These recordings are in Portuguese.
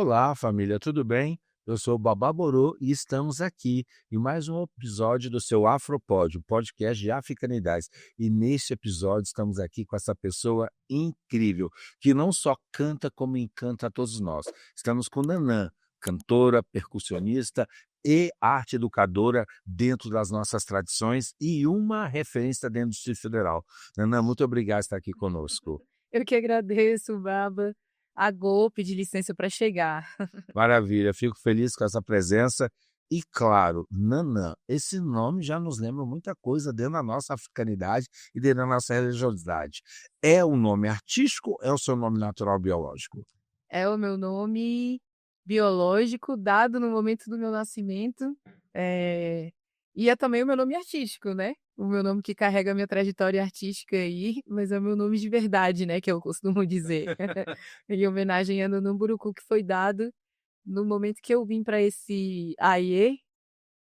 Olá, família, tudo bem? Eu sou o Babá Borô e estamos aqui em mais um episódio do seu Afropod, o podcast de africanidades. E neste episódio estamos aqui com essa pessoa incrível, que não só canta como encanta a todos nós. Estamos com Nanã, cantora, percussionista e arte educadora dentro das nossas tradições e uma referência dentro do Distrito Federal. Nanã, muito obrigado por estar aqui conosco. Eu que agradeço, Baba. Pedir licença para chegar. Maravilha, fico feliz com essa presença. E claro, Nanã, esse nome já nos lembra muita coisa dentro da nossa africanidade e dentro da nossa religiosidade. É um nome artístico ou é o seu nome natural biológico? É o meu nome biológico, dado no momento do meu nascimento, e é também o meu nome artístico, né. O meu nome que carrega a minha trajetória artística aí, mas é o meu nome de verdade, né, que eu costumo dizer. Em homenagem a Nonô Mburuku, que foi dado no momento que eu vim para esse Aie,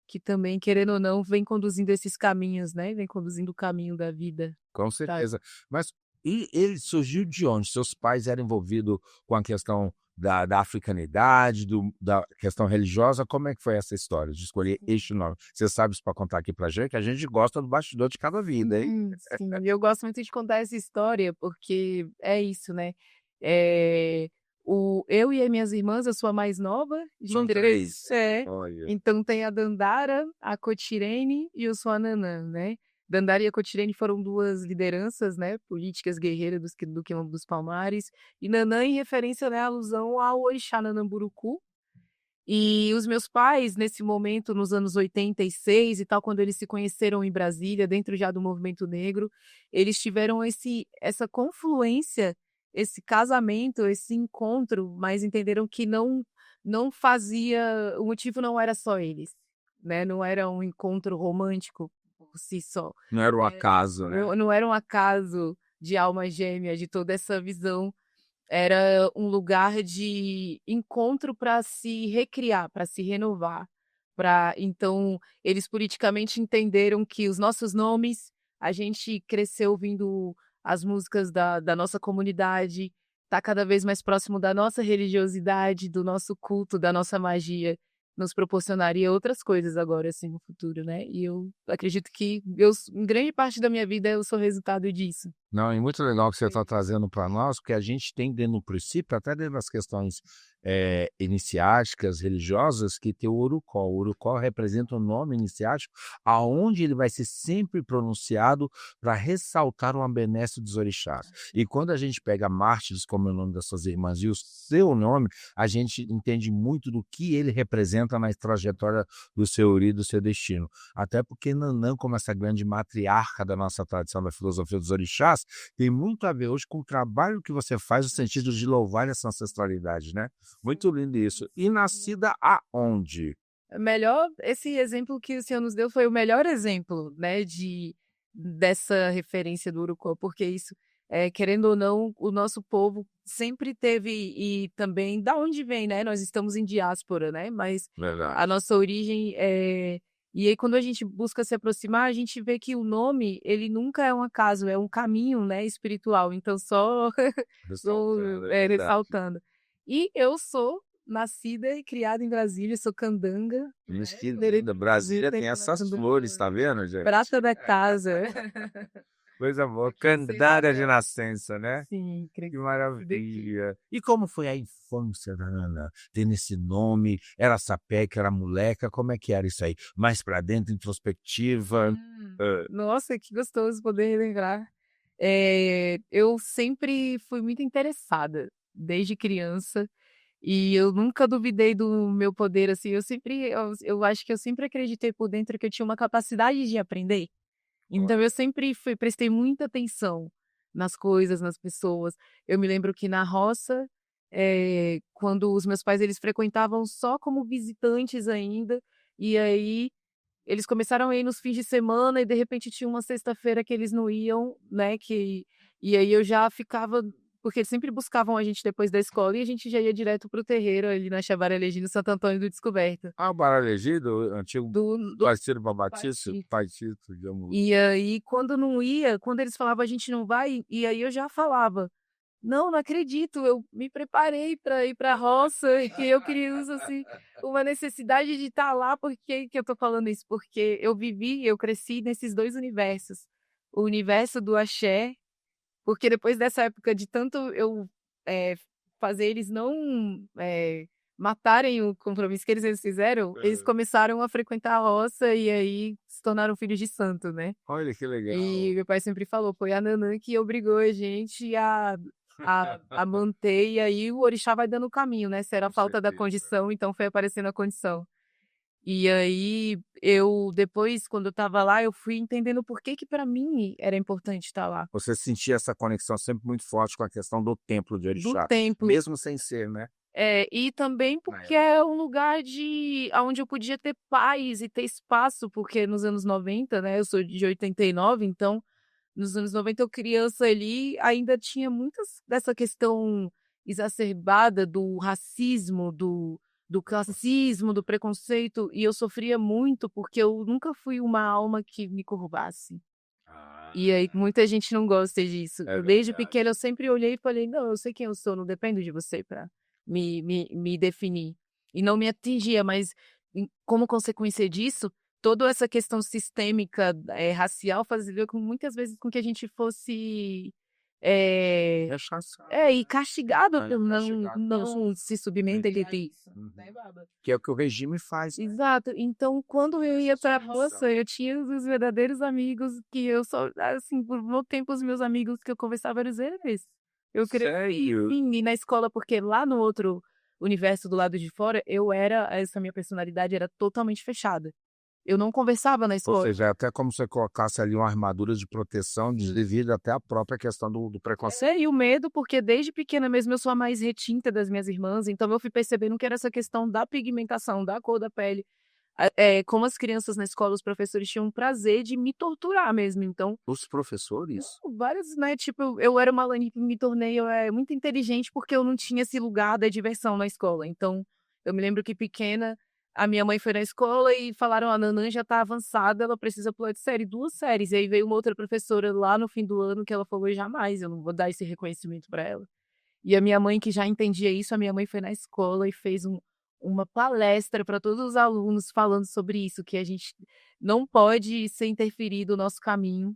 que também, querendo ou não, vem conduzindo esses caminhos, né, vem conduzindo o caminho da vida. Com Tá. certeza. Mas e ele surgiu de onde? Seus pais eram envolvidos com a questão da africanidade, da questão religiosa? Como é que foi essa história de escolher este nome? Você sabe isso para contar aqui pra gente? Que a gente gosta do bastidor de cada vida, hein? Sim. Eu gosto muito de contar essa história, porque é isso, né, eh, eu e as minhas irmãs, eu sou a mais nova de São 3. 3. É. Olha. Então tem a Dandara, a Cotirene e eu sou a Nanã, né. Dandara e a Cotirene foram 2 lideranças, né, políticas guerreiras do Quilombo dos Palmares, e Nanã em referência, né, alusão ao orixá Nanamburucu. E os meus pais, nesse momento, nos anos 86 e tal, quando eles se conheceram em Brasília, dentro já do movimento negro, eles tiveram essa confluência, esse casamento, esse encontro, mas entenderam que não fazia, o motivo não era só eles, né, não era um encontro romântico por si só. Não era um É, acaso, né? não era um acaso de alma gêmea, de toda essa visão, era um lugar de encontro para se recriar, para se renovar, então eles politicamente entenderam que os nossos nomes, a gente cresceu ouvindo as músicas da nossa comunidade, tá cada vez mais próximo da nossa religiosidade, do nosso culto, da nossa magia, nos proporcionaria outras coisas agora, assim, no futuro, né. E eu acredito que em grande parte da minha vida eu sou resultado disso. Não, e muito legal que você É. está trazendo para nós, porque a gente tem dentro do princípio, até dentro das questões iniciáticas, religiosas, que tem o Orocó. O Orocó representa o nome iniciático, aonde ele vai ser sempre pronunciado para ressaltar uma benesse dos orixás. E quando a gente pega Mártires, como é o nome das suas irmãs, e o seu nome, a gente entende muito do que ele representa na trajetória do seu ori, do seu destino. Até porque Nanã, como essa grande matriarca da nossa tradição da filosofia dos orixás, tem muito a ver hoje com o trabalho que você faz no sentido de louvar essa ancestralidade, né. Muito lindo isso. E nascida aonde? Melhor esse exemplo que o senhor nos deu foi o melhor exemplo, né, dessa referência do Urucó, porque isso, querendo ou não, o nosso povo sempre teve, e também da onde vem, né, nós estamos em diáspora, né, mas a Verdade. nossa origem, e aí quando a gente busca se aproximar, a gente vê que o nome, ele nunca é um acaso, é um caminho, né, espiritual, então só Ressaltando, é verdade. ressaltando. E eu sou nascida e criada em Brasília, sou candanga, Mas né, que morei linda, no Brasil, Brasília tem tempo na essas flores, candanga, tá vendo, gente? prata da casa. Coisa boa, Aqui em candária de Serrabé. nascença, né? Sim, Que cresci daqui. maravilha. E como foi a infância da Ana? Tendo esse nome, era sapeca, era moleca, como é que era isso aí? Mais pra dentro, introspectiva? Hã. Nossa, que gostoso poder relembrar. Eu sempre fui muito interessada, desde criança, e eu nunca duvidei do meu poder, assim, eu acho que eu sempre acreditei por dentro que eu tinha uma capacidade de aprender. Então Olha, eu sempre prestei muita atenção nas coisas, nas pessoas. Eu me lembro que na roça, quando os meus pais, eles frequentavam só como visitantes ainda, e aí eles começaram a ir nos fins de semana e de repente tinha uma sexta-feira que eles não iam, né, e aí eu já ficava, porque eles sempre buscavam a gente depois da escola e a gente já ia direto para o terreiro ali na Chavaré Alegino, Santo Antônio do Descoberto, o Barra Legido, o antigo do parceiro para Batista, Batista. Pai Tito, digamos. E aí quando não ia, quando eles falavam: "A gente não vai", e aí eu já falava: Não, não acredito, eu me preparei para ir para a roça, que eu queria isso, assim, uma necessidade de estar lá. Por que eu tô falando isso? Porque eu cresci nesses 2 universos, o universo do axé, porque depois dessa época de tanto eu, fazer eles não, matarem o compromisso que eles fizeram, eles começaram a frequentar a roça e aí se tornaram filhos de santo, né. Olha que E legal. meu pai sempre falou: "Foi a Nanã que obrigou a gente a manter, e aí o orixá vai dando o caminho, né, se era a Com falta da certeza. condição, então foi aparecendo a condição". E aí eu depois, quando eu estava lá, eu fui entendendo por que pra mim era importante estar lá. Você sentia essa conexão sempre muito forte com a questão do templo de Do orixá, templo. mesmo sem ser, né, É, e também na porque época. é um lugar aonde eu podia ter paz e ter espaço, porque nos anos 90, né, eu sou de 89, então nos anos 90 eu criança ali, ainda tinha muitas dessa questão exacerbada do racismo, do classismo, do preconceito, e eu sofria muito, porque eu nunca fui uma alma que me curvasse. E aí Ah, muita gente não gosta disso. é Eu desde verdade. pequena eu sempre olhei e falei: "Não, eu sei quem eu sou, não dependo de você para me definir". E não me atingia, mas como consequência disso, toda essa questão sistêmica, racial fazia com muitas vezes com que a gente fosse, eh Rechaçado, e castigado por não castigado por isso. não se submeter a isso, né, Uhum. Baba? Que é o que o regime faz, né. Exato. Então, quando eu ia pra roça, eu tinha os verdadeiros amigos que eu só assim, por muito tempo os meus amigos que eu conversava eram eles. Eu cresci Sério? sim, e na escola, porque lá no outro universo do lado de fora, essa minha personalidade era totalmente fechada. Eu não conversava na Ou escola. seja, é até como se você colocasse ali uma armadura de proteção devido até à própria questão do preconceito. E o medo, porque desde pequena mesmo eu sou a mais retinta das minhas irmãs, então eu fui percebendo que era essa questão da pigmentação, da cor da pele. Como as crianças na escola, os professores tinham prazer de me torturar mesmo, então Os professores? vários, né, tipo, eu era uma Lani que me tornei, muito inteligente, porque eu não tinha esse lugar da diversão na escola. Então, eu me lembro que pequena, a minha mãe foi na escola e falaram: "A Nanã já tá avançada, ela precisa pular de série, 2 séries". E aí veio uma outra professora lá no fim do ano que ela falou: "Jamais, eu não vou dar esse reconhecimento para ela". E a minha mãe, que já entendia isso, a minha mãe foi na escola e fez uma palestra para todos os alunos falando sobre isso, que a gente não pode ser interferido o nosso caminho,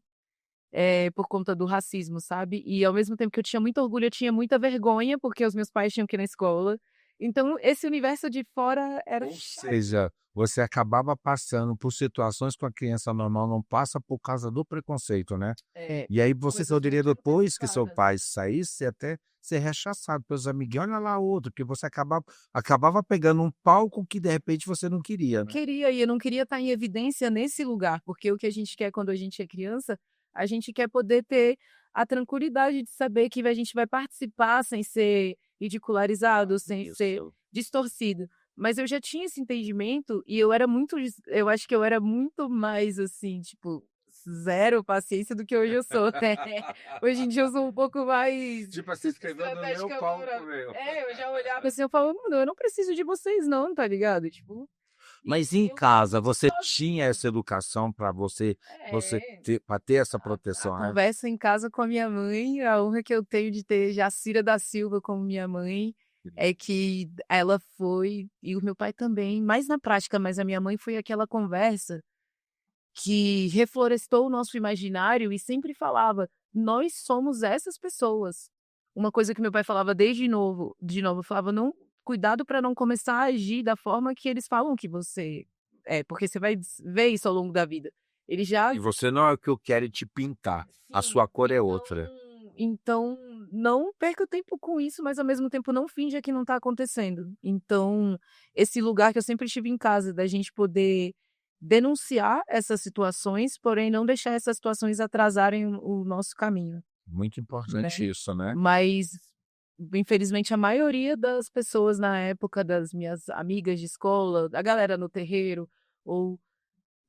por conta do racismo, sabe. E ao mesmo tempo que eu tinha muito orgulho, eu tinha muita vergonha, porque os meus pais tinham que ir na escola. Então esse universo de fora era Ou chato. seja, você acabava passando por situações que a criança normal não passa por causa do preconceito, né. É, E aí você coisas poderia muito depois que seu inusitadas. pai saísse até ser rechaçado pelos amiguinhos: "Olha lá outro", porque você acabava pegando um palco que de repente você não queria, né. Queria, e eu não queria estar em evidência nesse lugar, porque o que a gente quer quando a gente é criança, a gente quer poder ter a tranquilidade de saber que a gente vai participar sem ser ridicularizado, sem ser Isso. distorcido. Mas eu já tinha esse entendimento e eu acho que eu era muito mais, assim, tipo, zero paciência do que hoje eu sou, né. Hoje em dia eu sou um pouco mais Tipo assim, escreveu no meu estratégica palco meu. eu já olhava assim, eu falava: "Mano, eu não preciso de vocês não", tá ligado? Tipo, e Mas em eu fiquei casa, muito você tinha sozinha. essa educação para você É, ter pra ter essa a proteção, né? conversa em casa com a minha mãe, a honra que eu tenho de ter Jacira da Silva como minha mãe, é que ela foi e o meu pai também, mais na prática, mas a minha mãe foi aquela conversa que reflorestou o nosso imaginário e sempre falava: "Nós somos essas pessoas". Uma coisa que meu pai falava desde de novo, falava: "Não, cuidado para não começar a agir da forma que eles falam que você é, porque você vai ver isso ao longo da vida". Ele já E você não é o que eu quero te pintar, a sim, sua cor é outra. então não perca tempo com isso, mas ao mesmo tempo não finja que não está acontecendo. Então, esse lugar que eu sempre tive em casa, da gente poder denunciar essas situações, porém não deixar essas situações atrasarem o nosso caminho, Muito né. importante isso, né? Mas, infelizmente, a maioria das pessoas na época, das minhas amigas de escola, da galera no terreiro ou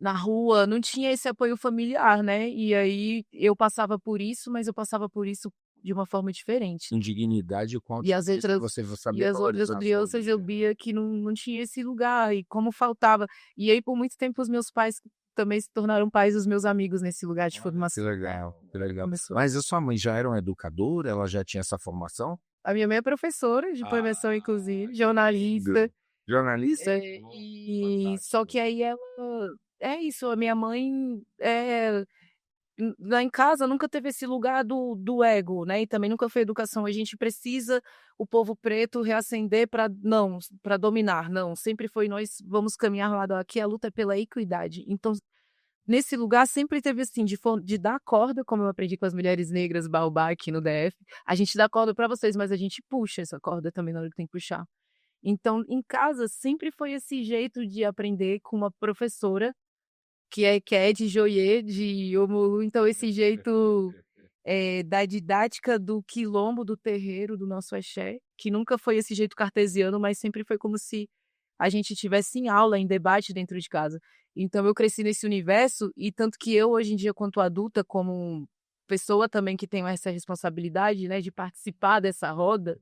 na rua, não tinha esse apoio familiar, né, e aí eu passava por isso, mas eu passava por isso de uma forma diferente. Indignidade com E as altruísmo, outras você vai e saber as outras valorizar a sua crianças eu vida. via que não tinha esse lugar e como faltava. E aí por muito tempo os meus pais também se tornaram pais dos meus amigos nesse lugar de Que formação. legal, que legal. Começou. Mas a sua mãe já era uma educadora? Ela já tinha essa formação? A minha mãe é professora de prevenção, inclusive, jornalista. Jornalista? E só que aí ela é isso, a minha mãe lá em casa nunca teve esse lugar do ego, né? E também nunca foi educação. A gente precisa o povo preto reacender para dominar, não. Sempre foi nós vamos caminhar lado aqui, a luta é pela equidade. Então, nesse lugar sempre teve assim, de dar corda, como eu aprendi com as mulheres negras baobá aqui no DF. A gente dá corda para vocês, mas a gente puxa essa corda também na hora que tem que puxar. Então, em casa sempre foi esse jeito de aprender com uma professora que é de Joiê, de Omolu, então esse jeito da didática do quilombo, do terreiro, do nosso axé, que nunca foi esse jeito cartesiano, mas sempre foi como se a gente tivesse em aula, em debate dentro de casa. Então eu cresci nesse universo e tanto que eu hoje em dia, quanto adulta, como pessoa também que tenho essa responsabilidade, né, de participar dessa roda,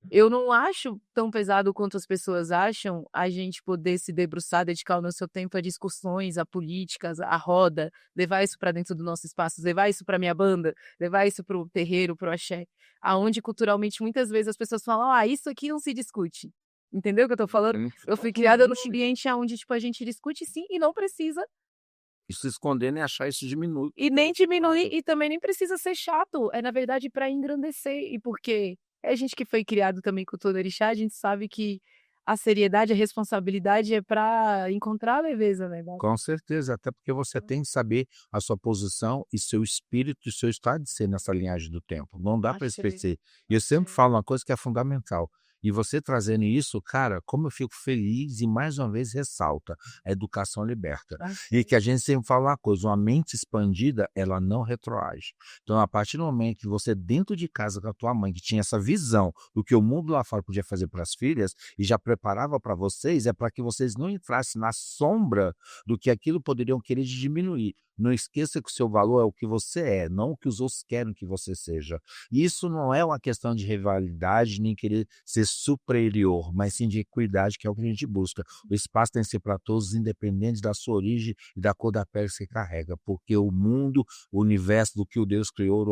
eu não acho tão pesado quanto as pessoas acham a gente poder se debruçar, dedicar o nosso tempo a discussões, a políticas, a roda, levar isso para dentro do nosso espaço, levar isso para minha banda, levar isso para o terreiro, para o axé, aonde culturalmente muitas vezes as pessoas falam, isso aqui não se discute. Entendeu o que eu tô falando? Eu fui criada num ambiente onde tipo, a gente discute sim e não precisa E se esconder nem achar isso diminuto. e nem diminuir e também nem precisa ser chato, é na verdade para engrandecer e porque é a gente que foi criado também com todo orixá, a gente sabe que a seriedade, a responsabilidade é para encontrar a leveza, né, Com certeza, até porque você tem que saber a sua posição e seu espírito e seu estado de ser nessa linhagem do tempo. Não dá para Axé. esquecer. E eu sempre falo uma coisa que é fundamental. E você trazendo isso, cara, como eu fico feliz e mais uma vez ressalta, a educação liberta. E que a gente sempre fala uma coisa, uma mente expandida, ela não retroage. Então, a partir do momento que você dentro de casa com a tua mãe, que tinha essa visão do que o mundo lá fora podia fazer para as filhas e já preparava para vocês, é para que vocês não entrassem na sombra do que aquilo poderiam querer diminuir. Não esqueça que o seu valor é o que você é, não o que os outros querem que você seja. E isso não é uma questão de rivalidade, nem querer ser superior, mas sim de equidade, que é o que a gente busca. O espaço tem que ser para todos, independente da sua origem e da cor da pele que você carrega, porque o mundo, o universo do que o Deus criou,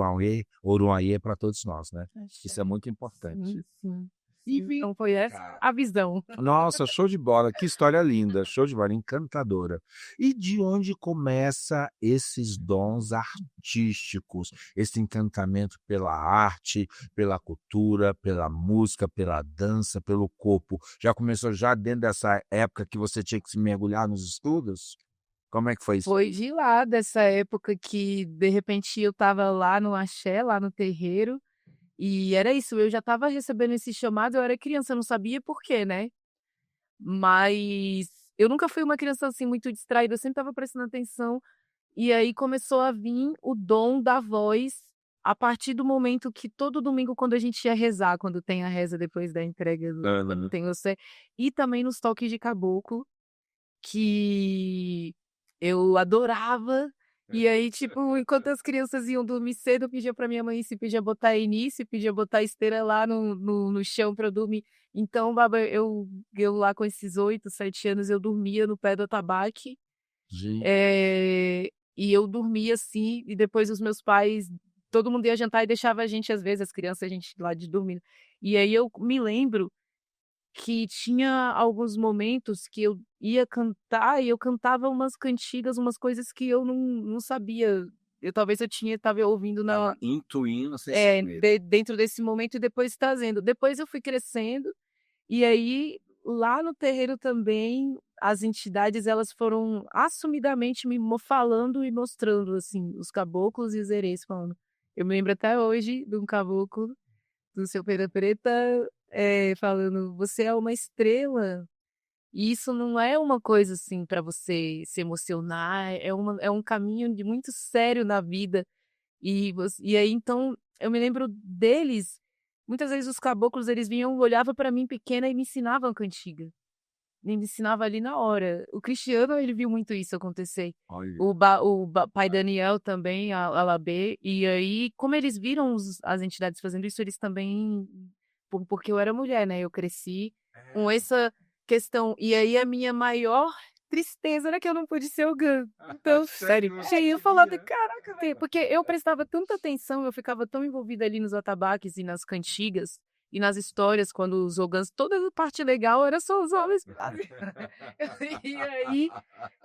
Oruanê é para todos nós, né? Isso é muito importante. Sim. E Então foi essa a visão. nossa, show de bola, que história linda, show de bola, encantadora. E de onde começa esses dons artísticos, esse encantamento pela arte, pela cultura, pela música, pela dança, pelo corpo? Já começou já dentro dessa época que você tinha que se mergulhar nos estudos? Como é que foi isso? Foi de lá dessa época que de repente eu estava lá no axé, lá no terreiro, e era isso, eu já estava recebendo esse chamado, eu era criança, eu não sabia por quê, né. Mas eu nunca fui uma criança, assim, muito distraída, eu sempre estava prestando atenção, e aí começou a vir o dom da voz, a partir do momento que todo domingo quando a gente ia rezar, quando tem a reza depois da entrega do quando Aham. tem você e também nos toques de caboclo, que eu adorava, e aí, tipo, enquanto as crianças iam dormir cedo, eu pedia pra minha mãe se podia botar início, pedia botar esteira lá no chão pra eu dormir. Então, baba, eu lá com esses 8, 7 anos, eu dormia no pé do atabaque, Gente, e eu dormia assim, e depois os meus pais todo mundo ia jantar e deixava a gente, às vezes, as crianças, a gente lá de dormir. E aí eu me lembro que tinha alguns momentos que eu ia cantar e eu cantava umas cantigas, umas coisas que eu não sabia. Eu estava ouvindo estava intuindo sem saber. dentro desse momento e depois trazendo. Depois eu fui crescendo, e aí lá no terreiro também as entidades elas foram assumidamente falando e mostrando, assim, os caboclos e os erês falando. Eu me lembro até hoje de um caboclo do Seu Pera Preta, falando: "Você é uma estrela". E isso não é uma coisa, assim, para você se emocionar, é um caminho de muito sério na vida. E aí, então, eu me lembro deles, muitas vezes os caboclos, eles vinham, olhava para mim pequena e me ensinavam cantiga. Me ensinava ali na hora. O Cristiano, ele viu muito isso acontecer. Olha. O pai Daniel também, a Alabê, e aí, como eles viram as entidades fazendo isso, eles também porque eu era mulher, né, eu cresci com essa questão. E aí a minha maior tristeza era que eu não pude ser Ogã. Então, sério, aí eu falava, caraca, velho, porque eu prestava tanta atenção, eu ficava tão envolvida ali nos atabaques e nas cantigas e nas histórias, quando os Ogãs, toda a parte legal era só os homens. E aí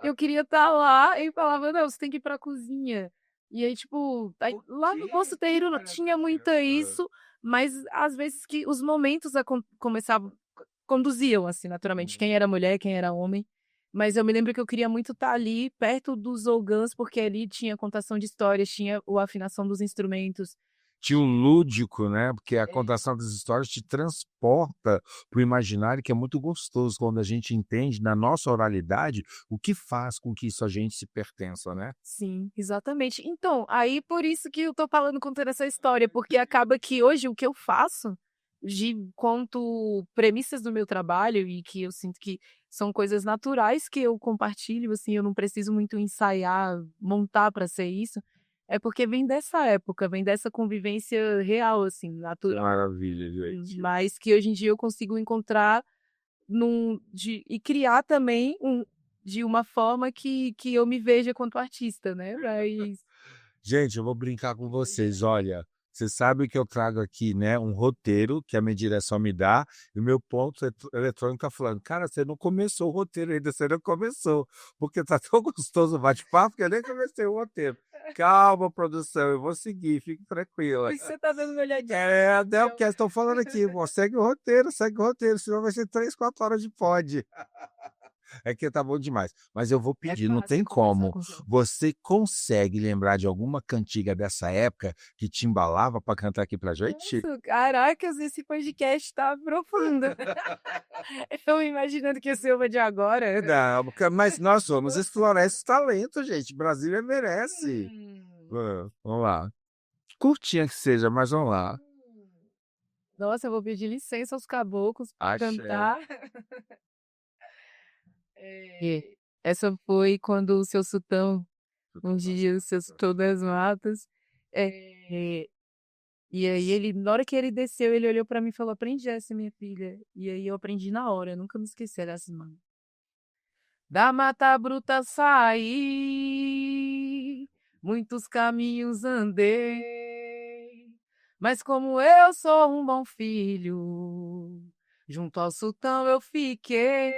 eu queria estar lá e falava, não, você tem que ir pra cozinha. E aí, tipo, lá no nosso terreiro não tinha muito isso, mas às vezes que os momentos começavam, conduziam, assim, naturalmente, quem era mulher, quem era homem. Mas eu me lembro que eu queria muito estar ali, perto dos Ogãs, porque ali tinha contação de histórias, tinha a afinação dos instrumentos. Tinha um lúdico, né, porque a contação das histórias te transporta para o imaginário, que é muito gostoso quando a gente entende, na nossa oralidade, o que faz com que isso a gente se pertença, né. Sim, exatamente. Então, aí por isso que eu tô falando, contando essa história, porque acaba que hoje o que eu faço, conto premissas do meu trabalho e que eu sinto que são coisas naturais que eu compartilho, assim, eu não preciso muito ensaiar, montar para ser isso, é porque vem dessa época, vem dessa convivência real, assim, natural, Maravilha, gente. mas que hoje em dia eu consigo encontrar e criar também de uma forma que eu me veja quanto artista, né, mas Gente, eu vou brincar com vocês. Olha, você sabe que eu trago aqui, né, um roteiro que a minha direção me dá, e o meu ponto eletrônico tá falando: "Cara, você não começou o roteiro ainda, você não começou, porque tá tão gostoso o bate-papo que eu nem comecei o roteiro". Calma, produção, eu vou seguir, fique tranquila. você tá dando uma olhadinha. Não, porque estão falando aqui: "Pô, segue o roteiro, senão vai ser 3, 4 horas de pod". É que tá bom demais. Mas eu vou É pedir, não tem fácil conversar como. com você. Você consegue lembrar de alguma cantiga dessa época que te embalava para cantar aqui pra gente? Nossa, caracas, esse podcast tá profundo. Eu imaginando que ia ser uma de agora. Não, mas nós vamos explorar esse talento, gente. Brasília merece. Hum. Vamos lá. Curtinha que seja, mas vamos lá. Nossa, eu vou pedir licença aos caboclos pra Axé. cantar. Essa foi quando o seu sultão, um dia o seu sultão das matas, eh, e aí ele, na hora que ele desceu, ele olhou pra mim e falou: "Aprende essa, minha filha". E aí eu aprendi na hora, eu nunca me esqueci dessa, mano. Da mata bruta saí, muitos caminhos andei, mas como eu sou um bom filho, junto ao sultão eu fiquei.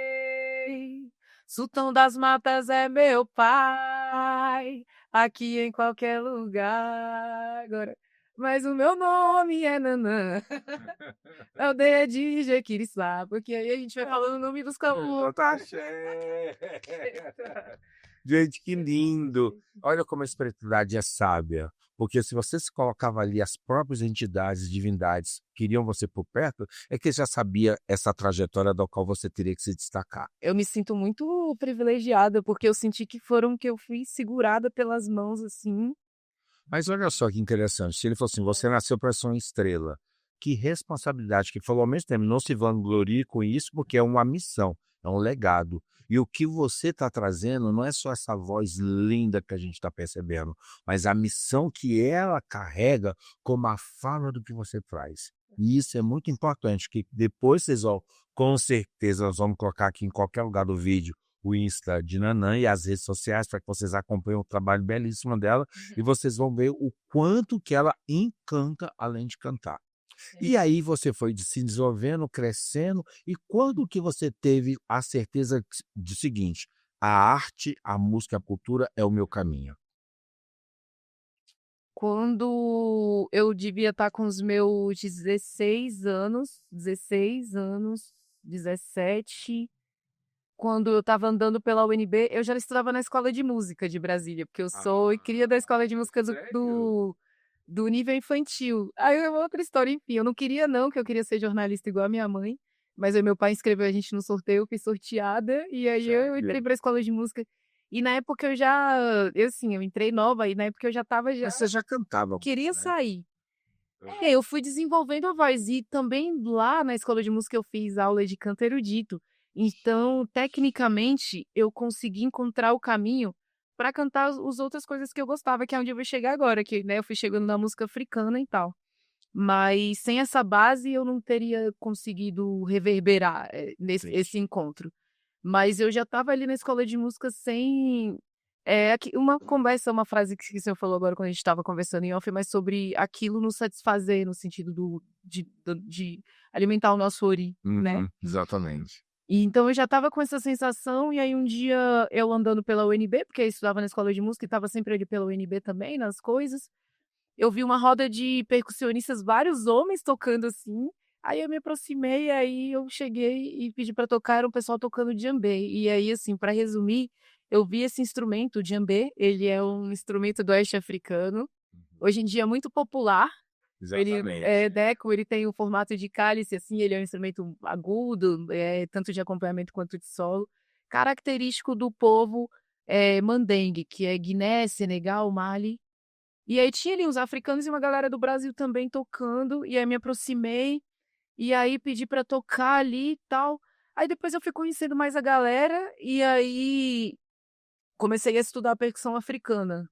Sultão das matas é meu pai, aqui em qualquer lugar. Agora, mas o meu nome é Nanã. A aldeia de Jequiriçá, porque aí a gente vai falando o nome dos caboclos. Axé. Gente, que lindo! Olha como a espiritualidade é sábia, porque se você se colocava ali, as próprias entidades, divindades queriam você por perto, é que já sabia essa trajetória da qual você teria que se destacar. Eu me sinto muito privilegiada, porque eu senti que foram que eu fui segurada pelas mãos, assim. Mas olha só que interessante, se ele falou assim: "Você nasceu para ser uma estrela", que responsabilidade, que falou ao mesmo tempo, não se vanglorie com isso, porque é uma missão, é um legado. E o que você está trazendo não é só essa voz linda que a gente está percebendo, mas a missão que ela carrega como a fala do que você traz. E isso é muito importante, que depois vocês vão, com certeza, nós vamos colocar aqui em qualquer lugar do vídeo, o Insta de Nanã e as redes sociais para que vocês acompanhem o trabalho belíssimo dela e vocês vão ver o quanto que ela encanta além de cantar. E aí você foi se desenvolvendo, crescendo, e quando que você teve a certeza de seguinte: "A arte, a música, a cultura é o meu caminho"? Quando eu devia estar com os meus 16 anos, 17, quando eu estava andando pela UNB, eu já estudava na escola de música de Brasília, porque eu sou cria da escola de música do nível infantil. Aí é outra história, enfim, eu não queria não, que eu queria ser jornalista igual a minha mãe, mas aí meu pai inscreveu a gente no sorteio, eu fui sorteada, e aí eu entrei pra escola de música. E na época eu entrei nova, e na época eu já estava Mas você já cantava, queria né? sair. Eu fui desenvolvendo a voz e também lá na escola de música eu fiz aula de canto erudito. Então, tecnicamente, eu consegui encontrar o caminho para cantar as outras coisas que eu gostava, que é onde eu vou chegar agora, que, né, eu fui chegando na música africana e tal. Mas sem essa base eu não teria conseguido reverberar, nesse Entendi. esse encontro. Mas eu já estava ali na escola de música sem uma conversa, uma frase que o senhor falou agora quando a gente estava conversando em off, mas sobre aquilo nos satisfazer no sentido de alimentar o nosso ori, né. Exatamente. E então eu já estava com essa sensação, e aí um dia eu andando pela UNB, porque eu estudava na escola de música e estava sempre ali pela UNB também, nas coisas, eu vi uma roda de percussionistas, vários homens tocando assim, aí eu me aproximei, aí eu cheguei e pedi para tocar, era um pessoal tocando djembe. E aí, assim, para resumir, eu vi esse instrumento, o djembe, ele é um instrumento do oeste africano, hoje em dia é muito popular. Ele Exatamente. ele tem o formato de cálice, assim, ele é um instrumento agudo, tanto de acompanhamento quanto de solo, característico do povo, Mandeng, que é Guiné, Senegal, Mali. E aí tinha ali uns africanos e uma galera do Brasil também tocando, e aí me aproximei, e aí pedi pra tocar ali e tal. Aí depois eu fui conhecendo mais a galera, e aí comecei a estudar a percussão africana.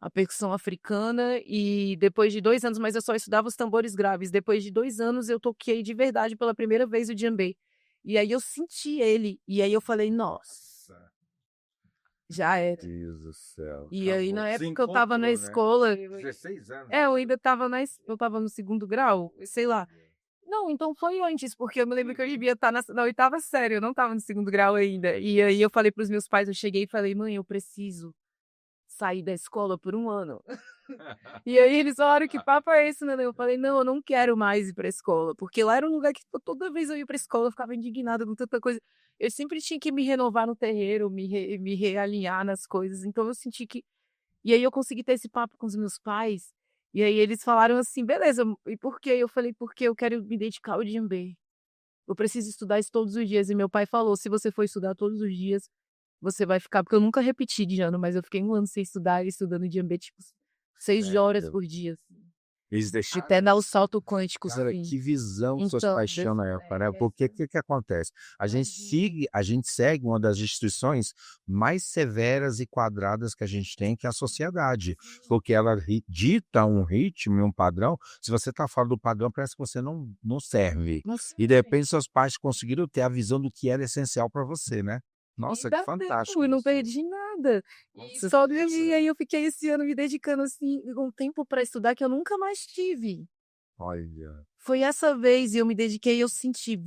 A percussão africana, e depois de 2 anos, mas eu só estudava os tambores graves, depois de 2 anos eu toquei de verdade pela primeira vez o djembe. E aí eu senti ele, e aí eu falei: "Nossa, já era". Deus do céu, E aí acabou. na Você época eu estava na encontrou, né? escola, 16 anos. eu ainda estava eu estava no segundo grau, sei lá. Não, então foi antes, porque eu me lembro que eu devia estar na oitava série, eu não estava no segundo grau ainda. E aí eu falei para os meus pais, eu cheguei e falei: "Mãe, eu preciso sair da escola por 1 ano". E aí eles falaram: "Que papo é esse, Nenê?" Eu falei: "Não, eu não quero mais ir pra escola", porque lá era um lugar que toda vez eu ia pra escola eu ficava indignada com tanta coisa. Eu sempre tinha que me renovar no terreiro, me realinhar nas coisas, então eu senti que e aí eu consegui ter esse papo com os meus pais, e aí eles falaram assim: "Beleza, e por quê?" Eu falei: "Porque eu quero me dedicar ao djembe. Eu preciso estudar isso todos os dias", e meu pai falou: "Se você for estudar todos os dias, você vai ficar", porque eu nunca repeti de ano, mas eu fiquei 1 ano sem estudar, estudando djembe, tipo, 6 horas Sério? por dia, assim, Eles até deixaram dar o salto quântico, cara, assim. que visão que seus Então, pais tinham na época, né, porque o que que acontece? Uhum. A gente segue uma das instituições mais severas e quadradas que a gente tem, que é a sociedade, porque ela dita um ritmo e um padrão, se você está fora do padrão parece que você não serve. Não E de sei. repente seus pais conseguiram ter a visão do que era essencial para você, né. E Nossa, que dá tempo, fantástico eu não isso. perdi nada. Com E só e certeza. aí eu fiquei esse ano me dedicando, assim, um tempo pra estudar que eu nunca mais tive. Olha. Foi essa vez, e eu me dediquei e eu senti,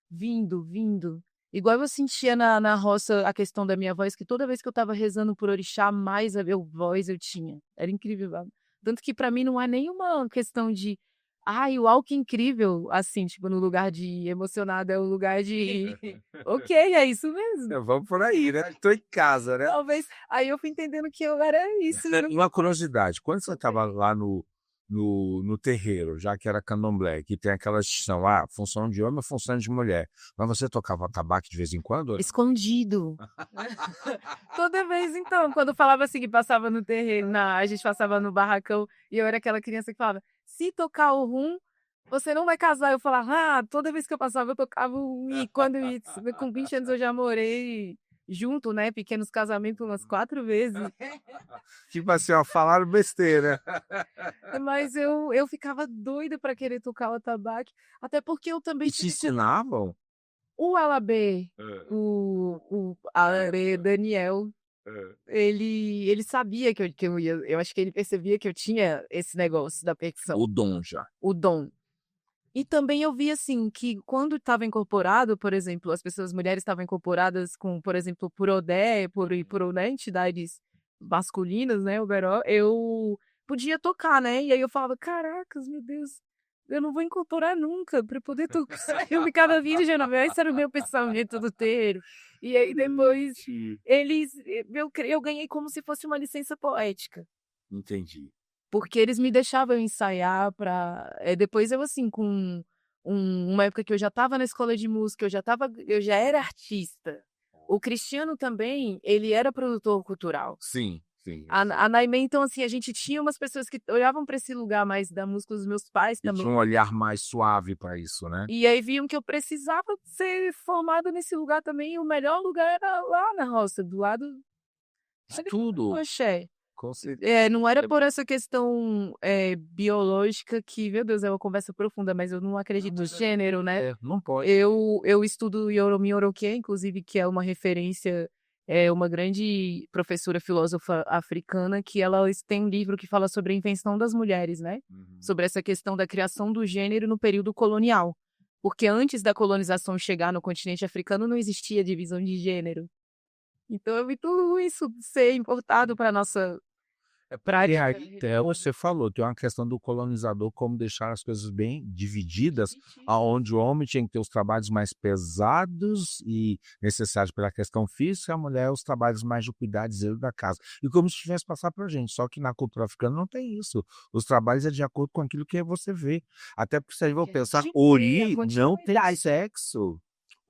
vindo, vindo. Igual eu sentia na roça a questão da minha voz, que toda vez que eu estava rezando por orixá, mais a meu voz eu tinha. Era incrível, tanto que pra mim não é nenhuma questão de: "Ai, uau, que incrível", assim, tipo, no lugar de emocionada, é o lugar de: "Ok, é isso mesmo". Vamos por aí, né, tô em casa, né. Talvez aí eu fui entendendo que eu era isso, É, né. uma curiosidade, quando você estava Ok. lá no terreiro, já que era candomblé, que tem aquela distinção, função de homem ou função de mulher, mas você tocava atabaque de vez em quando ou não? Escondido. Toda vez então, quando falava assim que passava no terreiro, a gente passava no barracão, e eu era aquela criança que falava: "Se tocar o rum, você não vai casar". Eu falava: toda vez que eu passava eu tocava o rum, e com 20 anos eu já morei junto, né, pequenos casamentos umas 4 vezes, Tipo assim, ó, falaram besteira. mas eu ficava doida pra querer tocar o atabaque, até porque eu também E te tive ensinavam? o alabê, Hã, o alabê Daniel. hã. Ele sabia que eu ia, eu acho que ele percebia que eu tinha esse negócio da percussão, O dom já. o dom. E também eu vi, assim, que quando estava incorporado, por exemplo, as mulheres estavam incorporadas com, por exemplo, por Odé, né, entidades masculinas, né, overall, eu podia tocar, né, e aí eu falava: "Caracas, meu Deus, eu não vou incorporar nunca para poder tocar". Eu ficava virgem, esse era o meu pensamento do terreiro. E aí depois Gente, eu ganhei como se fosse uma licença poética. entendi. Porque eles me deixavam ensaiar pra depois eu, assim, com uma época que eu já estava na escola de música, eu já era artista. O Cristiano também, ele era produtor cultural. Sim, sim, eu sei. A Naimê, então, assim, a gente tinha umas pessoas que olhavam pra esse lugar mais da música, os meus pais E tinha um também, olhar mais suave para isso, né. e aí viam que eu precisava ser formada nesse lugar também, e o melhor lugar era lá na roça, do lado De ali do tudo. axé. com certeza. Não era por essa questão biológica que, meu Deus, é uma conversa profunda, mas eu não acredito no gênero, né? Não pode. Eu estudo Yoromi Oroke, inclusive, que é uma referência, uma grande professora filósofa africana, que ela tem um livro que fala sobre a invenção das mulheres, né? Sobre essa questão da criação do gênero no período colonial. Porque antes da colonização chegar no continente africano, não existia divisão de gênero. Então é muito ruim isso ser importado para a nossa Porque prática aí, até religiosa. você falou, tem uma questão do colonizador, como deixar as coisas bem divididas, Dividido. aonde o homem tinha que ter os trabalhos mais pesados e necessários pela questão física, a mulher os trabalhos mais de cuidar e zelo da casa. E como se tivesse passar pra gente, só que na cultura africana não tem isso. Os trabalhos é de acordo com aquilo que você vê. Até porque se eu vou Que a pensar, gente vê a Ori não tem continuidade. sexo.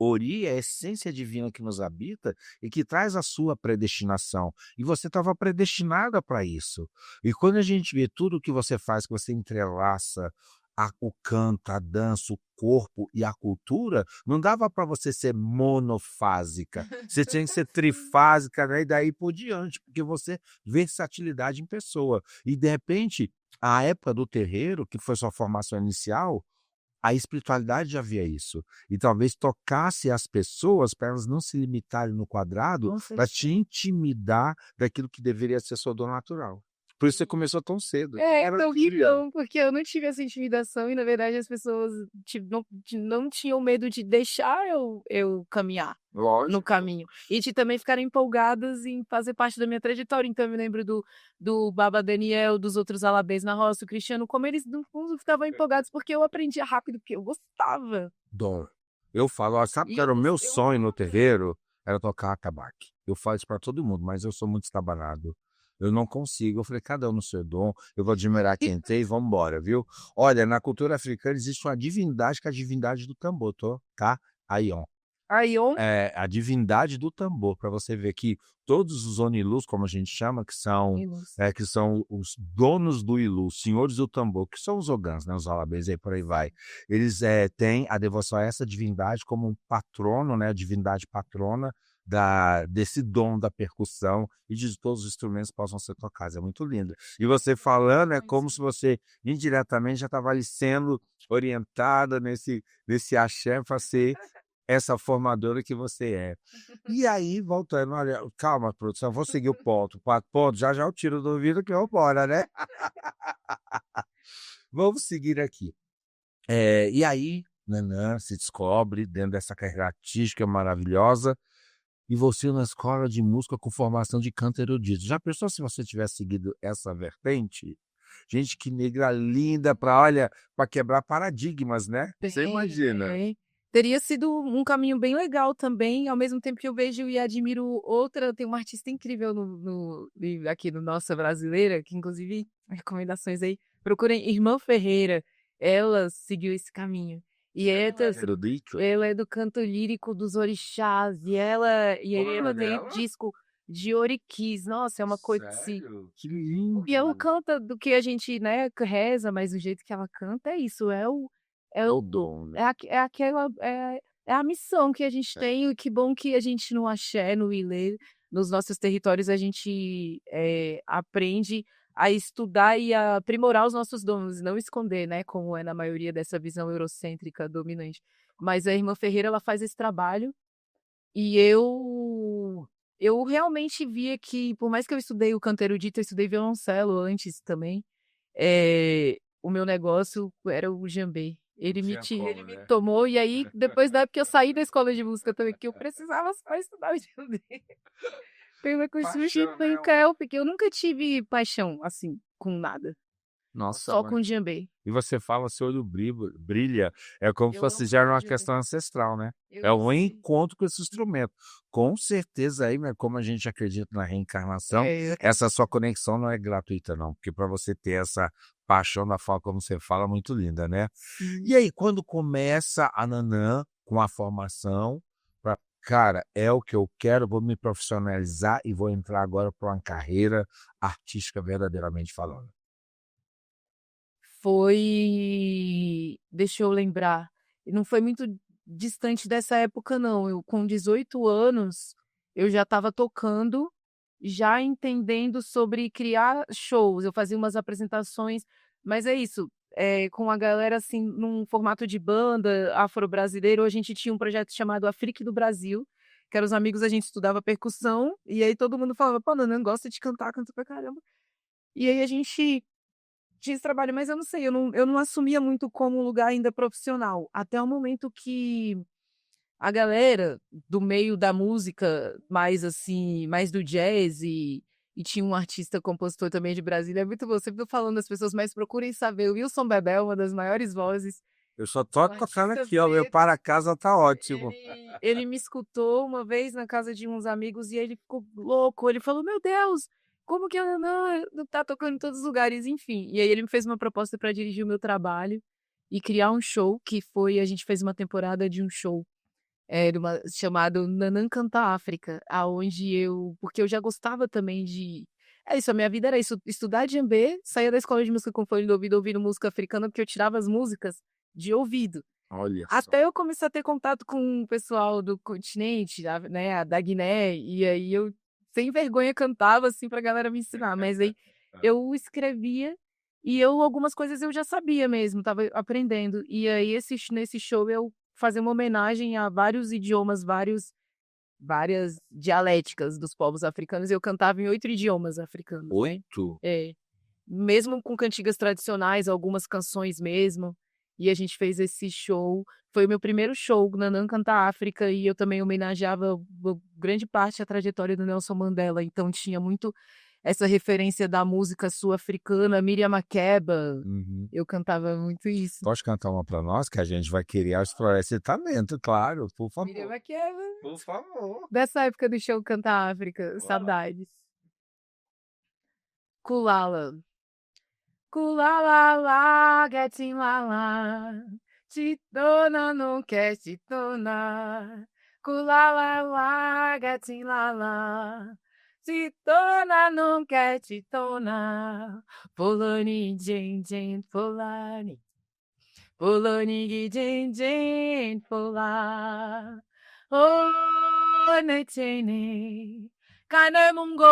Ori é a essência divina que nos habita e que traz a sua predestinação. E você estava predestinada para isso. E quando a gente vê tudo o que você faz, que você entrelaça o canto, a dança, o corpo e a cultura, não dava para você ser monofásica. Você tinha que ser trifásica, né? E daí por diante, porque você versatilidade em pessoa. E de repente, a época do terreiro, que foi sua formação inicial, a espiritualidade já via isso. E talvez tocasse as pessoas para elas não se limitarem no quadrado, Com para certeza. te intimidar daquilo que deveria ser sua dor natural. Por isso você começou tão cedo. Era Então, filha. porque eu não tive essa intimidação e, na verdade, as pessoas não tinham medo de deixar eu caminhar no Lógico. caminho. E de também ficarem empolgadas em fazer parte da minha trajetória. Então, eu me lembro do Baba Daniel, dos outros alabês na roça, o Cristiano, como eles, no fundo, ficavam empolgados porque eu aprendia rápido, porque eu gostava. Dom. Eu falo, ó, sabe E que era o meu eu sonho no amava. terreiro? Era tocar atabaque. Eu falo isso para todo mundo, mas eu sou muito estabanado. Eu não consigo. Eu falei, cada um no seu dom, eu vou admirar quem tem e vamos embora, viu? Olha, na cultura africana existe uma divindade que é a divindade do tambor, tá? Aí, ó. Aí eu É, a divindade do tambor, para você ver que todos os Onilus, como a gente chama, que são os donos do Ilu, senhores do tambor, que são os Ogãs, né, os Alabês e aí por aí vai. Eles têm a devoção a essa divindade como um patrono, né, a divindade patrona desse dom da percussão e de todos os instrumentos possam ser tocados. É muito lindo. E você falando, é como se você indiretamente já estava ali sendo orientada nesse axé para ser essa formadora que você é. E aí, voltando, olha, calma, produção, vou seguir o ponto. 4 pontos, já já eu tiro do ouvido que eu embora, né? Vamos seguir aqui. E aí, Nanã se descobre dentro dessa carreira artística maravilhosa e você na escola de música com formação de canto erudito. Já pensou se você tivesse seguido essa vertente? Gente, que negra linda para, olha, para quebrar paradigmas, né? Você imagina. Teria sido um caminho bem legal também, ao mesmo tempo que eu vejo e admiro outra, tem uma artista incrível aqui no Nossa Brasileira, que inclusive, recomendações aí, procurem Irmã Ferreira, ela seguiu esse caminho. E Erudito? ela é do canto lírico dos orixás, ela tem disco de oriquis, nossa, é uma coisa assim. Sério? Que lindo! E ela canta do que a gente, né, reza, mas o jeito que ela canta é isso, é É o o dom, né? é a missão que a gente tem, e que bom que a gente no axé, no ilê, nos nossos territórios, a gente aprende a estudar e a aprimorar os nossos dons, não esconder, né, como é na maioria dessa visão eurocêntrica dominante. Mas a irmã Ferreira, ela faz esse trabalho e eu realmente via que, por mais que eu estudei o canto erudito, eu estudei violoncelo antes também, o meu negócio era o djembe. Não tinha como, Ele me né? tomou, e aí, depois da época que eu saí da escola de música também, que eu precisava só estudar o djembe. Foi uma coisa Paixão, foi né? incrível, porque eu nunca tive paixão, assim, com nada. Nossa, Só mas com djembe. e você fala, seu olho brilha, é como se Eu fosse amo já era muito uma djembe. questão ancestral, né? É Eu um sei. encontro com esse instrumento. Com certeza aí, né, como a gente acredita na reencarnação, É, essa sua conexão não é gratuita não, porque para você ter essa paixão da forma como você fala, muito linda, né? sim. E aí, quando começa a Nanã com a formação, pra, cara, é o que eu quero, vou me profissionalizar e vou entrar agora para uma carreira artística verdadeiramente falando. Deixa eu lembrar, não foi muito distante dessa época não, eu com 18 anos, eu já estava tocando já entendendo sobre criar shows. Eu fazia umas apresentações, mas é isso, com a galera, assim, num formato de banda afro-brasileiro. A gente tinha um projeto chamado Afrique do Brasil, que eram os amigos, a gente estudava percussão, e aí todo mundo falava: "Pô, Nanã gosta de cantar, canta pra caramba". E aí a gente tinha esse trabalho, mas eu não sei, eu não assumia muito como um lugar ainda profissional, até o momento que a galera do meio da música mais, assim, mais do jazz e tinha um artista compositor também de Brasília, é muito bom, sempre tô falando das pessoas, mas procurem saber, o Wilson Bebel, uma das maiores vozes, Eu só tô um tocando artista aqui, ó. Meu preto. para casa tá ótimo. Ele me escutou uma vez na casa de uns amigos e ele ficou louco. Ele falou: Meu Deus, como que a Nanã não tá tocando em todos os lugares? Enfim. E aí ele me fez uma proposta para dirigir o meu trabalho e criar um show, que foi, a gente fez uma temporada de um show chamado Nanã Canta África, aonde porque eu já gostava também de. É isso, a minha vida era isso, estudar djembe, saía da escola de música com fone de ouvido, ouvindo música africana, porque eu tirava as músicas de ouvido. Olha só. Até eu começar a ter contato com o pessoal do continente, né, da Guiné, e aí eu, sem vergonha, cantava, assim, pra galera me ensinar, mas aí eu escrevia e algumas coisas eu já sabia mesmo, estava aprendendo. E aí nesse show eu fazia uma homenagem a vários idiomas, várias dialéticas dos povos africanos, e eu cantava em 8 idiomas africanos, né. 8? É. Mesmo com cantigas tradicionais, algumas canções mesmo, e a gente fez esse show. Foi o meu primeiro show, Nanã Canta África, e eu também homenageava grande parte a trajetória do Nelson Mandela, então tinha muito essa referência da música sul-africana, Miriam Makeba, Uhum. eu cantava muito isso. Pode cantar uma pra nós, que a gente vai querer explorar esse talento, claro, por Miriam favor. Makeba, Por favor. dessa época do show Canta África, Vai lá. saudades. Kulala. Kulalala, getting lala. Chitona não quer chitona. Kulalala, getting lala. Chitona não quer chitona. Poloni, jen, jen, polani. Poloni, jen, jen, pola. Oh, netene. Kane mungo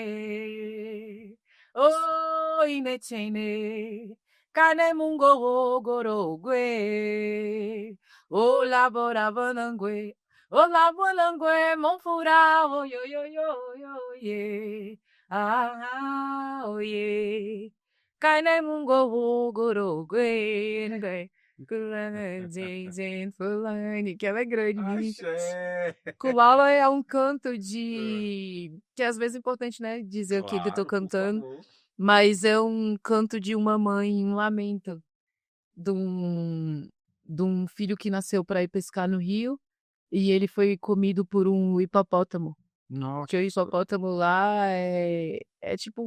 ogorogwe. Oh, inechene, kane mungo gorogwe. Oh, labora bonangwe, oh, labolangwe, monfura, oh, yo, yo, yo, yo, ye. Ah, oh, ye. Kane mungo gorogwe, ngwe. Kulana, jen, fulani, que ela é grande. Axé. Kulala é um canto que às vezes é importante, né, dizer o que eu tô Claro, por cantando, favor. mas é um canto de uma mãe, um lamento de um filho que nasceu para ir pescar no rio, e ele foi comido por um hipopótamo. Que o Nossa. hipopótamo lá é tipo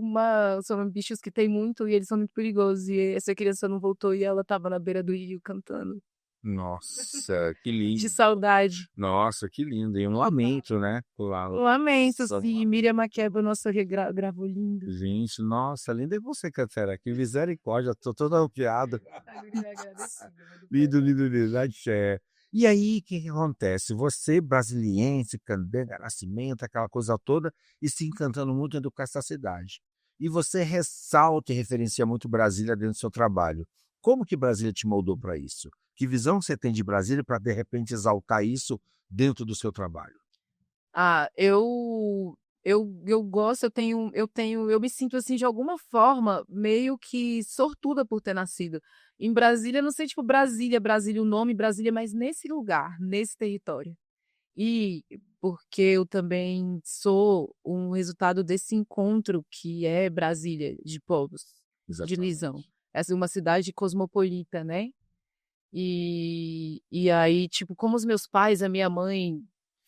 são bichos que tem muito e eles são muito perigosos, e essa criança não voltou e ela estava na beira do rio cantando, Nossa, que de lindo. saudade. Nossa, que lindo. E um lamento, né? Lá. Lamento, Nossa, sim. Miriam Makeba, nossa, gravou lindo. gente, nossa, linda. E você, Catera? Que misericórdia, tô todo arrepiado. A guria agradecida, do Lindo, coração. lindo, lindo. Axé. E aí, o que que acontece? Você, brasiliense, Candega, Nascimento, aquela coisa toda, e se encantando muito com essa cidade. E você ressalta e referencia muito Brasília dentro do seu trabalho. Como que Brasília te moldou para isso? Que visão você tem de Brasília para, de repente, exaltar isso dentro do seu trabalho? Ah, eu gosto, eu me sinto, assim, de alguma forma, meio que sortuda por ter nascido em Brasília, não sei, tipo, Brasília, o nome Brasília, mas nesse lugar, nesse território. E porque eu também sou um resultado desse encontro que é Brasília, de povos, de Lisão. Exatamente. Essa é uma cidade cosmopolita, né? E aí, tipo, como os meus pais, a minha mãe,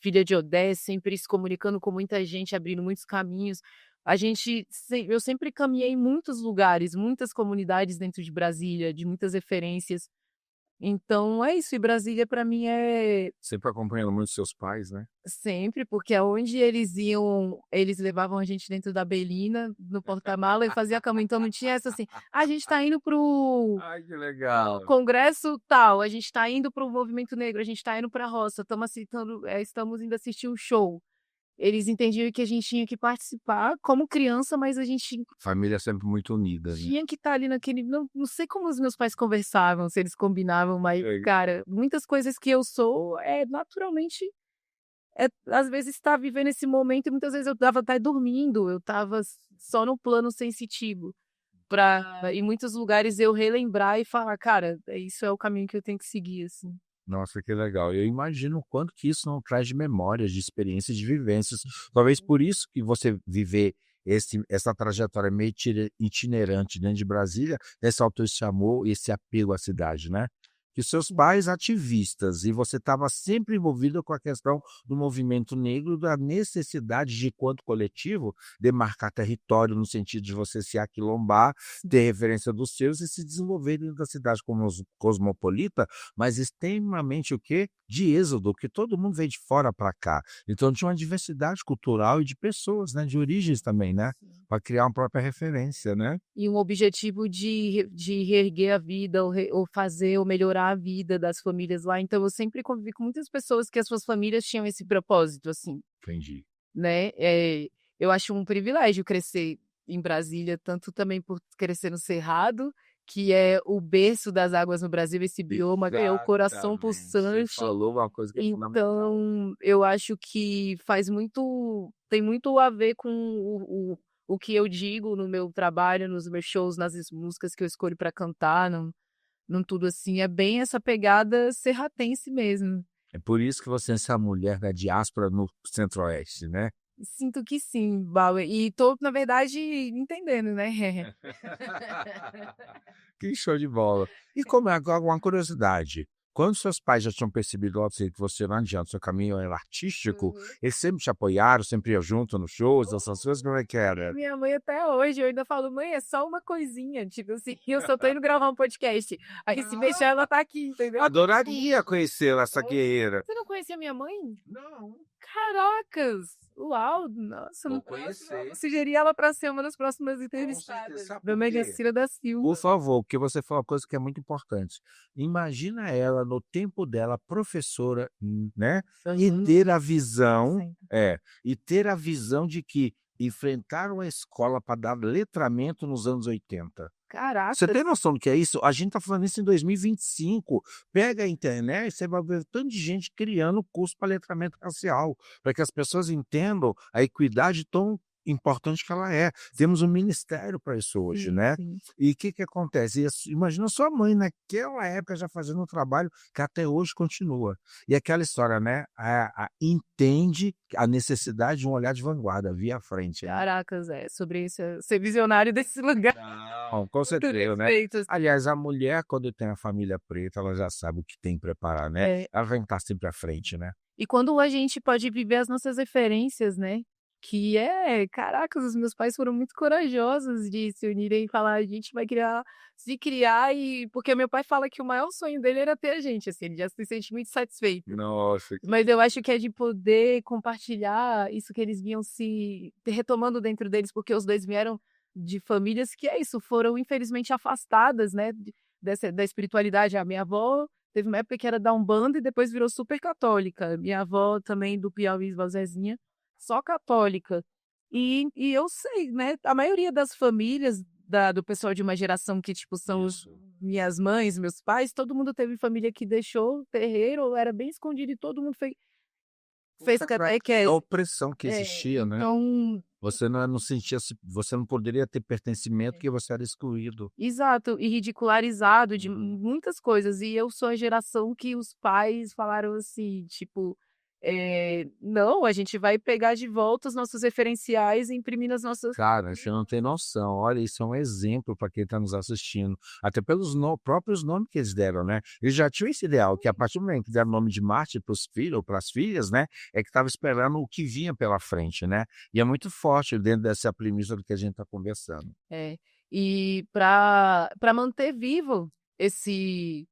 filha de Odé, sempre se comunicando com muita gente, abrindo muitos caminhos, eu sempre caminhei em muitos lugares, muitas comunidades dentro de Brasília, de muitas referências. Então é isso, e Brasília para mim é Sempre acompanhando muito seus pais, né? sempre, porque aonde eles iam, eles levavam a gente dentro da Belina, no porta-mala, e fazia caminho, então não tinha essa assim: "Ah, a gente tá indo pro Ai, que legal. congresso tal, a gente tá indo para o movimento negro, a gente tá indo pra roça, estamos indo assistir um show". eles entendiam que a gente tinha que participar como criança, mas a gente Família sempre muito unida, né. tinha que estar ali naquele não sei como os meus pais conversavam, se eles combinavam, mas, cara, muitas coisas que eu sou, naturalmente, às vezes estar vivendo esse momento e muitas vezes eu estava até dormindo, eu estava só no plano sensitivo, pra em muitos lugares eu relembrar e falar: "Cara, isso é o caminho que eu tenho que seguir", assim. Nossa, que legal. Eu imagino o quanto que isso não traz de memórias, de experiências, de vivências. Talvez por isso que você viver essa trajetória meio itinerante dentro de Brasília, ressaltou esse amor e esse apego à cidade, né? Que seus pais ativistas e você estava sempre envolvido com a questão do movimento negro, da necessidade de, enquanto coletivo, demarcar território no sentido de você se aquilombar, ter referência dos seus e se desenvolver dentro da cidade como cosmopolita, mas extremamente o quê? De êxodo, porque todo mundo veio de fora para cá. Então tinha uma diversidade cultural e de pessoas, né, de origens também, né, para criar uma própria referência, né. E um objetivo de reerguer a vida ou fazer ou melhorar a vida das famílias lá, então eu sempre convivi com muitas pessoas que as suas famílias tinham esse propósito, assim, Entendi. né. Eu acho um privilégio crescer em Brasília, tanto também por crescer no Cerrado, que é o berço das águas no Brasil, esse bioma que é o coração Exatamente. Você pulsante. falou uma coisa que é fundamental. Então, eu acho que tem muito a ver com o que eu digo no meu trabalho, nos meus shows, músicas que eu escolho para cantar, num tudo assim, é bem essa pegada serratense mesmo. É por isso que você é essa mulher da diáspora no centro-oeste, né. Sinto que sim, Bauer, e tô, na verdade, entendendo, né. Que show de bola. E como é agora uma curiosidade, quando seus pais já tinham percebido logo cedo que você não adianta, seu caminho era artístico, Uhum. eles sempre te apoiaram, sempre iam junto nos shows, essas coisas, como é que era? Minha mãe até hoje, eu ainda falo: "Mãe, é só uma coisinha", tipo assim, eu só tô indo gravar um podcast, aí se deixar ela tá aqui, entendeu? Adoraria conhecer essa guerreira. Você não conhecia minha mãe? Não, Caracas! Uau! Nossa, vou vou conhecer. sugerir ela para ser uma das próximas Com certeza, entrevistadas. sabe por Dona quê? Cira da Silva. Por favor, porque você falou uma coisa que é muito importante. Imagina ela no tempo dela, professora, né, e Aham. ter a visão Sim. e ter a visão de que enfrentaram a escola para dar letramento nos anos 80. Você Caracas! tem noção do que é isso? A gente está falando isso em 2025. Pega a internet, você vai ver tanto de gente criando curso para letramento racial, para que as pessoas entendam a equidade tão importante que ela é. Temos um ministério para isso hoje, Sim, né. sim. E o que que acontece? Imagina sua mãe naquela época já fazendo um trabalho que até hoje continua. E aquela história, né, entende a necessidade de um olhar de vanguarda, via à frente, né. Caracas, sobre isso, ser visionário desse lugar. Não, com Muito certeza, né. respeito. Aliás, a mulher quando tem a família preta, ela já sabe o que tem que preparar, né. É. Ela vai estar sempre à frente, né. E quando a gente pode viver as nossas referências, né, que caracas, os meus pais foram muito corajosos de se unirem e falar: "A gente vai se criar", e porque meu pai fala que o maior sonho dele era ter a gente, assim, ele já se sente muito satisfeito. Nossa, que Mas eu acho que é de poder compartilhar isso que eles vinham se retomando dentro deles, porque os 2 vieram de famílias que é isso, foram infelizmente afastadas, né, da espiritualidade. A minha avó teve uma época que era da Umbanda e depois virou super católica. Minha avó também do Piauí, vó Zezinha, só católica. E eu sei, né, a maioria das famílias do pessoal de uma geração que, tipo, são isso. minhas mães, meus pais, todo mundo teve família que deixou o terreiro ou era bem escondido e todo mundo fez A catequese. opressão que existia, né. Então, Você não sentia você não poderia ter pertencimento, porque você era excluído. exato, e ridicularizado de Uhum. muitas coisas. E eu sou a geração que os pais falaram assim, tipo, "Não, a gente vai pegar de volta os nossos referenciais e imprimir nas nossas". Cara, você não tem noção. Olha, isso é um exemplo para quem está nos assistindo, até pelos próprios nomes que eles deram, né. Eles já tinham esse ideal, que a partir do momento que deram o nome de Marte para os filhos ou para as filhas, né, é que estava esperando o que vinha pela frente, né. E é muito forte dentro dessa premissa do que a gente está conversando. É. E para manter vivo esse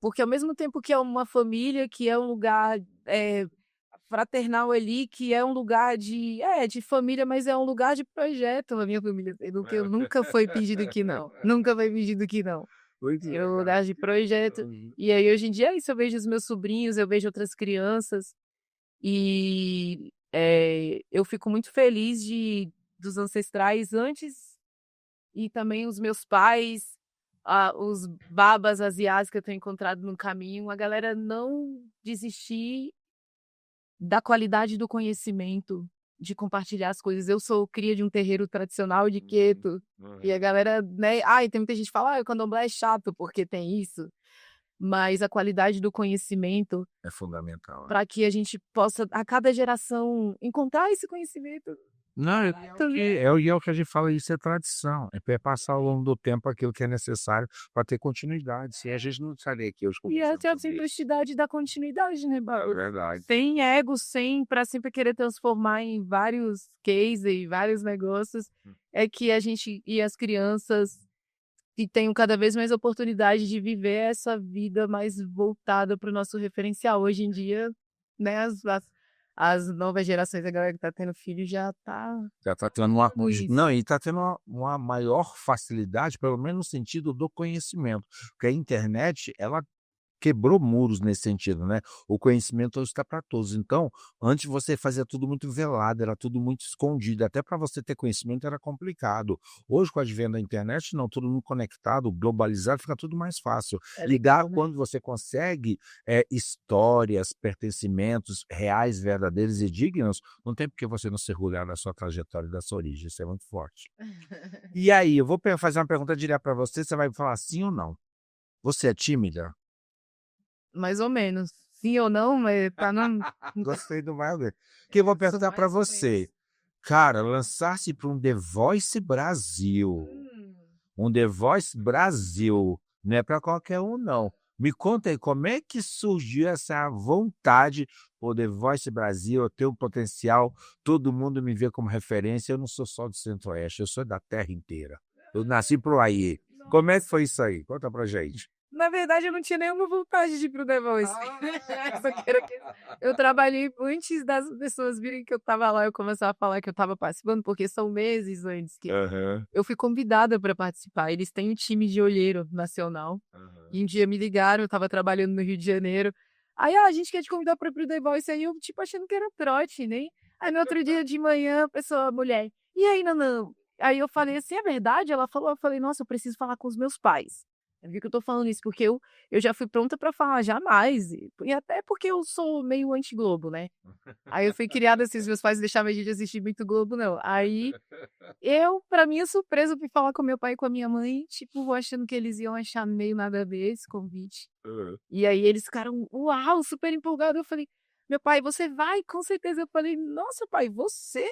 porque ao mesmo tempo que é uma família, que é um lugar, fraternal ali, que é um lugar de família, mas é um lugar de projeto, a minha família, do que eu nunca foi pedido que não, nunca foi pedido que não. Muito É um legal, lugar de que projeto. gostoso. E aí hoje em dia é isso, eu vejo os meus sobrinhos, eu vejo outras crianças, e Eu fico muito feliz dos ancestrais antes e também os meus pais, os babas asiáticos que eu tenho encontrado no caminho, a galera não desistir da qualidade do conhecimento, de compartilhar as coisas. Eu sou cria de um terreiro tradicional de Queto, e a galera, né? Ai, tem muita gente que fala, o candomblé é chato porque tem isso, mas a qualidade do conhecimento É fundamental. para que a gente possa, a cada geração, encontrar esse conhecimento. Não, é o que a gente fala, isso é tradição, é passar ao longo do tempo aquilo que é necessário para ter continuidade, se a gente não estaria aqui hoje E essa conversando é a sobre isso. simplicidade da continuidade, né, É Baú? verdade. Sem ego, sem para sempre querer transformar em vários cases e vários negócios, é que a gente e as crianças que tenham cada vez mais oportunidade de viver essa vida mais voltada para o nosso referencial. Hoje em dia, né, as novas gerações, a galera que tá tendo filho já tá Já está tendo uma isso. não, e está tendo uma maior facilidade, pelo menos no sentido do conhecimento, porque a internet, ela quebrou muros nesse sentido, né. O conhecimento hoje está para todos, então, antes você fazia tudo muito velado, era tudo muito escondido, até para você ter conhecimento era complicado. Hoje, com o advento da internet, não, todo mundo conectado, globalizado, fica tudo mais fácil. Ligar quando você consegue, histórias, pertencimentos reais, verdadeiros e dignos, não tem por que você não se orgulhar da sua trajetória e da sua origem, isso é muito forte. E aí, eu vou fazer uma pergunta direta para você, você vai me falar sim ou não. Você é tímida? Mais ou menos. Sim ou não, mas para não Gostei do mais ou menos. Que eu vou perguntar para mais ou você. menos. Cara, lançar-se para um The Voice Brasil, um The Voice Brasil, não é para qualquer um não. Me conta aí, como é que surgiu essa vontade, o The Voice Brasil, eu tenho um potencial, todo mundo me vê como referência, eu não sou só do Centro-Oeste, eu sou da terra inteira. Eu nasci pro aí. Como é que foi isso aí? Conta pra gente. Na verdade, eu não tinha nenhuma vontade de ir para o The Voice. Só quero que eu trabalhei antes das pessoas virem que eu estava lá, eu começar a falar que eu estava participando, porque são meses antes que Aham, eu fui convidada para participar. Eles têm um time de olheiro nacional. aham. E um dia me ligaram, eu estava trabalhando no Rio de Janeiro. Aí, a gente quer te convidar para ir pro The Voice. Aí eu, tipo, achando que era trote, né? Aí no outro dia de manhã, a pessoa, a mulher, e aí, Nanã? Aí eu falei assim, é verdade? Ela falou, eu falei, nossa, eu preciso falar com os meus pais. Por que que eu tô falando isso? Porque eu já fui pronta para falar, jamais. E até porque eu sou meio anti-Globo, né? Aí eu fui criada assim, os meus pais deixavam a gente assistir muito Globo, não. Aí pra minha surpresa, fui falar com meu pai e com a minha mãe, tipo, achando que eles iam achar meio nada a ver esse convite. Hã. E aí eles ficaram, uau, super empolgados. Eu falei, meu pai, você vai? Com certeza. Eu falei, nossa, pai, você?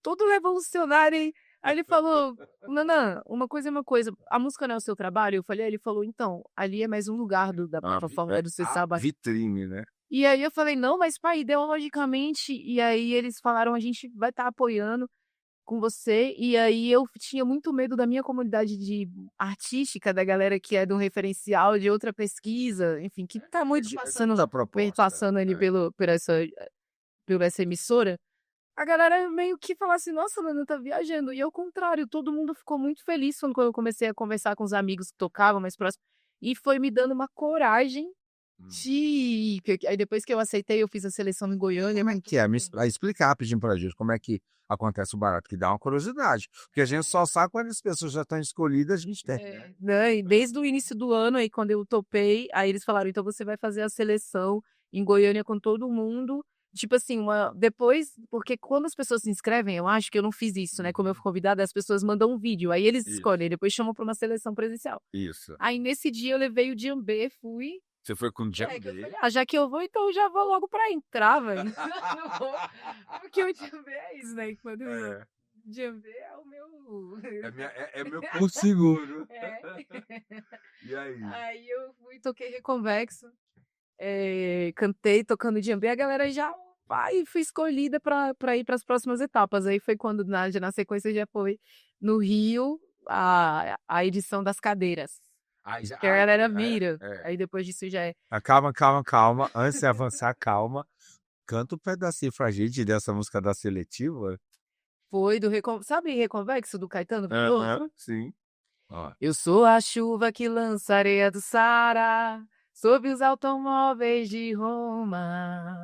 Todo revolucionário, hein? Aí ele falou, Nanã, uma coisa é uma coisa, a música não é o seu trabalho? Eu falei, aí ele falou, então, ali é mais um lugar da plataforma do seu A trabalho. vitrine, né. E aí eu falei, não, mas pai, ideologicamente, e aí eles falaram, a gente vai estar apoiando com você, e aí eu tinha muito medo da minha comunidade de artística, da galera que é de um referencial, de outra pesquisa, enfim, que tá muito passando, Da proposta. passando ali por essa emissora, a galera meio que falava assim, nossa, Nana tá viajando, e ao contrário, todo mundo ficou muito feliz quando eu comecei a conversar com os amigos que tocavam mais próximo, e foi me dando uma coragem de ir, aí depois que eu aceitei, eu fiz a seleção em Goiânia. Como é que é? Me explica rapidinho pra gente como é que acontece o barato, que dá uma curiosidade, porque a gente só sabe quando as pessoas já estão escolhidas, a gente tem, né. Né, e desde o início do ano, aí quando eu topei, aí eles falaram: "Então você vai fazer a seleção em Goiânia com todo mundo", tipo assim, depois porque quando as pessoas se inscrevem, eu acho que eu não fiz isso, né, como eu fui convidada, as pessoas mandam um vídeo, aí eles Isso, escolhem, depois chamam pra uma seleção presencial. isso. Aí nesse dia eu levei o Djambê, fui, Você foi com que eu falei: Djambé? "Ah, já que eu vou, então eu já vou logo pra entrar, velho". Não vou porque o Djambê é isso, né, quando É, Djambê é o meu é meu porto seguro. é. E aí? Aí eu fui, toquei Reconvexo, cantei tocando djembe, a galera já vai, fui escolhida pra ir para as próximas etapas. Aí foi quando na sequência já foi no Rio, a edição das cadeiras, Aí já que a galera é, vira, é. aí depois disso já é Ah, calma, calma, calma, antes de avançar, calma, canta um pedacinho pra gente dessa música da seletiva. foi do sabe Reconvexo do Caetano Veloso? Aham, sim. Ó. Eu sou a chuva que lança areia do Saara sobre os automóveis de Roma.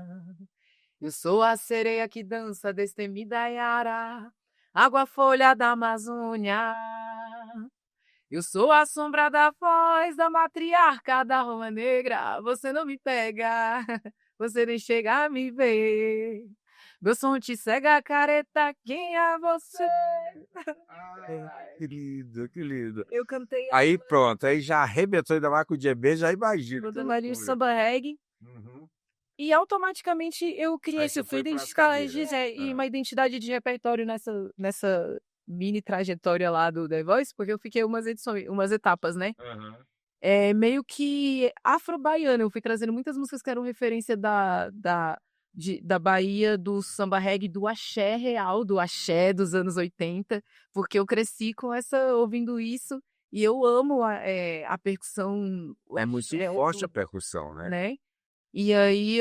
Eu sou a sereia que dança destemida Yara, água folha da Amazônia. Eu sou a sombra da voz da matriarca da Roma Negra. Você não me pega, você nem chega a me ver. Meu som te cega, careta, quem é você? Que lindo, que lindo. Eu cantei Aí pronto, aí já arrebentou ainda mais com o GB, já imagino. Dona Maria Samba Reggae. Uhum. E automaticamente eu criei Aí esse você foi pras identidade, cadeiras. e uma identidade de repertório nessa mini trajetória lá do The Voice, porque eu fiquei umas etapas, né? Aham. É meio que afro-baiana. Eu fui trazendo muitas músicas que eram referência da Bahia, do samba reggae, do axé real, do axé dos anos 80, porque eu cresci com ouvindo isso, e eu amo a percussão, É muito forte a percussão, né? né? E aí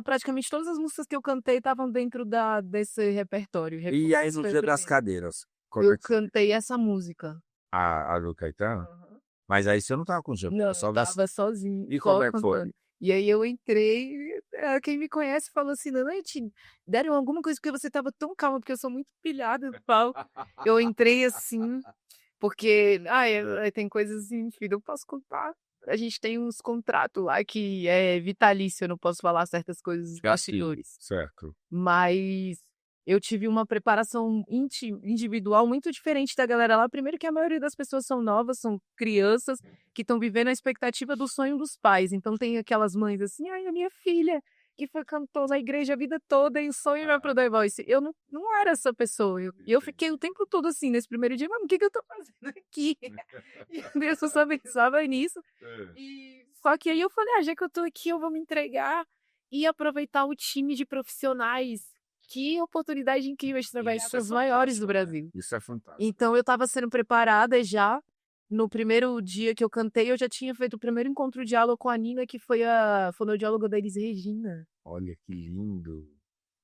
praticamente todas as músicas que eu cantei estavam dentro desse repertório. E aí no Foi a Dia das primeira. Cadeiras, como é Eu que foi? cantei essa música. A do Caetano? Aham. Mas aí você não tava com o GB, Não, só eu das... tava sozinha, E como só é que foi? cantando. E aí eu entrei, quem me conhece falou assim: Nanã, te deram alguma coisa porque você tava tão calma, porque eu sou muito pilhada no palco. Eu entrei assim, porque, tem coisas assim, filho, eu posso contar. A gente tem uns contratos lá que é vitalício, eu não posso falar certas coisas dos Assim, bastidores. certo. Mas eu tive uma preparação individual muito diferente da galera lá. Primeiro que a maioria das pessoas são novas, são crianças que estão vivendo a expectativa do sonho dos pais. Então tem aquelas mães assim, ai, a minha filha, que foi cantora na igreja a vida toda e o sonho vai pro The Voice. Eu não era essa pessoa. Eu fiquei o tempo todo assim, nesse primeiro dia, mas o que eu tô fazendo aqui? E Deus só pensava nisso. Só que aí eu falei, já que eu tô aqui, eu vou me entregar e aproveitar o time de profissionais. Que oportunidade incrível de trabalhar com os maiores do Brasil. Isso é fantástico. Então eu estava sendo preparada já. No primeiro dia que eu cantei, eu já tinha feito o primeiro encontro de diálogo com a Nina, que foi a fonoaudióloga da Elis Regina. Olha que lindo.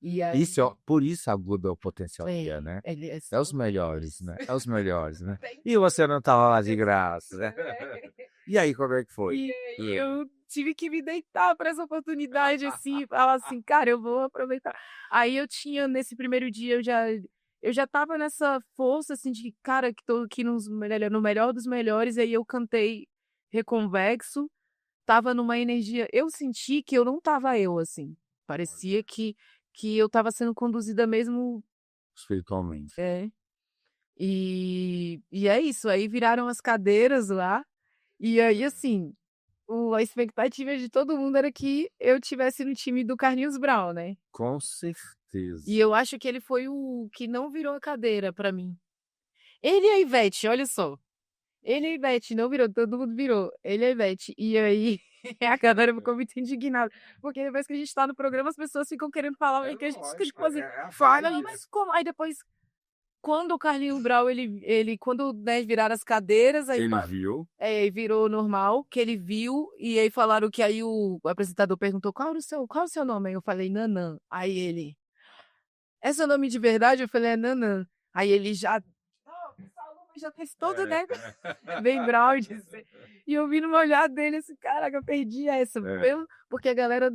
E aí, Isso, por isso a Guda é o potencial que é, é, né? ele é É os só melhores, né? É os melhores, né? Tem E você não tava lá de graça, né? E aí, como é que foi? E aí eu tive que me deitar para essa oportunidade, assim, falar assim, cara, eu vou aproveitar. Aí eu tinha, nesse primeiro dia, eu já tava nessa força, assim, de, cara, que tô aqui no melhor dos melhores, e aí eu cantei Reconvexo, tava numa energia, eu senti que eu não tava eu, assim, parecia que eu tava sendo conduzida mesmo, Espiritualmente. e é isso, aí viraram as cadeiras lá, e aí, assim, a expectativa de todo mundo era que eu tivesse no time do Carlinhos Brown, né? Com certeza. E eu acho que ele foi o que não virou a cadeira pra mim. Ele e a Ivete, olha só. Ele e a Ivete, não virou, todo mundo virou. Ele e a Ivete. E aí, a galera ficou muito indignada. Porque depois que a gente tá no programa, as pessoas ficam querendo falar que a gente fica tipo assim, fala, mas como? Aí depois, quando o Carlinhos Brau, quando, né, viraram as cadeiras, aí Ele viu. aí virou normal, que ele viu, e aí falaram que aí o apresentador perguntou qual é o seu nome? Aí eu falei, Nanã. Aí ele, é seu nome de verdade? Eu falei, é Nanã. Aí ele já, não, essa aluna já fez todo, né? Bem Brau, disse. E eu vi no olhar dele, assim, caraca, eu perdi essa. Porque a galera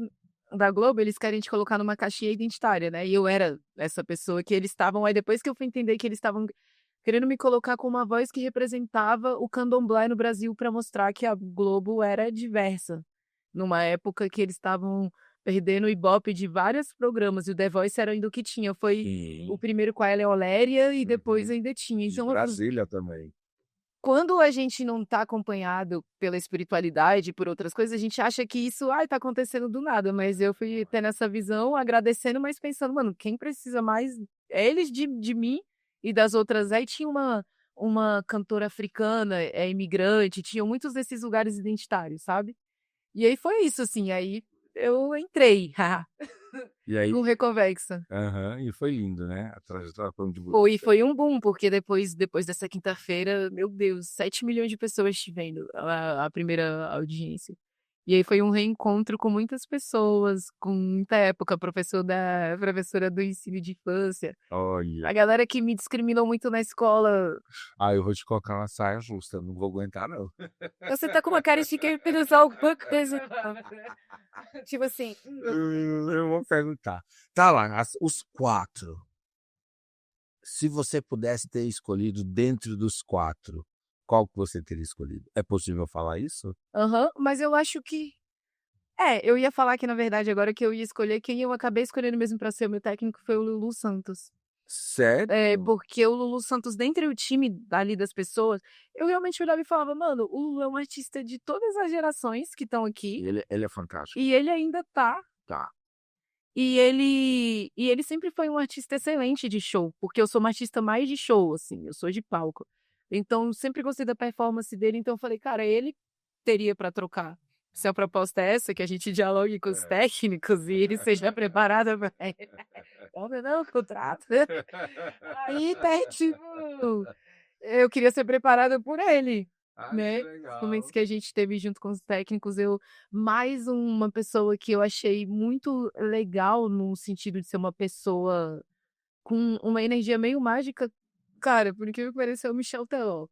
da Globo, eles querem te colocar numa caixinha identitária, né? E eu era essa pessoa que eles estavam, aí depois que eu fui entender que eles estavam querendo me colocar com uma voz que representava o candomblé no Brasil para mostrar que a Globo era diversa. Numa época que eles estavam perdendo o ibope de vários programas, e o The Voice era ainda o que tinha. Foi o primeiro com a Ellen Oléria e depois ainda tinha. De Então, Brasília também. quando a gente não está acompanhado pela espiritualidade, por outras coisas, a gente acha que isso, tá acontecendo do nada. Mas eu fui tendo essa visão, agradecendo, mas pensando, mano, quem precisa mais é eles de mim e das outras. Aí tinha uma cantora africana, imigrante, tinham muitos desses lugares identitários, sabe? E aí foi isso, assim, aí eu entrei, E aí, no Reconvexa. e foi lindo, né? A trajetória foi muito Foi um boom, porque depois dessa quinta-feira, meu Deus, 7 milhões de pessoas te vendo a primeira audiência. E aí foi um reencontro com muitas pessoas, com muita época, professora do ensino de infância, Olha. a galera que me discriminou muito na escola. Ah, eu vou te colocar uma saia justa, não vou aguentar não. Você tá com uma cara de quem pensar alguma coisa. Tipo assim, Eu vou perguntar. Tá lá, os 4. Se você pudesse ter escolhido dentro dos 4, qual que você teria escolhido? É possível falar isso? aham, mas eu acho que eu ia falar que na verdade agora que eu ia escolher quem eu acabei escolhendo mesmo pra ser o meu técnico foi o Lulu Santos. Sério? Porque o Lulu Santos, dentre o time ali das pessoas, eu realmente olhava e falava: "Mano, o Lulu é um artista de todas as gerações que estão aqui, Ele é fantástico. e ele ainda tá, Tá. e ele sempre foi um artista excelente de show", porque eu sou uma artista mais de show, assim, eu sou de palco. Então eu sempre gostei da performance dele, então eu falei: "Cara, ele teria pra trocar". Se a proposta é essa, que a gente dialogue com os É. técnicos e ele seja preparado pra toma não, contrato. Aí tá, tipo, eu queria ser preparada por ele, Ai, que né. Os momentos legal. que a gente teve junto com os técnicos, eu mais uma pessoa que eu achei muito legal no sentido de ser uma pessoa com uma energia meio mágica, cara, por incrível que pareça, é o Michel Teló.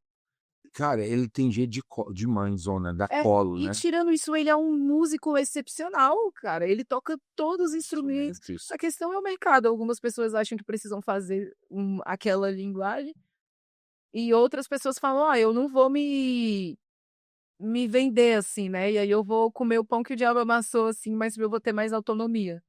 Cara, ele tem jeito de mãezona, dá É, colo, e né. tirando isso, ele é um músico excepcional, cara, ele toca todos os instrumentos. Instrumentos. A questão é o mercado, algumas pessoas acham que precisam fazer aquela linguagem, e outras pessoas falam: "Ah, eu não vou me vender assim, né, e aí eu vou comer o pão que o diabo amassou, assim, mas eu vou ter mais autonomia".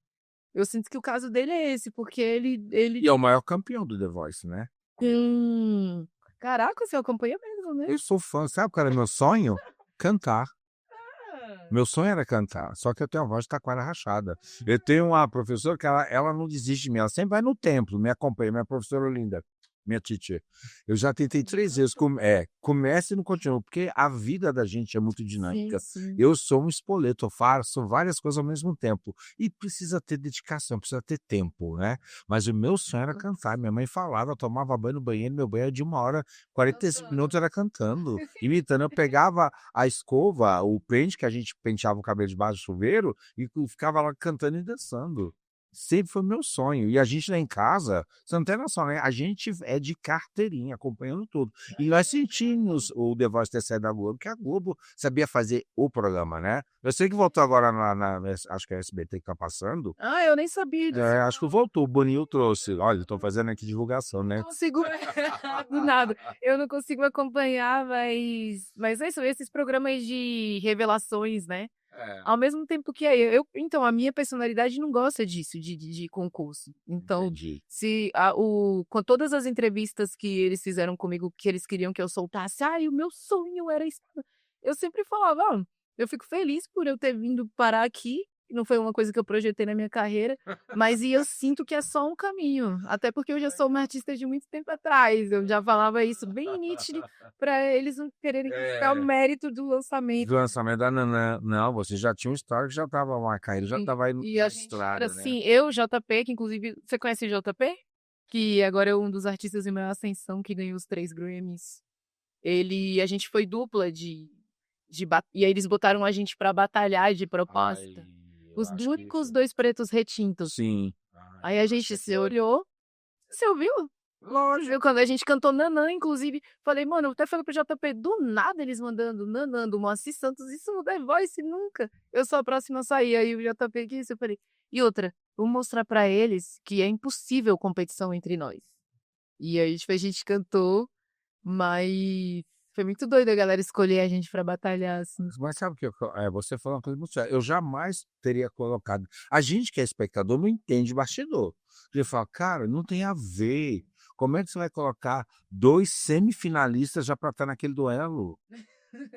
Eu sinto que o caso dele é esse, porque ele E é o maior campeão do The Voice, né. hum. Caraca, você acompanha mesmo, né? Eu sou fã, sabe qual era meu sonho? Cantar. Ah. Meu sonho era cantar, só que eu tenho a voz de taquara rachada. Eu tenho uma professora que ela não desiste de mim, ela sempre vai no templo, me acompanha, minha professora linda, minha titia. Eu já tentei 3 vezes, começa e não continua, porque a vida da gente é muito Sim, dinâmica. sim. Eu sou um espoleto, eu faço várias coisas ao mesmo tempo, e precisa ter dedicação, precisa ter tempo, né. Mas o meu sonho era cantar, minha mãe falava, eu tomava banho no banheiro, meu banho era de 1 hora, 45 minutos era cantando, imitando. Eu pegava a escova, o pente que a gente penteava o cabelo debaixo do chuveiro e ficava lá cantando e dançando. Sempre foi meu sonho. E a gente lá em casa, você não tem noção, né, a gente é de carteirinha, acompanhando tudo. E nós sentimos o The Voice ter saído da Globo, porque a Globo sabia fazer o programa, né. Eu sei que voltou agora acho que é a SBT que tá passando. Ah, eu nem sabia disso Acho que não. voltou, o Boninho trouxe. Olha, estou fazendo aqui divulgação, Não né. consigo do nada. Eu não consigo acompanhar, mas é isso, esses programas de revelações, né, É, ao mesmo tempo que então, a minha personalidade não gosta disso, de concurso. Então, entendi. se a o com todas as entrevistas que eles fizeram comigo, que eles queriam que eu soltasse: "Ai, o meu sonho era isso", eu sempre falava: "Ó, eu fico feliz por eu ter vindo parar aqui, não foi uma coisa que eu projetei na minha carreira, mas eu sinto que é só um caminho", até porque eu já sou uma artista de muito tempo atrás, eu já falava isso bem nítido para eles não quererem criticar o É. mérito do lançamento. Do lançamento da Nanã. Não, você já tinha um histórico, já estava uma carreira já Sim, estava aí e a na gente era estrada, né. assim, eu, JP, que inclusive você conhece o JP? Que agora é um dos artistas em maior ascensão, que ganhou os 3 Grammys. A gente foi dupla e aí eles botaram a gente pra batalhar de Ai, proposta. eu Os acho que únicos 2 pretos retintos. sim. Ai, Aí a eu acho que gente é se pior. olhou, você ouviu? Viu, Lógico. quando a gente cantou Nanã, inclusive, falei: "Mano", eu até falei para o JP, do nada eles mandando Nanã do Moacir Santos, isso no The Voice nunca, eu sou a próxima a sair, aí o JP: "Que isso?" Eu falei: "E outra, vamos mostrar pra eles que é impossível competição entre nós". E aí, tipo, a gente cantou, mas foi muito doido a galera escolher a gente pra batalhar, assim. Mas sabe o que você falou uma coisa muito séria, eu jamais teria colocado, a gente que é espectador não entende bastidor. Ele fala: "Cara, não tem a ver, como é que você vai colocar 2 semifinalistas já para estar naquele duelo?"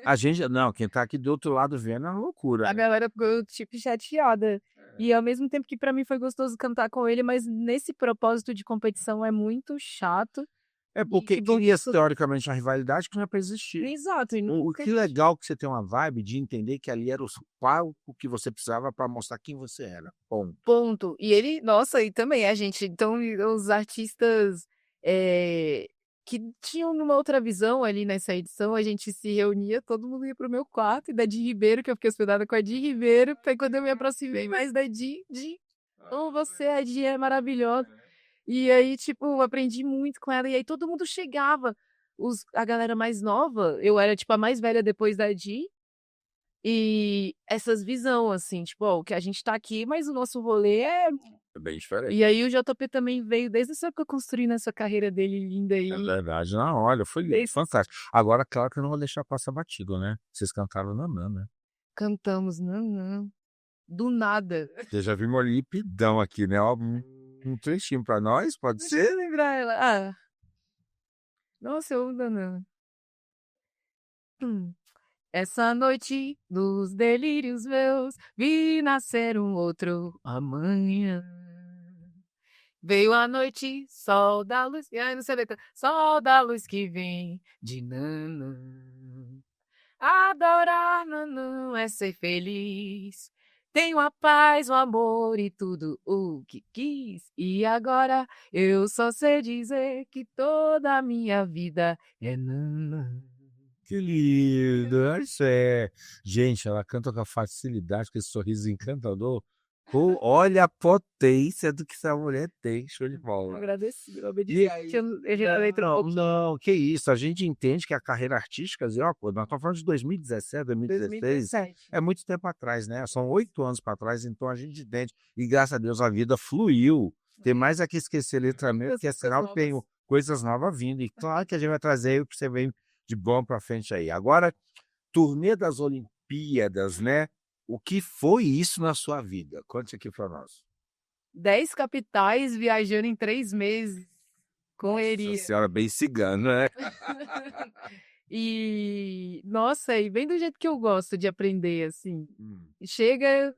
A gente não, quem tá aqui do outro lado vendo é uma loucura, A né. galera ficou, tipo, chateada. E ao mesmo tempo que pra mim foi gostoso cantar com ele, mas nesse propósito de competição é muito chato. É E porque que bom cria que teoricamente uma rivalidade que não é para existir. exato, e não O tem que legal que você tem uma vibe de entender que ali era o palco que você precisava para mostrar quem você era, ponto. ponto. E ele nossa, e também a gente então os artistas, eh, que tinham numa outra visão ali nessa edição, a gente se reunia, todo mundo ia pro meu quarto, e da Di Ribeiro, que eu fiquei hospedada com a Di Ribeiro, foi quando eu me aproximei mais da Di, você, a Di é maravilhosa. E aí, tipo, eu aprendi muito com ela, e aí todo mundo chegava, a galera mais nova, eu era, tipo, a mais velha depois da Di, e essas visão, assim, tipo, ó, o que a gente tá aqui, mas o nosso rolê é... É bem diferente. E aí o JP também veio desde essa época construindo essa carreira dele linda É aí. verdade. Não, olha, foi Desde fantástico. Agora, claro que eu não vou deixar passar batido, né? Vocês cantaram Nanã, né? cantamos Nanã, do nada. Você já viu uma lipidão aqui, né? Ó, um trechinho pra nós, pode Deixa eu ser? lembrar ela. Ah, nossa, eu amo Nanã. Hum. Essa noite dos delírios meus, vi nascer um outro amanhã. Veio a noite, sol da luz, ai, não sei a letra, sol da luz que vem de Nanã. Adorar Nanã é ser feliz. Tenho a paz, o amor e tudo o que quis. E agora eu só sei dizer que toda a minha vida é Nanã. Que lindo, é. Gente, ela canta com a facilidade, com esse sorriso encantador. Pô, olha a potência do que essa mulher tem, show de bola. Agradecido, E obediente. aí? Eu errei a letra um Não, pouquinho. não, que isso, a gente entende que a carreira artística, assim, ó, pô, nós estamos falando de 2017, 2016, 2017. é muito tempo atrás, né? São 8 anos para trás, então a gente entende. E graças a Deus a vida fluiu. Tem mais aqui esquecer letra mesmo, que é sinal que tem coisas novas vindo. E claro que a gente vai trazer aí o que você vem de bom para frente aí. Agora, turnê das Olimpíadas, né? O que foi isso na sua vida? Conte aqui para nós. 10 capitais viajando em 3 meses com Nossa Eri. senhora, bem cigano, né? E, nossa, e bem do jeito que eu gosto de aprender, assim. Hum. Chega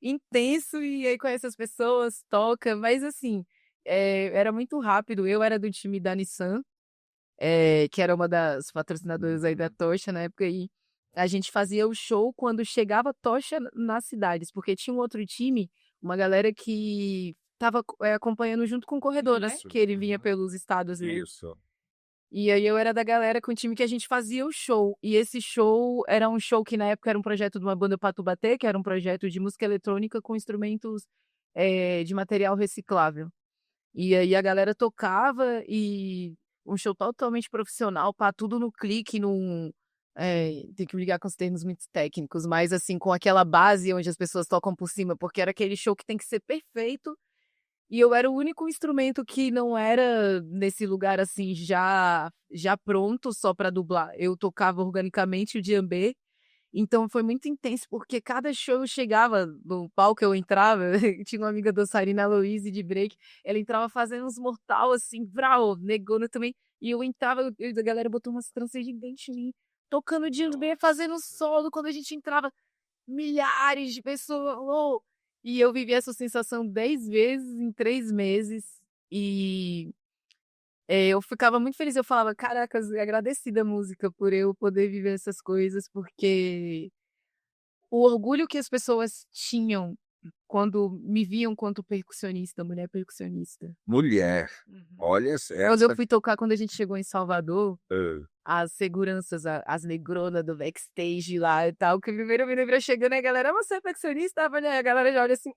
intenso e aí conhece as pessoas, toca, mas assim, era muito rápido. Eu era do time da Nissan, que era uma das patrocinadoras aí da Tocha na época, e a gente fazia o show quando chegava Tocha nas cidades, porque tinha um outro time, uma galera que tava acompanhando junto com o corredor, né? Isso. Que ele vinha pelos estados, né? Isso. E aí eu era da galera com o time que a gente fazia o show. E esse show era um show que na época era um projeto de uma banda Patu Batê, que era um projeto de música eletrônica com instrumentos de material reciclável. E aí a galera tocava e um show totalmente profissional, pá, tudo no clique, tem que me ligar com os termos muito técnicos, mas assim, com aquela base onde as pessoas tocam por cima, porque era aquele show que tem que ser perfeito e eu era o único instrumento que não era nesse lugar assim já pronto só para dublar. Eu tocava organicamente o djembe, então foi muito intenso porque cada show eu chegava no palco eu entrava, tinha uma amiga dançarina, a Louise de break, ela entrava fazendo uns mortal assim, vrau, negona também, e eu entrava, a galera botou umas tranças gigantes em mim, tocando djembe, fazendo solo, quando a gente entrava, milhares de pessoas, uou! E eu vivi essa sensação 10 vezes em 3 meses. E eu ficava muito feliz. Eu falava, caracas, agradecida a música por eu poder viver essas coisas, porque o orgulho que as pessoas tinham quando me viam quanto percussionista, mulher percussionista. Mulher. Uhum. Olha Quando eu essa. fui tocar, quando a gente chegou em Salvador, Ah, as seguranças, as negronas do backstage lá e tal, que primeiro me lembra chegando e a galera, você é percussionista? Eu falei, a galera já olha assim,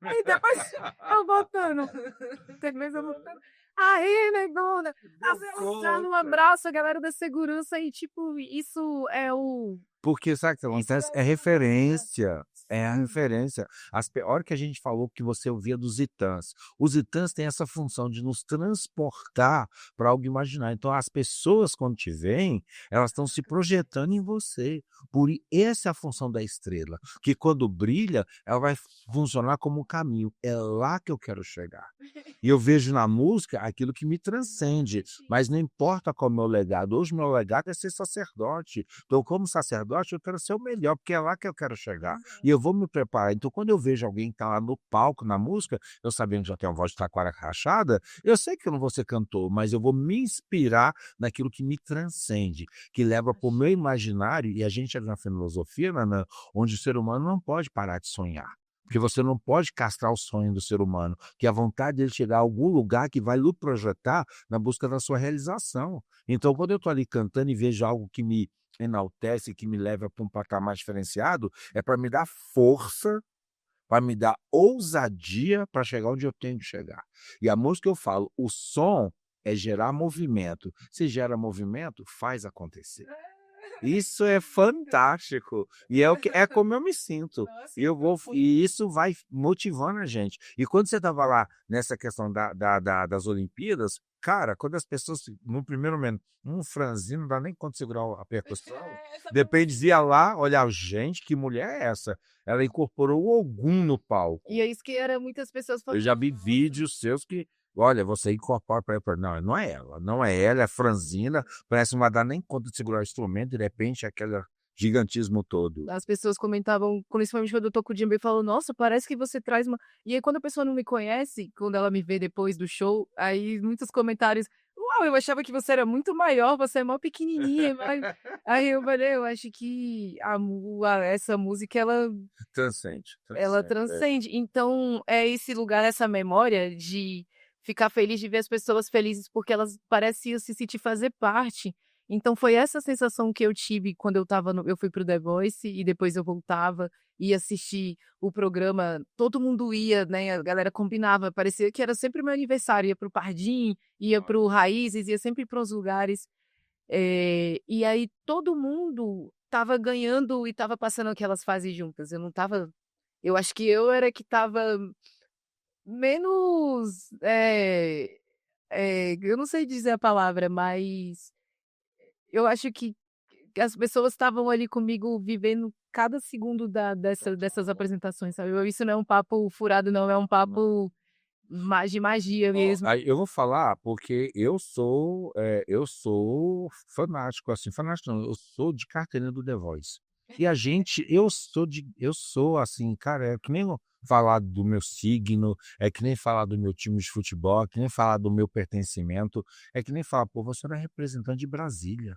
Aí depois eu voltando, terminei eu voltando, aí, negona, abraçando, um abraço, a galera da segurança e, tipo, isso é o... Porque sabe o que Isso acontece? é É o... referência. É a Sim. referência. A hora que a gente falou que você ouvia dos Titãs, os Titãs têm essa função de nos transportar para algo imaginário. Então, as pessoas, quando te veem, elas estão se projetando em você. Essa é a função da estrela, que quando brilha, ela vai funcionar como um caminho. É lá que eu quero chegar. E eu vejo na música aquilo que me transcende, mas não importa qual é o meu legado. Hoje, meu legado é ser sacerdote. Então, como sacerdote, eu quero ser o melhor, porque é lá que eu quero chegar. E eu vou me preparar. Então, quando eu vejo alguém que está lá no palco, na música, eu sabendo que já tem uma voz de taquara rachada, eu sei que eu não vou ser cantor, mas eu vou me inspirar naquilo que me transcende, que leva para o meu imaginário, e a gente é na filosofia, Nanã, onde o ser humano não pode parar de sonhar. Porque você não pode castrar o sonho do ser humano, que é a vontade dele chegar a algum lugar que vai lhe projetar na busca da sua realização. Então, quando eu estou ali cantando e vejo algo que me enaltece, que me leva para um patamar diferenciado, é para me dar força, para me dar ousadia para chegar onde eu tenho que chegar. E a música eu falo, o som é gerar movimento. Se gera movimento, faz acontecer. Isso é fantástico. E é o que é como eu me sinto. Nossa, E eu vou foi. e isso vai motivando a gente. E quando você estava lá nessa questão das Olimpíadas, cara, quando as pessoas no primeiro momento, franzino, não dá nem conta de segurar a percussão, Essa de foi. repente ia lá, olhava: "Gente, que mulher é essa?". Ela incorporou o Ogum no E palco. é isso que era muitas pessoas Eu falando, já vi nossa. vídeos seus que, olha, você incorpora para ela, não, não é ela, é franzina, parece que não vai dar nem conta de segurar o instrumento, de repente aquele gigantismo todo. As pessoas comentavam, principalmente quando eu toco djembe, falam: "Nossa, parece que você traz uma". E aí quando a pessoa não me conhece, quando ela me vê depois do show, aí muitos comentários: "Uau, eu achava que você era muito maior, você é mó pequenininha, mas". Aí eu falei: "Eu acho que essa música Transcende, ela transcende. É. transcende". Então é esse lugar, essa memória de ficar feliz de ver as pessoas felizes, porque elas pareciam se sentir fazer parte. Então foi essa sensação que eu tive quando eu fui para o The Voice e depois eu voltava, ia assistir o programa, todo mundo ia, né, a galera combinava, parecia que era sempre meu aniversário, ia para o Pardim, ia para o Raízes, ia sempre para os lugares, e aí todo mundo estava ganhando e estava passando aquelas fases juntas, eu não estava. Eu acho que eu era que estava menos, eu não sei dizer a palavra, mas eu acho que as pessoas estavam ali comigo vivendo cada segundo dessas Total. apresentações, sabe. Isso não é um papo furado não, é um papo de magia Ó, mesmo. aí eu vou falar porque eu sou fanático, assim, fanático não, eu sou de carteirinha do The Voice. E a gente eu sou assim, cara, é que nem falar do meu signo, é que nem falar do meu time de futebol, é que nem falar do meu pertencimento, é que nem falar: "Pô, você não é representante de Brasília".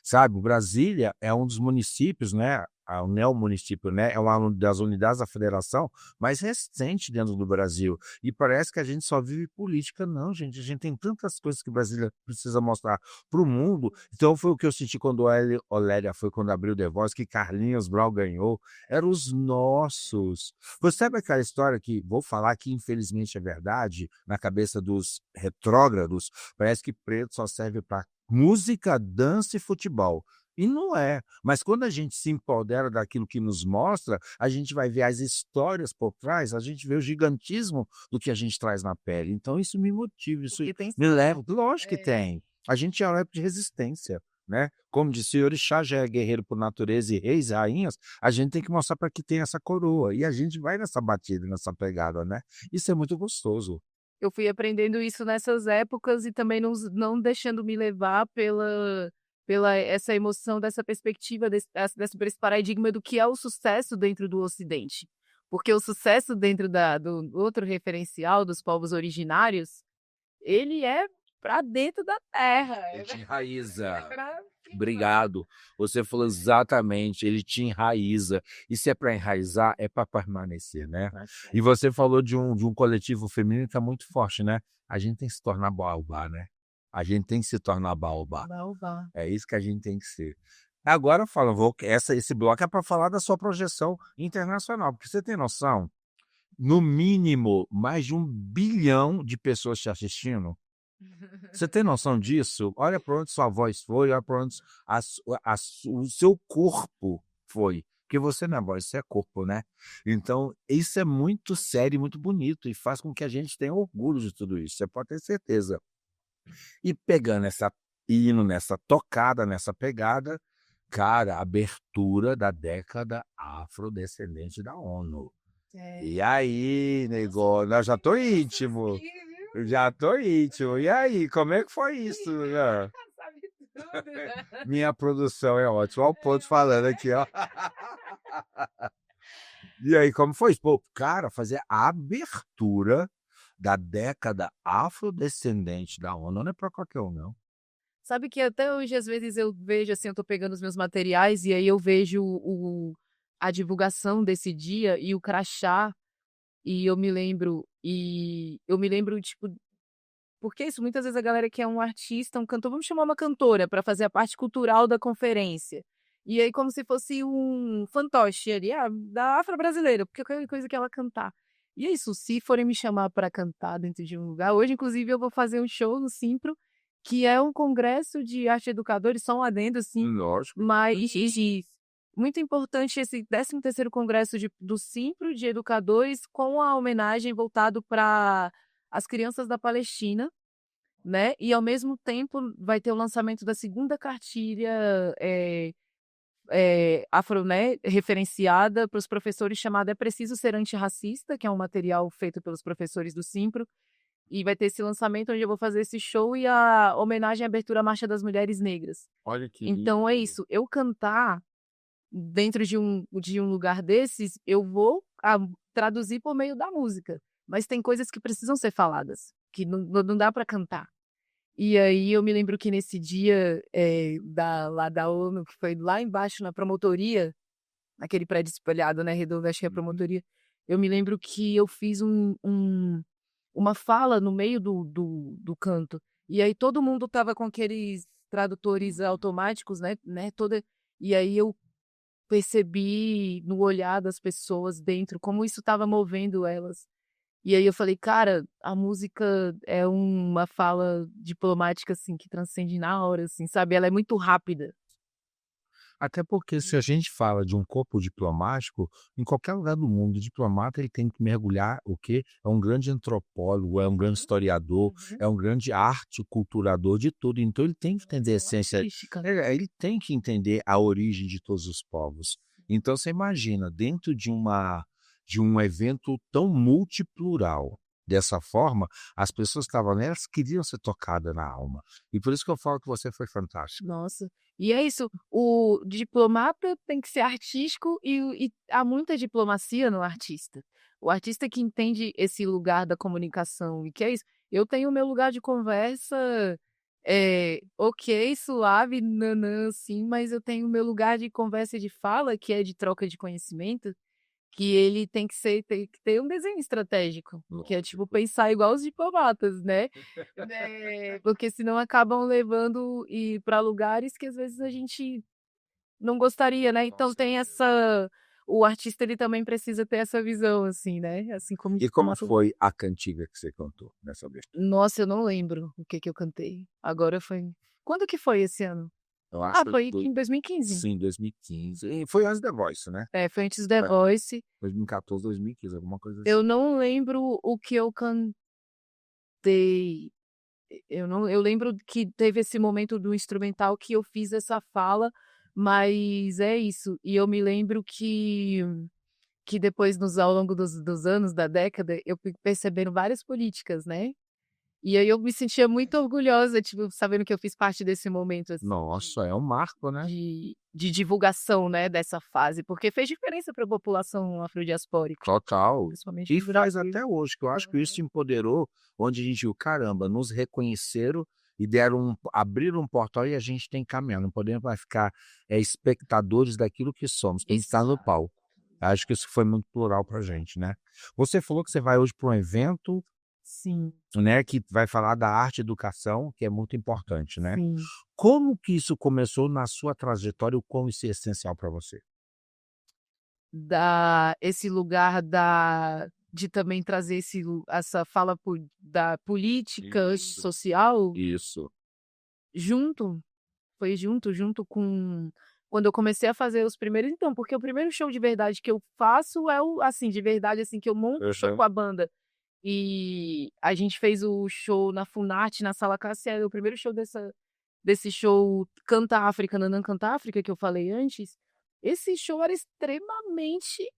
Sabe, Brasília é um dos municípios, né, o neomunicípio, né, é uma das unidades da federação mais recente dentro do Brasil. E parece que a gente só vive política. Não, gente, a gente tem tantas coisas que Brasília precisa mostrar para o mundo. Então foi o que eu senti quando a Oléria foi quando abriu o The Voice, que Carlinhos Brau ganhou, eram os nossos. Você sabe aquela história que, vou falar que infelizmente é verdade, na cabeça dos retrógrados, parece que preto só serve para música, dança e futebol. E não é, mas quando a gente se empodera daquilo que nos mostra, a gente vai ver as histórias por trás, a gente vê o gigantismo do que a gente traz na pele. Então isso me motiva, isso Porque tem me leva, lógico que é. tem. A gente é um época de resistência, né. Como disse o orixá já é guerreiro por natureza e reis e rainhas, a gente tem que mostrar para que tem essa coroa, e a gente vai nessa batida, nessa pegada, né. Isso é muito gostoso. Eu fui aprendendo isso nessas épocas e também não deixando me levar pela essa emoção dessa perspectiva por esse paradigma do que é o sucesso dentro do Ocidente. Porque o sucesso dentro do outro referencial dos povos originários, ele é para dentro da terra, Ele é te enraiza. pra cima. Obrigado. Você falou exatamente, ele te enraiza. E se é para enraizar, é para permanecer, né. E você falou de um coletivo feminino que é muito forte, né. A gente tem que se tornar baobá, né. A gente tem que se tornar baobá. Baobá. É isso que a gente tem que ser. Agora fala, vou esse bloco é para falar da sua projeção internacional, porque você tem noção, no mínimo mais de 1 bilhão de pessoas te assistindo? Você tem noção disso? Olha para onde sua voz foi, olha para onde o seu corpo foi. Porque você não é voz, você é corpo, né? Então, isso é muito sério e muito bonito e faz com que a gente tenha orgulho de tudo isso, você pode ter certeza. E pegando essa indo nessa tocada, nessa pegada, cara, abertura da década afrodescendente da ONU. É. E aí, Nossa, negócio, eu já tô nossa, íntimo. sim, Eu viu? já tô íntimo. E aí, como é que foi isso, né? Sabe tudo. Minha produção é ótima. Olha o ponto falando aqui, ó. E aí, como foi isso? Pô, cara, fazer a abertura da década afrodescendente da ONU não é pra qualquer um, não. Sabe que até hoje, às vezes, eu vejo, assim, eu tô pegando os meus materiais e aí eu vejo a divulgação desse dia e o crachá, e eu me lembro, tipo, porque isso, muitas vezes a galera quer um artista, um cantor, vamos chamar uma cantora para fazer a parte cultural da conferência. E aí como se fosse um fantoche ali, da afro-brasileira, porque qualquer coisa que ela cantar. E é isso, se forem me chamar para cantar dentro de um lugar, hoje inclusive eu vou fazer um show no Simpro, que é um congresso de arte educadores, só um adendo assim, Lógico. mas muito importante esse 13º congresso do Simpro de educadores com a homenagem voltado para as crianças da Palestina, né, e ao mesmo tempo vai ter o lançamento da segunda cartilha, né, referenciada para os professores, chamada "É Preciso Ser Antirracista", que é um material feito pelos professores do Simpro, e vai ter esse lançamento onde eu vou fazer esse show e a homenagem à abertura à Marcha das Mulheres Negras. Olha que Então é lindo. isso, eu cantar dentro de um lugar desses, eu vou traduzir por meio da música, mas tem coisas que precisam ser faladas, que não dá para cantar. E aí eu me lembro que nesse dia, lá da ONU, que foi lá embaixo na promotoria, naquele prédio espelhado, né, redondo, acho que é a Uhum. promotoria, eu me lembro que eu fiz uma fala no meio do canto, e aí todo mundo estava com aqueles tradutores automáticos, né, e aí eu percebi no olhar das pessoas dentro como isso estava movendo elas. E aí eu falei: "Cara, a música é uma fala diplomática, assim, que transcende na hora, assim, sabe, ela é muito rápida". Até porque se a gente fala de um corpo diplomático, em qualquer lugar do mundo, o diplomata ele tem que mergulhar o quê? É um grande antropólogo, é um grande Uhum, historiador, uhum. é um grande arte culturador de tudo, então ele tem que entender a Visão essência, artística. ele tem que entender a origem de todos os povos. Então você imagina, dentro de um evento tão multiplural, dessa forma, as pessoas que estavam ali, elas queriam ser tocadas na alma. E por isso que eu falo que você foi fantástico. Nossa, e é isso, o diplomata tem que ser artístico e há muita diplomacia no artista. O artista que entende esse lugar da comunicação e que é isso, eu tenho o meu lugar de conversa, ok, suave, nanã, assim, mas eu tenho o meu lugar de conversa e de fala, que é de troca de conhecimento, que ele tem que ter um desenho estratégico, que é tipo Lógico. pensar igual os diplomatas, né. Porque senão acabam levando para lugares que às vezes a gente não gostaria, né, Com então tem certeza. o artista ele também precisa ter essa visão, assim, né, assim como o E como diplomata. foi a cantiga que você cantou nessa abertura? Nossa, eu não lembro o que que eu cantei. Agora foi quando que foi esse ano? Eu acho Ah, que foi foi em 2015. sim, 2015. E foi antes da Voice, né? É, foi antes do The É, Voice. 2014, 2015, alguma coisa Eu assim. não lembro o que eu cantei. Eu lembro que teve esse momento do instrumental que eu fiz essa fala, mas é isso. E eu me lembro que depois ao longo dos anos, da década, eu fui percebendo várias políticas, né. E aí eu me sentia muito orgulhosa, tipo, sabendo que eu fiz parte desse momento, assim, Nossa, é um marco, né? de divulgação, né, dessa fase, porque fez diferença para a população afrodiaspórica, Total. principalmente E no faz Brasil. até hoje, que eu acho que isso Aham. empoderou, onde a gente viu: "Caramba, nos reconheceram e deram abriram um portal e a gente tem que caminhar, não podemos mais ficar, espectadores daquilo que somos, tem que estar no Exato. palco". Acho que isso foi muito plural pra gente, né. Você falou que você vai hoje para um evento, Sim, né, que vai falar da arte e educação, que é muito importante, né. sim. Como que isso começou na sua trajetória, o quão isso é essencial para você? Esse lugar de também trazer essa fala da política Isso, social isso. junto, foi junto com quando eu comecei a fazer os primeiros, então, porque o primeiro show de verdade que eu faço é o assim, de verdade, assim, que eu monto o show Aham. com a banda, e a gente fez o show na Funarte, na Sala Cassiano, o primeiro show desse show Canta África, Nanã Canta África, que eu falei antes, esse show era extremamente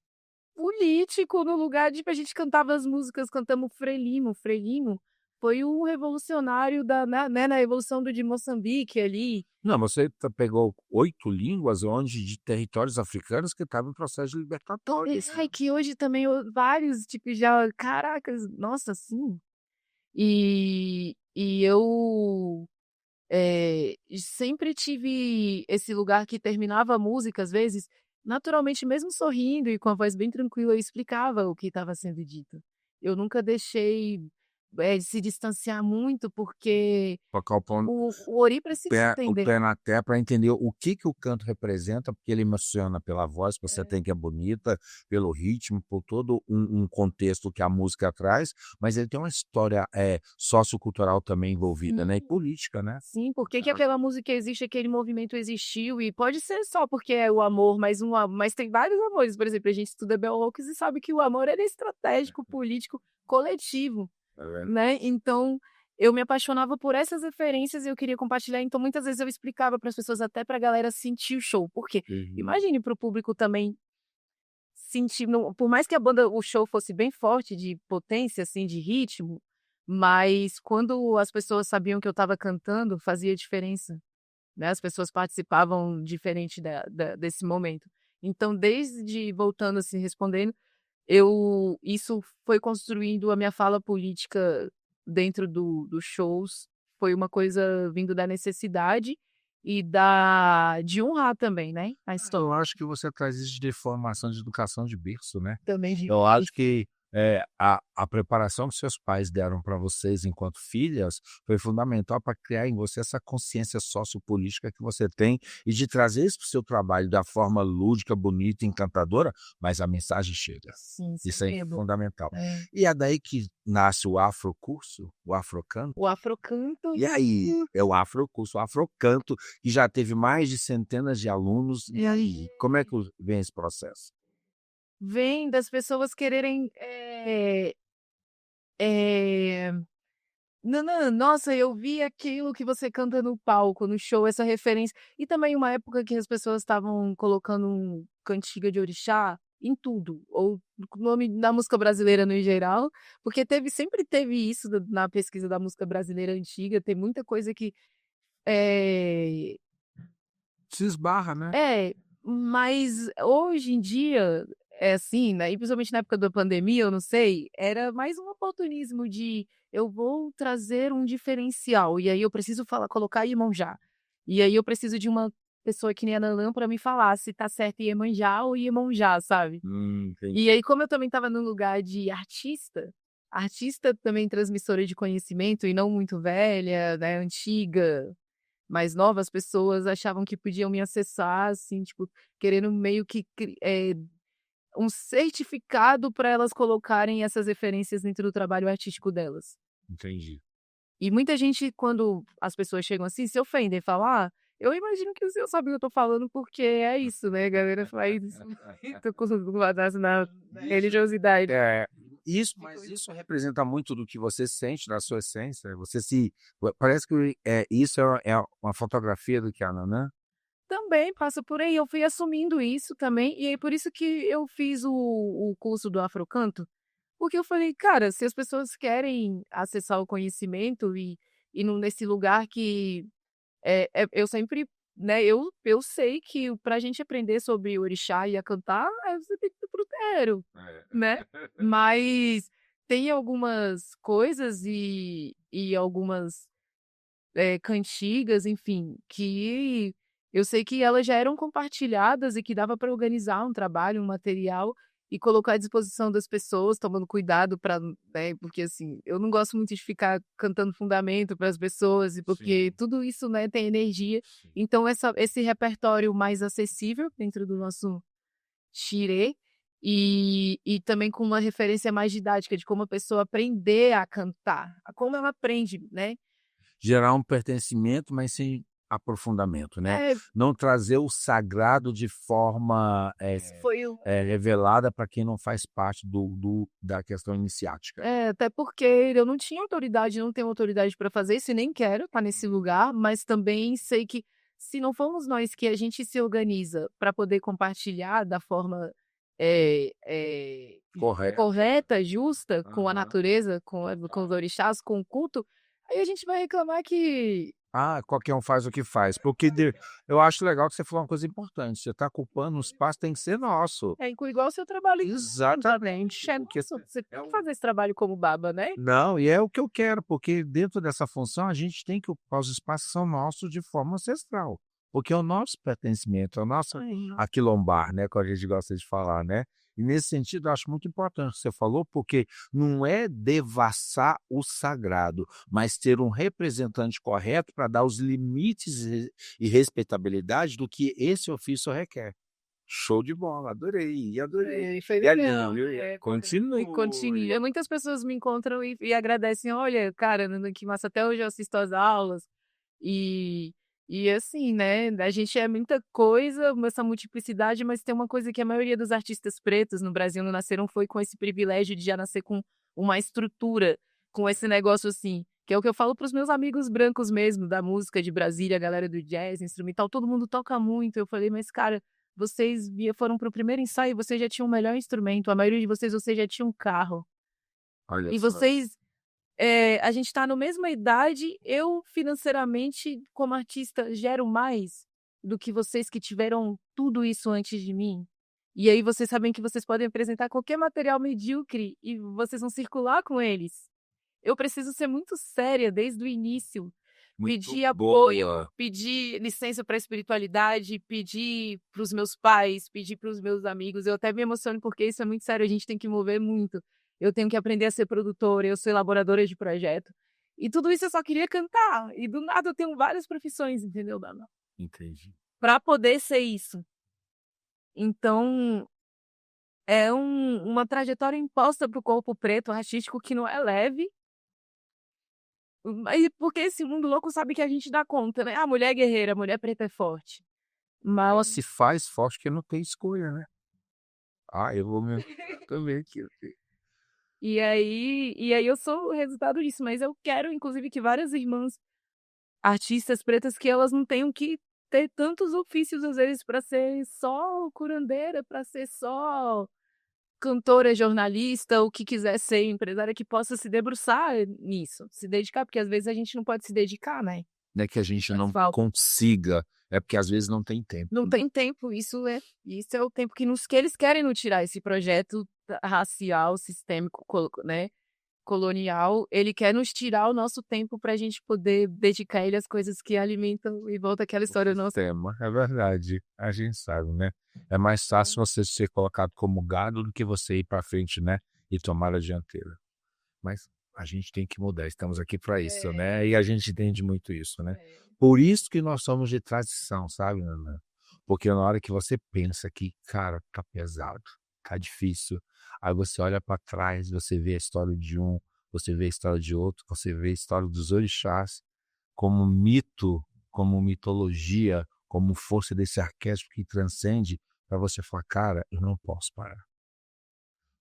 político, no lugar de a gente cantava as músicas, cantamos Frelimo. Frelimo foi um revolucionário na revolução de Moçambique ali. Não, você pegou 8 línguas onde de territórios africanos que estavam em processo de libertatórios. Ai, que hoje também vários, tipo, já caracas, nossa, sim. E eu, sempre tive esse lugar que terminava a música, às vezes, naturalmente, mesmo sorrindo e com a voz bem tranquila, eu explicava o que estava sendo dito. Eu nunca deixei, se distanciar muito, porque Colocar o Ori precisa o entender. pé na terra para entender o que que o canto representa, porque ele emociona pela voz que você tem, que é bonita, pelo ritmo, por todo um contexto que a música traz, mas ele tem uma história, sociocultural também envolvida, né, e Sim. política, né. Sim, por que que aquela música existe, aquele movimento existiu, e pode ser só porque é o amor, mas tem vários amores, por exemplo, a gente estuda Bell Hooks e sabe que o amor ele é estratégico, político, coletivo, É verdade. né, então, eu me apaixonava por essas referências e eu queria compartilhar, então muitas vezes eu explicava para as pessoas, até pra galera sentir o show, porque Uhum. imagine para o público também sentir, não, por mais que a banda, o show fosse bem forte de potência, assim, de ritmo, mas quando as pessoas sabiam que eu estava cantando, fazia diferença, né, as pessoas participavam diferente desse momento. Então, desde voltando, assim, respondendo, isso foi construindo a minha fala política dentro dos shows, foi uma coisa vindo da necessidade e de honrar também, né, a Eu história. acho que você traz isso de formação de educação de berço, né. Também de Eu acho que, a preparação que seus pais deram para vocês enquanto filhas foi fundamental para criar em você essa consciência sociopolítica que você tem e de trazer isso para o seu trabalho da forma lúdica, bonita, encantadora, mas a mensagem chega. sim, sem Isso é medo. fundamental. É. E é daí que nasce o afrocurso, o afrocanto? O afrocanto. E aí? É o afrocurso, o afrocanto, que já teve mais de centenas de alunos. E aí? Como é que vem esse processo? Vem das pessoas quererem, eh, "Nanã, nossa, eu vi aquilo que você canta no palco, no show", essa referência. E também uma época que as pessoas estavam colocando cantiga de orixá em tudo, ou o nome da música brasileira no geral, porque sempre teve isso na pesquisa da música brasileira antiga, tem muita coisa que, eh Se esbarra, né? mas hoje em dia, é assim, né, e principalmente na época da pandemia, eu não sei, era mais um oportunismo de: "Eu vou trazer um diferencial, e aí eu preciso colocar Iemanjá, e aí eu preciso de uma pessoa que nem a Nanã pra me falar se tá certo Iemanjá ou Iemonjá", sabe. E Entendi. aí, como eu também estava no lugar de artista também transmissora de conhecimento e não muito velha, né, antiga, mais nova, as pessoas achavam que podiam me acessar, assim, tipo, querendo meio que um certificado para elas colocarem essas referências dentro do trabalho artístico delas. Entendi. E muita gente, quando as pessoas chegam assim, se ofendem, falam: "Ah, eu imagino que o senhor sabe o que eu tô falando, porque é isso, né, a galera faz isso muito com base na religiosidade". É, mas isso representa muito do que você sente na sua essência, você se parece que, isso é uma fotografia do que é a Nanã? Também passa por aí, eu fui assumindo isso também, e aí por isso que eu fiz o curso do Afrocanto, porque eu falei: "Cara, se as pessoas querem acessar o conhecimento e nesse lugar que, eu sempre, né, eu sei que pra gente aprender sobre o orixá e a cantar, você tem que ir para o terreiro, né, mas tem algumas coisas e algumas cantigas, enfim, que eu sei que elas já eram compartilhadas e que dava para organizar um trabalho, um material e colocar à disposição das pessoas, tomando cuidado para, né, porque assim, eu não gosto muito de ficar cantando fundamento para as pessoas e porque Sim, tudo isso, né, tem energia. sim. Então esse repertório mais acessível dentro do nosso xirê e também com uma referência mais didática de como a pessoa aprender a cantar, a como ela aprende, né. Gerar um pertencimento, mas sem aprofundamento, né. É, Não trazer o sagrado de forma, esse foi o revelada para quem não faz parte da questão iniciática. até porque eu não tinha autoridade, não tenho autoridade para fazer isso e nem quero estar nesse lugar, mas também sei que se não formos nós que a gente se organiza para poder compartilhar da forma, eh eh, Correto. correta, justa, com a Aham. natureza, com os orixás, com o culto, aí a gente vai reclamar que Ah, qualquer um faz o que faz, porque eu acho legal que você falou uma coisa importante, você está culpando o espaço, tem que ser nosso. é igual o seu trabalho Exatamente, é porque nosso, você é tem que o fazer esse trabalho como baba, né. não, e é o que eu quero, porque dentro dessa função a gente tem que ocupar os espaços que são nossos de forma ancestral. porque é o nosso pertencimento, é o nosso aquilombar, né, como a gente gosta de falar, né. E nesse sentido eu acho muito importante o que você falou, porque não é devassar o sagrado, mas ter um representante correto para dar os limites e respeitabilidade do que esse ofício requer. Show de bola, adorei, adorei. É, foi E ali, legal. continue. E continua. Muitas pessoas me encontram e agradecem: "Olha, cara, Nana, que massa, até hoje eu assisto as aulas". E assim, né, a gente é muita coisa, essa multiplicidade, mas tem uma coisa que a maioria dos artistas pretos no Brasil não nasceram foi com esse privilégio de já nascer com uma estrutura, com esse negócio assim, que é o que eu falo para os meus amigos brancos mesmo, da música de Brasília, a galera do jazz, instrumental, todo mundo toca muito. Eu falei: "Mas cara, foram para o primeiro ensaio e vocês já tinham o melhor instrumento, a maioria de vocês já tinha um carro. Olha E só. vocês a gente está na mesma idade, eu financeiramente, como artista, gero mais do que vocês que tiveram tudo isso antes de mim. E aí vocês sabem que vocês podem apresentar qualquer material medíocre e vocês vão circular com eles. Eu preciso ser muito séria desde o início, Muito pedir apoio, boa. pedir licença para a espiritualidade, pedir para os meus pais, pedir para os meus amigos. Eu até me emociono porque isso é muito sério, a gente tem que mover muito. Eu tenho que aprender a ser produtora, eu sou elaboradora de projeto. E tudo isso eu só queria cantar. E do nada eu tenho várias profissões, entendeu, Dana? Entendi. Para poder ser isso. Então, é uma trajetória imposta para o corpo preto artístico que não é leve. Mas porque esse mundo louco sabe que a gente dá conta, né? A mulher é guerreira, a mulher preta é forte. Ela Mas se faz forte porque não tem escolha, né. Ah, eu vou me também aqui. e aí eu sou o resultado disso, mas eu quero inclusive que várias irmãs artistas pretas que elas não tenham que ter tantos ofícios às vezes para ser só curandeira, para ser só cantora, jornalista, o que quiser ser empresária, que possa se debruçar nisso, se dedicar, porque às vezes a gente não pode se dedicar, né? Não é que a gente Faz não falta. consiga, é porque às vezes não tem tempo. Não tem tempo, isso é o tempo que eles querem nos tirar, esse projeto racial, sistêmico, né, colonial, ele quer nos tirar o nosso tempo para a gente poder dedicar ele às coisas que alimentam e volta aquela O história nossa. sistema, é verdade, a gente sabe, né. É mais fácil você ser colocado como gado do que você ir para frente, né, e tomar a dianteira. Mas a gente tem que mudar, estamos aqui para isso, né, É, e a gente entende muito isso, né. é. Por isso que nós somos de tradição, sabe, Nana? Porque na hora que você pensa que, cara, tá pesado, tá difícil, aí você olha para trás, você vê a história de um, você vê a história de outro, você vê a história dos orixás como mito, como mitologia, como força desse arquétipo que transcende, para você falar: "Cara, eu não posso parar".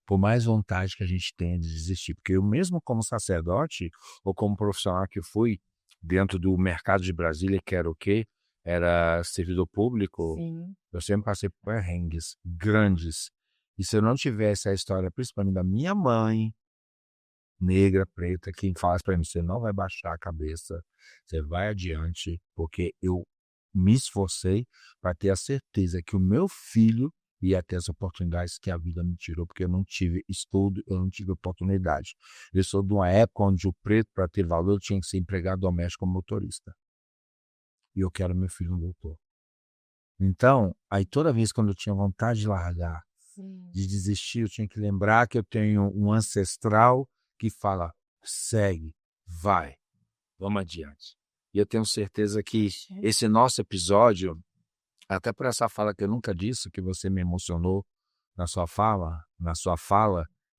Por mais vontade que a gente tenha de desistir, porque eu mesmo como sacerdote ou como profissional que fui dentro do mercado de Brasília, que era o quê? Era servidor público, Sim. eu sempre passei por perrengues grandes. E se eu não tivesse a história, principalmente da minha mãe, negra, preta, que fala para mim: "Você não vai baixar a cabeça, você vai adiante", porque eu me esforcei para ter a certeza que o meu filho ia ter as oportunidades que a vida me tirou, porque eu não tive estudo, eu não tive oportunidade. Eu sou de uma época onde o preto, para ter valor, tinha que ser empregado doméstico ou motorista. E eu quero meu filho um doutor. Então, aí toda vez quando eu tinha vontade de largar, Sim. de desistir, eu tinha que lembrar que eu tenho um ancestral que fala: "Segue, vai, vamos adiante". E eu tenho certeza que Axé. esse nosso episódio, até por essa fala que eu nunca disse, que você me emocionou na sua fala,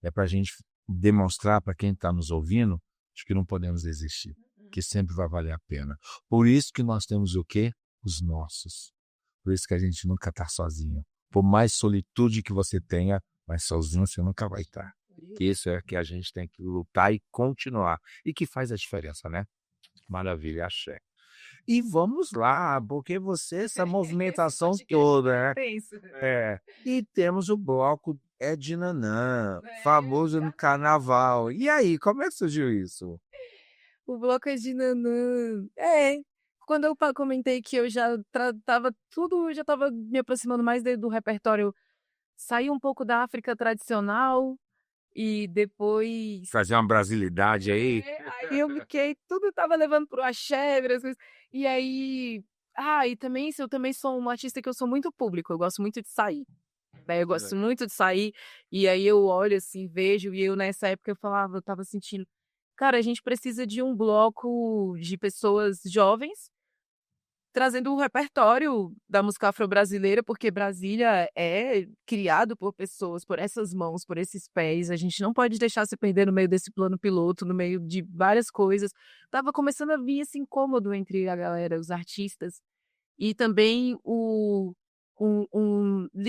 é para a gente demonstrar para quem está nos ouvindo de que não podemos desistir, que sempre vai valer a pena. Por isso que nós temos o quê? Os nossos. Por isso que a gente nunca está sozinho. Por mais solitude que você tenha, mas sozinho você nunca vai estar. Que isso é que a gente tem que lutar e continuar. E que faz a diferença, né? Maravilha, axé. E vamos lá, porque você, essa Esse movimentação podcast toda, foi né? intenso. É. E temos o bloco É de Nanã, famoso no Exatamente. carnaval. E aí, como é que surgiu isso? O bloco é de Nanã. É, quando eu comentei que eu já tava tudo, eu já estava me aproximando mais do repertório, sair um pouco da África tradicional e depois Fazer uma brasilidade aí? aí eu fiquei tudo estava levando para o axé, para as coisas. E aí E também eu também sou uma artista que eu sou muito público, eu gosto muito de sair, né, eu gosto muito de sair, e aí eu olho, assim, vejo, e eu nessa época eu estava sentindo: "Cara, a gente precisa de um bloco de pessoas jovens trazendo o repertório da música afro-brasileira, porque Brasília é criado por pessoas, por essas mãos, por esses pés. A gente não pode deixar se perder no meio desse plano piloto, no meio de várias coisas. Tava começando a vir esse incômodo entre a galera, os artistas, e também o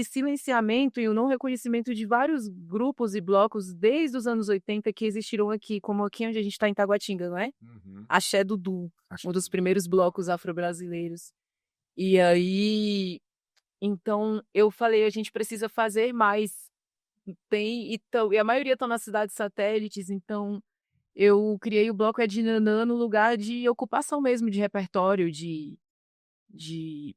silenciamento e o não reconhecimento de vários grupos e blocos desde os anos 80 que existiram aqui, como aqui onde a gente está em Taguatinga, não é? Uhum. Axé Dudu, Acho um dos que primeiros blocos afro-brasileiros. E aí, então eu falei: "A gente precisa fazer mais". E a maioria estão nas cidades satélites, então eu criei o Bloco É de Nanã no lugar de ocupação mesmo de repertório,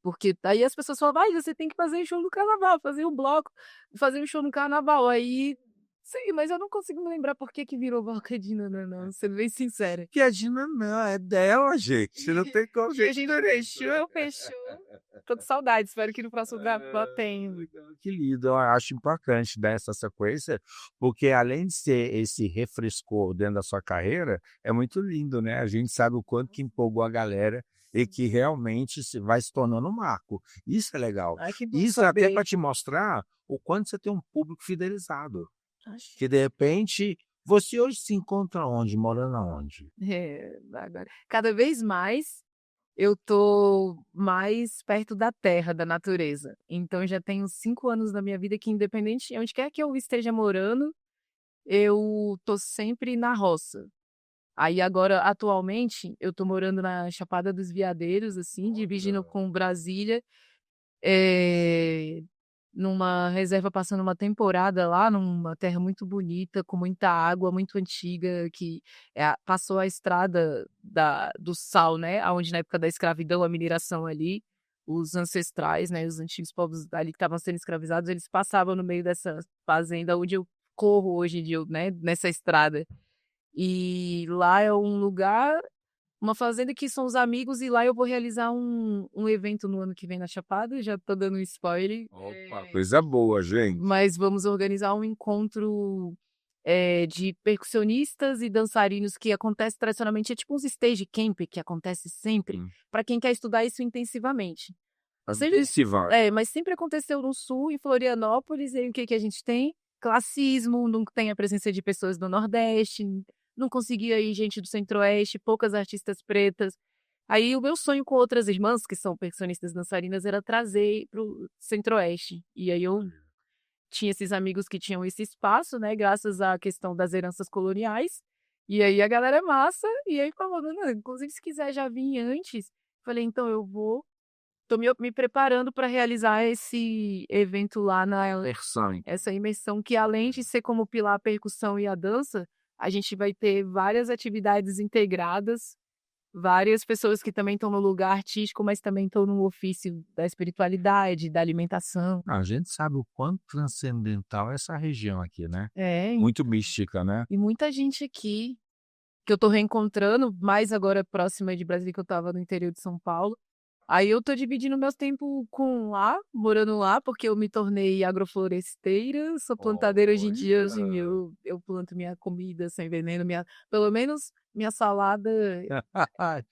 porque aí as pessoas falam: "Vai, você tem que fazer show no carnaval, fazer um bloco, fazer um show no carnaval". Aí, sim, mas eu não consigo me lembrar por que que virou Bloco É de Nanã não, sendo bem sincera. que a Dina não, é dela, gente, não tem como E a gente gente diferente. fechou. Tô com saudade, espero que no próximo Gravata tenha. Que lindo, eu acho importante dar essa sequência, porque além de ser esse refrescor dentro da sua carreira, é muito lindo, né, a gente sabe o quanto que empolgou a galera e que realmente vai se tornando um marco. Isso é legal. Ai, que bom Isso é até para saber. te mostrar o quanto você tem um público fidelizado, Acho que de repente você hoje se encontra onde? Morando aonde? agora cada vez mais eu tô mais perto da terra, da natureza. Então já tenho 5 anos da minha vida que independente onde quer que eu esteja morando, eu tô sempre na roça. Aí agora, atualmente, eu tô morando na Chapada dos Veadeiros, assim, dividindo Olha. com Brasília, eh, numa reserva, passando uma temporada lá, numa terra muito bonita, com muita água, muito antiga, que passou a estrada do sal, né, aonde na época da escravidão, a mineração ali, os ancestrais, né, os antigos povos ali que estavam sendo escravizados, eles passavam no meio dessa fazenda onde eu corro hoje em dia, né, nessa estrada. E lá é um lugar, uma fazenda que são os amigos, e lá eu vou realizar um evento no ano que vem na Chapada, já tô dando um spoiler, Opa, coisa boa, gente. mas vamos organizar um encontro, de percussionistas e dançarinos que acontece tradicionalmente, é tipo uns stage camp que acontece sempre, Hum. para quem quer estudar isso intensivamente. Sempre Festival. mas sempre aconteceu no sul, em Florianópolis, e aí o que que a gente tem? Classismo, não tem a presença de pessoas do Nordeste, não conseguia ir gente do Centro-Oeste, poucas artistas pretas. Aí o meu sonho com outras irmãs, que são percussionistas dançarinas, era trazer para o Centro-Oeste. E aí eu tinha esses amigos que tinham esse espaço, né, graças à questão das heranças coloniais. E aí a galera é massa, e aí falou: "Não, inclusive se quiser já vir antes". Falei: "Então eu vou". Tô me preparando para realizar esse evento lá na Versão. essa imersão que, além de ser como pilar a percussão e a dança, a gente vai ter várias atividades integradas, várias pessoas que também estão no lugar artístico, mas também estão no ofício da espiritualidade, da alimentação. A gente sabe o quanto transcendental é essa região aqui, né. É, Muito mística, né. e muita gente aqui, que eu tô reencontrando, mais agora próxima de Brasília, que eu estava no interior de São Paulo. Aí eu tô dividindo meus tempo com lá, morando lá, porque eu me tornei agrofloresteira, sou plantadeira hoje em dia, assim, Olha. eu planto minha comida sem veneno, pelo menos minha salada,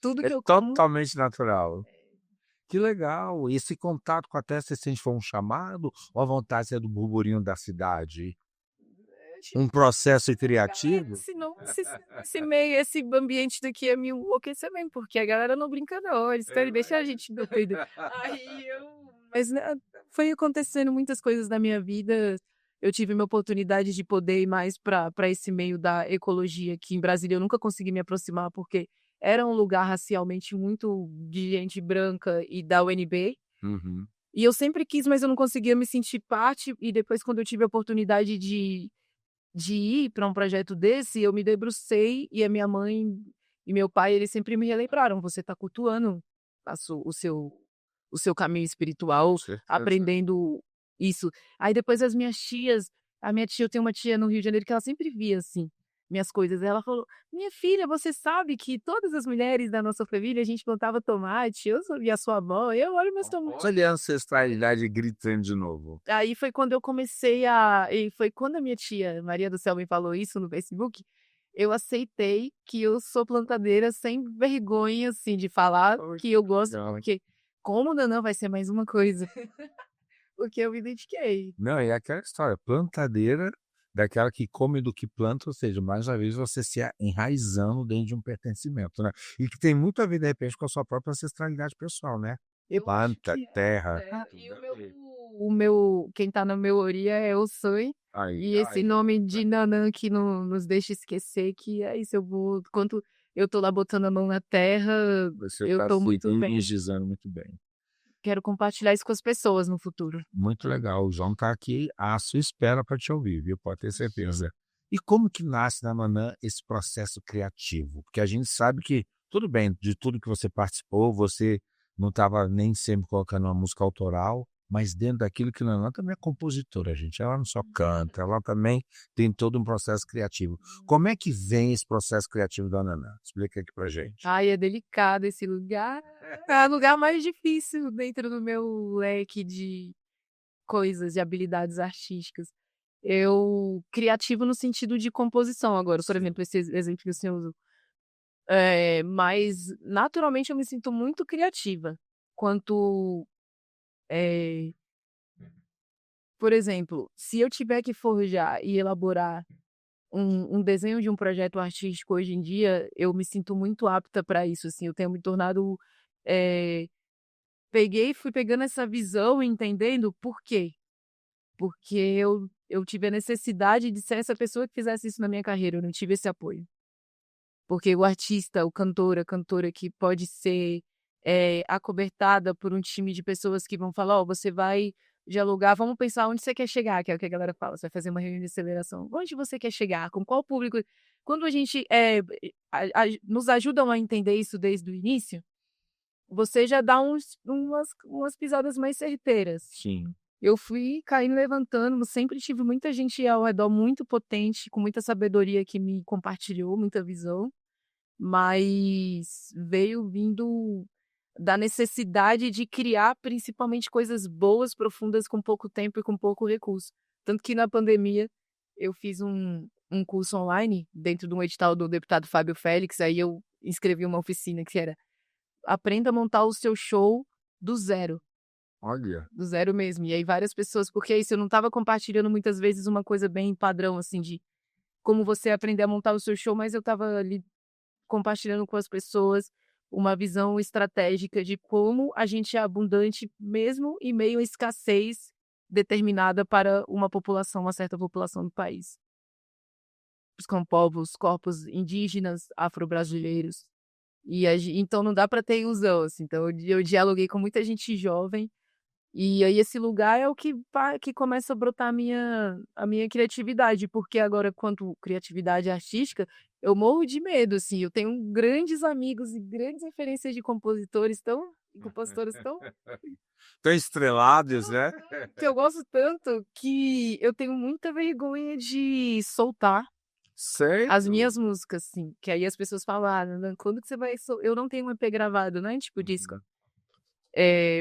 tudo É que eu como. totalmente natural. Que legal. E esse contato com a terra você sente foi um chamado ou a vontade é do burburinho da cidade? Um processo Galera, criativo? senão esse meio, esse ambiente daqui ia me enlouquecer mesmo, porque a galera não brinca não, eles querem deixar a gente doida. Aí mas, né, foi acontecendo muitas coisas na minha vida, eu tive uma oportunidade de poder ir mais para esse meio da ecologia, que em Brasília eu nunca consegui me aproximar, porque era um lugar racialmente muito de gente branca e da UNB, Uhum. e eu sempre quis, mas eu não conseguia me sentir parte, e depois quando eu tive a oportunidade de ir para um projeto desse, eu me debrucei, e a minha mãe e meu pai, eles sempre me relembraram: "Você está cultuando o seu caminho Com espiritual, certeza. aprendendo isso". Aí depois as minhas tias, a minha tia, eu tenho uma tia no Rio de Janeiro que ela sempre via, assim, minhas coisas. Ela falou: "Minha filha, você sabe que todas as mulheres da nossa família, a gente plantava tomate, eu sou e a sua avó, eu olho meus tomates". Olha a ancestralidade gritando de novo. Aí foi quando eu comecei a e foi quando a minha tia Maria do Céu me falou isso no Facebook, eu aceitei que eu sou plantadeira sem vergonha, assim, de falar Ai, que eu gosto, legal. porque como Nanã vai ser mais uma coisa, porque eu me identifiquei. Não, é aquela história, plantadeira daquela que come do que planta, ou seja, mais uma vez você se enraizando dentro de um pertencimento, né. E que tem muito a ver, de repente, com a sua própria ancestralidade pessoal, né. Eu acho Planta, que é terra, terra e tudo a ver. o meu quem tá na meu Oria é o Sonho, Aí, e esse nome de Nanã que não nos deixa esquecer que é isso, eu vou enquanto eu tô lá botando a mão na terra, você eu está tô se muito bem. energizando muito bem. Quero compartilhar isso com as pessoas no futuro. Muito legal, o João está aqui à sua espera para te ouvir, viu, pode ter certeza. E como que nasce na Manã esse processo criativo? Porque a gente sabe que, tudo bem, de tudo que você participou, você não estava nem sempre colocando uma música autoral, mas dentro daquilo que Nanã também é compositora, gente, ela não só canta, ela também tem todo um processo criativo. Como é que vem esse processo criativo da Nanã? Explica aqui pra gente. Ai, é delicado esse lugar, é o lugar mais difícil dentro do meu leque de coisas, de habilidades artísticas. Eu criativo no sentido de composição agora, por Sim. exemplo, esse exemplo que o senhor usou. Mas naturalmente eu me sinto muito criativa, quanto, eh, por exemplo, se eu tiver que forjar e elaborar um desenho de um projeto artístico hoje em dia, eu me sinto muito apta para isso, assim, eu tenho me tornado, eh, fui pegando essa visão e entendendo por quê. Porque eu tive a necessidade de ser essa pessoa que fizesse isso na minha carreira, eu não tive esse apoio. Porque o artista, o cantor, a cantora que pode ser, acobertada por um time de pessoas que vão falar: "Ó, você vai dialogar, vamos pensar onde você quer chegar", que é o que a galera fala, você vai fazer uma reunião de aceleração. Onde você quer chegar? Com qual público? Quando a gente, nos ajudam a entender isso desde o início, você já dá umas pisadas mais certeiras. Sim. Eu fui caindo e levantando, sempre tive muita gente ao redor muito potente, com muita sabedoria que me compartilhou, muita visão. Mas veio vindo da necessidade de criar principalmente coisas boas, profundas, com pouco tempo e com pouco recurso. Tanto que na pandemia eu fiz um curso online dentro de um edital do deputado Fábio Félix, aí eu inscrevi uma oficina que era "Aprenda a montar o seu show Olha. do zero mesmo". E aí várias pessoas porque é isso, eu não estava compartilhando muitas vezes uma coisa bem padrão, assim, de como você aprender a montar o seu show, mas eu estava ali compartilhando com as pessoas uma visão estratégica de como a gente é abundante mesmo em meio à escassez determinada para uma certa população do país. Com povos, corpos indígenas, afro-brasileiros. E então não dá para ter ilusão, assim, então eu dialoguei com muita gente jovem, e aí esse lugar é o que começa a brotar a minha criatividade, porque agora quanto criatividade artística, eu morro de medo, assim, eu tenho grandes amigos e grandes referências de compositores tão e compositoras tão Tão estrelados, né? que eu gosto tanto, que eu tenho muita vergonha de soltar as Certo. minhas músicas, assim, que aí as pessoas falam: "Ah, Nana, quando que você vai eu não tenho um EP gravado, né, tipo disco. Uhum.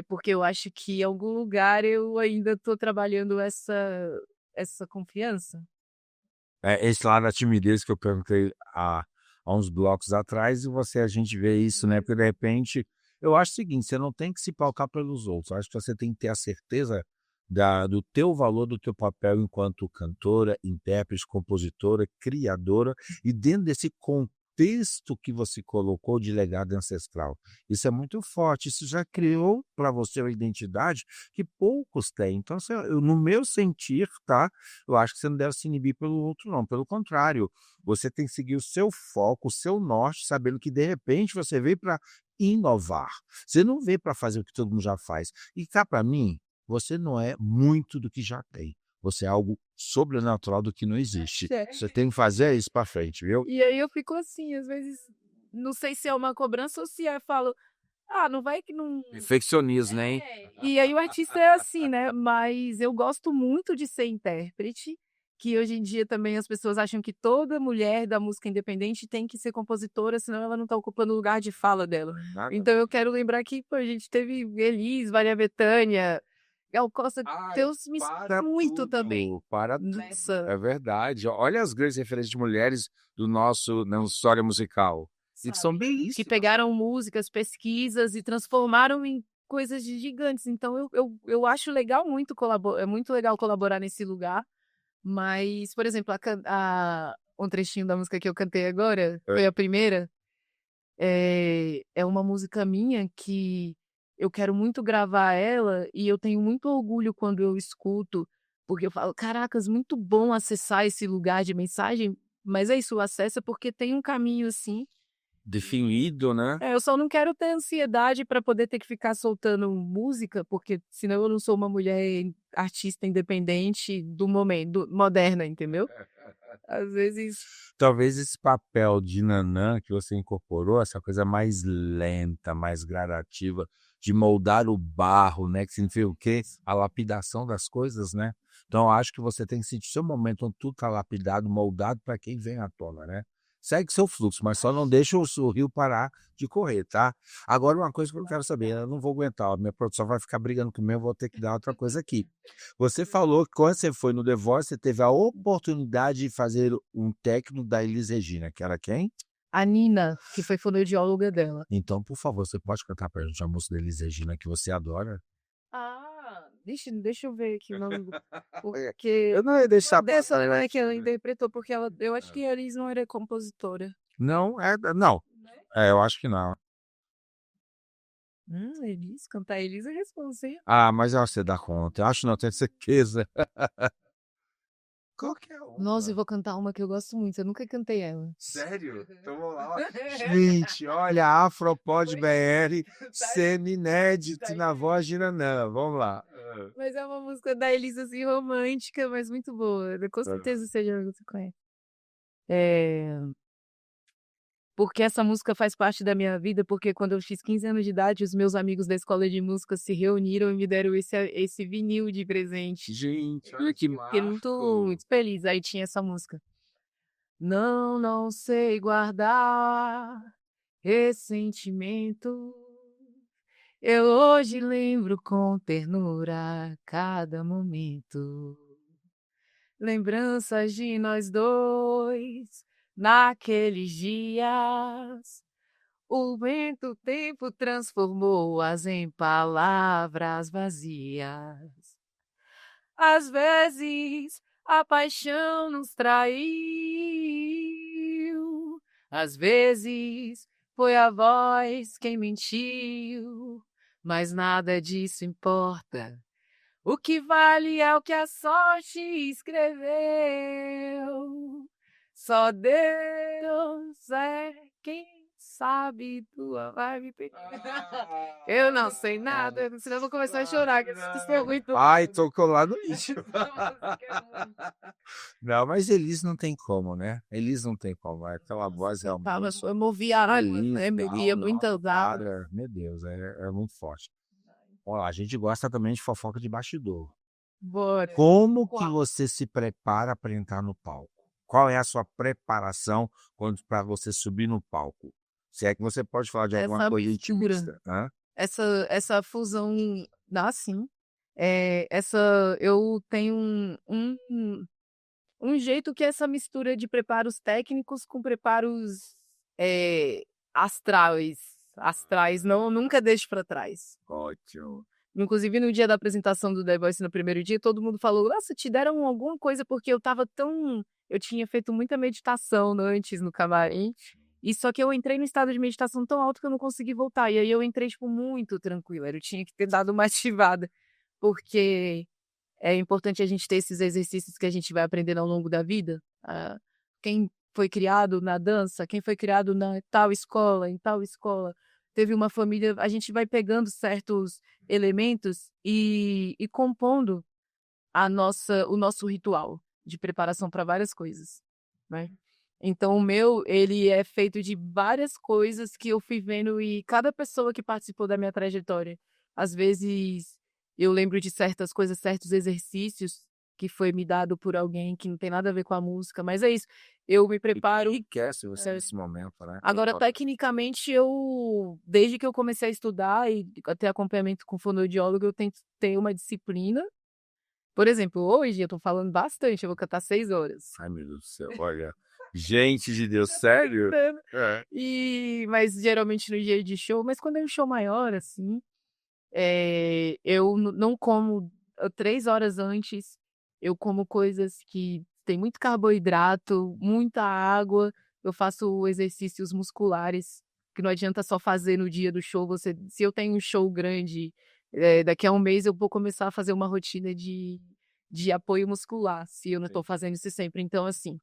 Porque eu acho que em algum lugar eu ainda tô trabalhando essa confiança. É, esse lado da timidez que eu perguntei há uns blocos atrás e a gente vê isso, né, porque de repente eu acho o seguinte, você não tem que se pautar pelos outros, eu acho que você tem que ter a certeza do teu valor, do teu papel enquanto cantora, intérprete, compositora, criadora e dentro desse contexto que você colocou de legado ancestral. Isso é muito forte, isso já criou para você uma identidade que poucos têm. Então, no meu sentir, tá, eu acho que você não deve se inibir pelo outro não, pelo contrário, você tem que seguir o seu foco, o seu norte, sabendo que de repente você veio para inovar, você não veio para fazer o que todo mundo já faz. E cá para mim, você não é muito do que já tem, você é algo sobrenatural do que não existe. É. Você tem que fazer isso para frente, viu? E aí eu fico assim, às vezes, não sei se é uma cobrança ou se falo: "Ah, não vai que não". Perfeccionismo, hein? E aí o artista é assim, né, mas eu gosto muito de ser intérprete, que hoje em dia também as pessoas acham que toda mulher da música independente tem que ser compositora, senão ela não tá ocupando o lugar de fala dela. Nada. Então eu quero lembrar que, pô, a gente teve Elis, Maria Bethânia, Gal Costa, Ai, Deus me para muito também tudo, para tudo. nessa. É verdade. Olha as grandes referências de mulheres do nosso na história musical. E que são Sabe? Que belíssimas. pegaram músicas, pesquisas e transformaram em coisas gigantes. Então eu acho legal é muito legal colaborar nesse lugar. Mas, por exemplo, um trechinho da música que eu cantei agora, foi a primeira, é uma música minha que eu quero muito gravar ela e eu tenho muito orgulho quando eu escuto, porque eu falo, caracas, muito bom acessar esse lugar de mensagem, mas é isso, acessa porque tem um caminho assim. Definido, né? Eu só não quero ter ansiedade para poder ter que ficar soltando música, porque senão eu não sou uma mulher artista independente do momento, moderna, entendeu? Às vezes. Talvez esse papel de Nanã que você incorporou, essa coisa mais lenta, mais gradativa, de moldar o barro, né, que significa o quê? A lapidação das coisas, né. Então eu acho que você tem que sentir seu momento onde tudo está lapidado, moldado para quem vem à tona, né. Segue seu fluxo, mas só não deixa o rio parar de correr, tá. Agora uma coisa que eu quero saber, eu não vou aguentar, a minha produção vai ficar brigando comigo, eu vou ter que dar outra coisa aqui. Você falou que quando você foi no The Voice, você teve a oportunidade de fazer um técnico da Elis Regina, que era quem? A Nina, que foi fonoaudióloga dela. Então, por favor, você pode cantar pra gente a música da Elis Regina que você adora? Deixa eu ver aqui o nome do. Porque. Eu não ia deixar Dessa, né, que ela interpretou, porque eu acho que a Elis não era compositora. Não, não. Eu acho que não. Elis, cantar Elis é responsa, hein? Ah, mas eu acho que você dá conta. Eu acho não, tenho certeza. Qualquer Nossa, eu uma. vou cantar uma que eu gosto muito, eu nunca cantei ela. Sério? Então vamos lá. Gente, olha, Afropod BR, semi-inédito na voz de Nanã. Vamos lá. Mas é uma música da Elis, assim, romântica, mas muito boa. Com certeza você conhece. Porque essa música faz parte da minha vida, porque quando eu fiz 15 anos de idade, os meus amigos da escola de música se reuniram e me deram esse vinil de presente. Gente, olha que Fiquei muito feliz. Aí tinha essa música. Não sei guardar ressentimento. Eu hoje lembro com ternura cada momento. Lembranças de nós dois naqueles dias. O vento, o tempo transformou-as em palavras vazias. Às vezes a paixão nos traiu, às vezes foi a voz quem mentiu, mas nada disso importa. O que vale é o que a sorte escreveu. Só Deus é quem sabe tua vibe. Eu não sei nada, senão eu vou começar a chorar, que isso é muito. Ai, tocou lá no lixo. Não, mas Elis não tem como, né? Elis não tem como. Aquela voz realmente. Eu movia a alma, Elis, né? Bebia muita água. cara, meu Deus, é muito forte. Ó, a gente gosta também de fofoca de bastidor. Bora. Como que você se prepara para entrar no palco? Qual é a sua preparação para você subir no palco? Se é que você pode falar de alguma Essa coisa mistura. intimista, né? Essa fusão dá sim. Eu tenho um jeito que é essa mistura de preparos técnicos com preparos astrais, não, nunca deixo para trás. Ótimo. Inclusive, no dia da apresentação do The Voice, no primeiro dia, todo mundo falou: Nossa, te deram alguma coisa, porque eu tava tão. Eu tinha feito muita meditação antes no camarim. E só que eu entrei no estado de meditação tão alto que eu não consegui voltar. E aí eu entrei, tipo, muito tranquila. Eu tinha que ter dado uma ativada. Porque é importante a gente ter esses exercícios que a gente vai aprendendo ao longo da vida. Quem foi criado na dança, quem foi criado na tal escola, em tal escola, teve uma família, a gente vai pegando certos elementos e compondo o nosso ritual de preparação para várias coisas, né? Então o meu, ele é feito de várias coisas que eu fui vendo e cada pessoa que participou da minha trajetória, às vezes eu lembro de certas coisas, certos exercícios que foi me dado por alguém que não tem nada a ver com a música, mas é isso, eu me E preparo. enriquece você nesse momento, né? Agora, tecnicamente, desde que eu comecei a estudar e ter acompanhamento com fonoaudiólogo, eu tento ter uma disciplina. Por exemplo, hoje eu tô falando bastante, eu vou cantar 6 horas. Ai, meu Deus do céu, olha. Gente de Deus, sério? É. Mas geralmente no dia de show, mas quando é um show maior, assim, eu não como 3 horas antes, eu como coisas que tem muito carboidrato, muita água, eu faço exercícios musculares, que não adianta só fazer no dia do show, se eu tenho um show grande, daqui a um mês eu vou começar a fazer uma rotina de apoio muscular, se eu não estou Sim. fazendo isso sempre. Então, assim,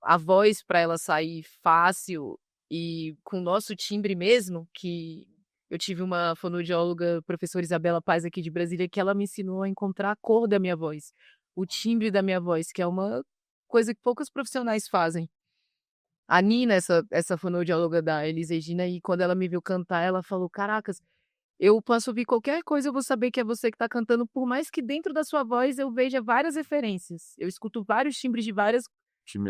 a voz para ela sair fácil e com o nosso timbre mesmo, que eu tive uma fonoaudióloga, professora Isabela Paz aqui de Brasília, que ela me ensinou a encontrar a cor da minha voz, o timbre da minha voz, que é uma coisa que poucos profissionais fazem. A Nina, essa fonoaudióloga da Elis Regina, e quando ela me viu cantar, ela falou: "Caracas, eu posso ouvir qualquer coisa, eu vou saber que é você que está cantando, por mais que dentro da sua voz eu veja várias referências. Eu escuto vários timbres de várias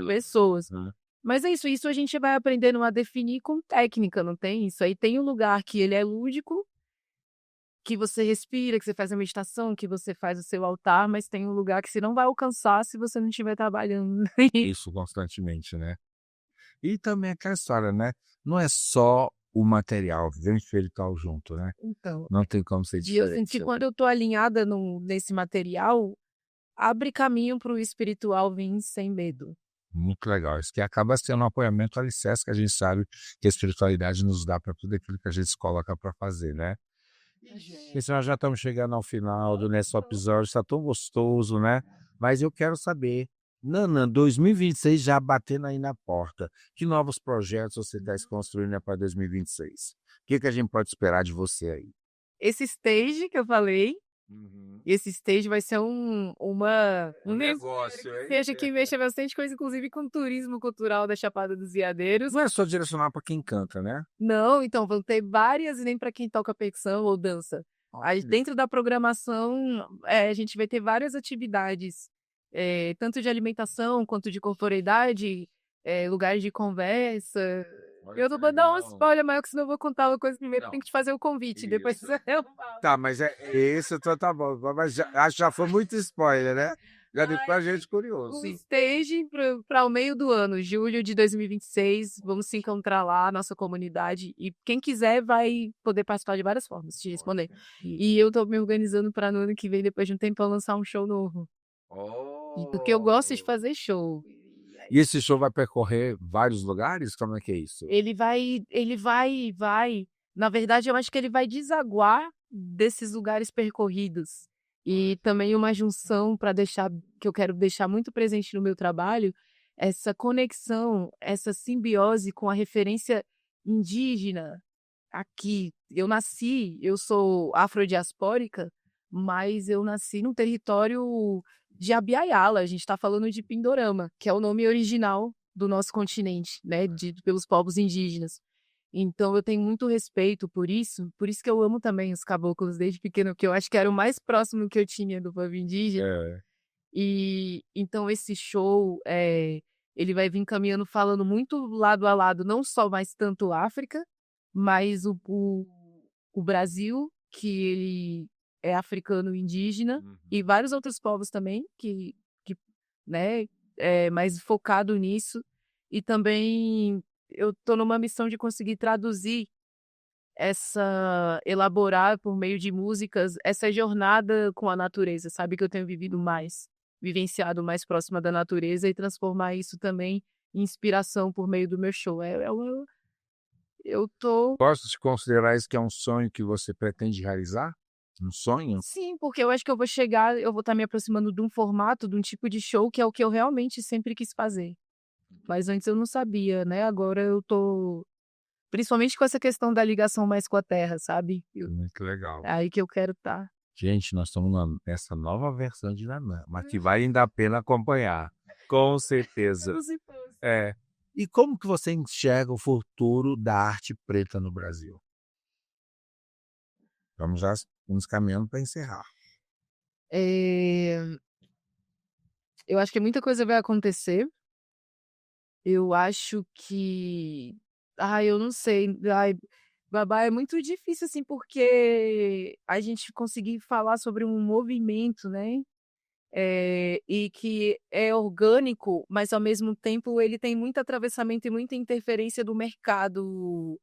pessoas". Né? Mas é isso a gente vai aprendendo a definir com técnica, não tem isso? Aí tem um lugar que ele é lúdico, que você respira, que você faz a meditação, que você faz o seu altar, mas tem um lugar que você não vai alcançar se você não estiver trabalhando. Isso constantemente, né? E também aquela história, né? Não é só o material, vem espiritual junto, né? Então, Não tem como ser e eu sinto que diferente. quando eu tô alinhada nesse material, abre caminho para o espiritual vir sem medo. Muito legal. Isso que acaba sendo um apoiamento alicerce que a gente sabe que a espiritualidade nos dá para tudo aquilo que a gente se coloca para fazer, né? E nós já estamos chegando ao final do nosso episódio, está tão gostoso, né? Mas eu quero saber, Nanã, 2026 já batendo aí na porta, que novos projetos você está construindo para 2026? O que a gente pode esperar de você aí? Esse stage que eu falei, Uhum. esse stage vai ser um negócio, hein? seja que mexa bastante coisa, inclusive com o turismo cultural da Chapada dos Veadeiros. Não é só direcionar para quem canta, né? Não, então vão ter várias, e nem para quem toca percussão ou dança. Aí dentro da programação, a gente vai ter várias atividades, tanto de alimentação quanto de corporeidade, lugares de conversa. Olha Eu que não vou dar um legal. spoiler maior, que senão eu vou contar uma coisa primeiro, Não, tem que te fazer o convite, depois isso. eu falo. Tá, mas é esse, então tá bom. Mas acho que já foi muito spoiler, né? Já deixou a gente curioso. O stage para o meio do ano, julho de 2026, vamos se encontrar lá, nossa comunidade, e quem quiser vai poder participar de várias formas, te responder. E eu tô me organizando para no ano que vem, depois de um tempão, lançar um show novo. Porque eu gosto de fazer show. E esse show vai percorrer vários lugares? Como é que é isso? Vai. Na verdade, eu acho que ele vai desaguar desses lugares percorridos. E também uma junção para deixar, que eu quero deixar muito presente no meu trabalho, essa conexão, essa simbiose com a referência indígena aqui. Eu sou afrodiaspórica, mas eu nasci num território de Abiaiala. A gente está falando de Pindorama, que é o nome original do nosso continente, né, dito pelos povos indígenas. Então eu tenho muito respeito por isso que eu amo também os caboclos desde pequeno, porque eu acho que era o mais próximo que eu tinha do povo indígena. É. E então esse show, ele vai vir caminhando falando muito lado a lado, não só mais tanto África, mas o Brasil, que ele é africano indígena, e vários outros povos também, que né, mais focado nisso. E também eu estou numa missão de conseguir traduzir elaborar por meio de músicas essa jornada com a natureza, sabe, que eu tenho vivenciado mais próxima da natureza, e transformar isso também em inspiração por meio do meu show. Eu tô Posso te considerar isso que é um sonho que você pretende realizar? Um sonho? sim, porque eu acho que eu vou estar me aproximando de um formato, de um tipo de show que é o que eu realmente sempre quis fazer. Mas antes eu não sabia, né, agora eu tô principalmente com essa questão da ligação mais com a terra, sabe. Muito legal. É aí que eu quero estar. Gente, nós estamos nessa nova versão de Nanã, mas que vale ainda a pena acompanhar. Com certeza. É. E como que você enxerga o futuro da arte preta no Brasil? Vamos já nos caminhando para encerrar. Eh, Eu acho que muita coisa vai acontecer. Eu acho que eu não sei. Babá, é muito difícil, assim, porque a gente conseguir falar sobre um movimento, né, e que é orgânico, mas ao mesmo tempo ele tem muito atravessamento e muita interferência do mercado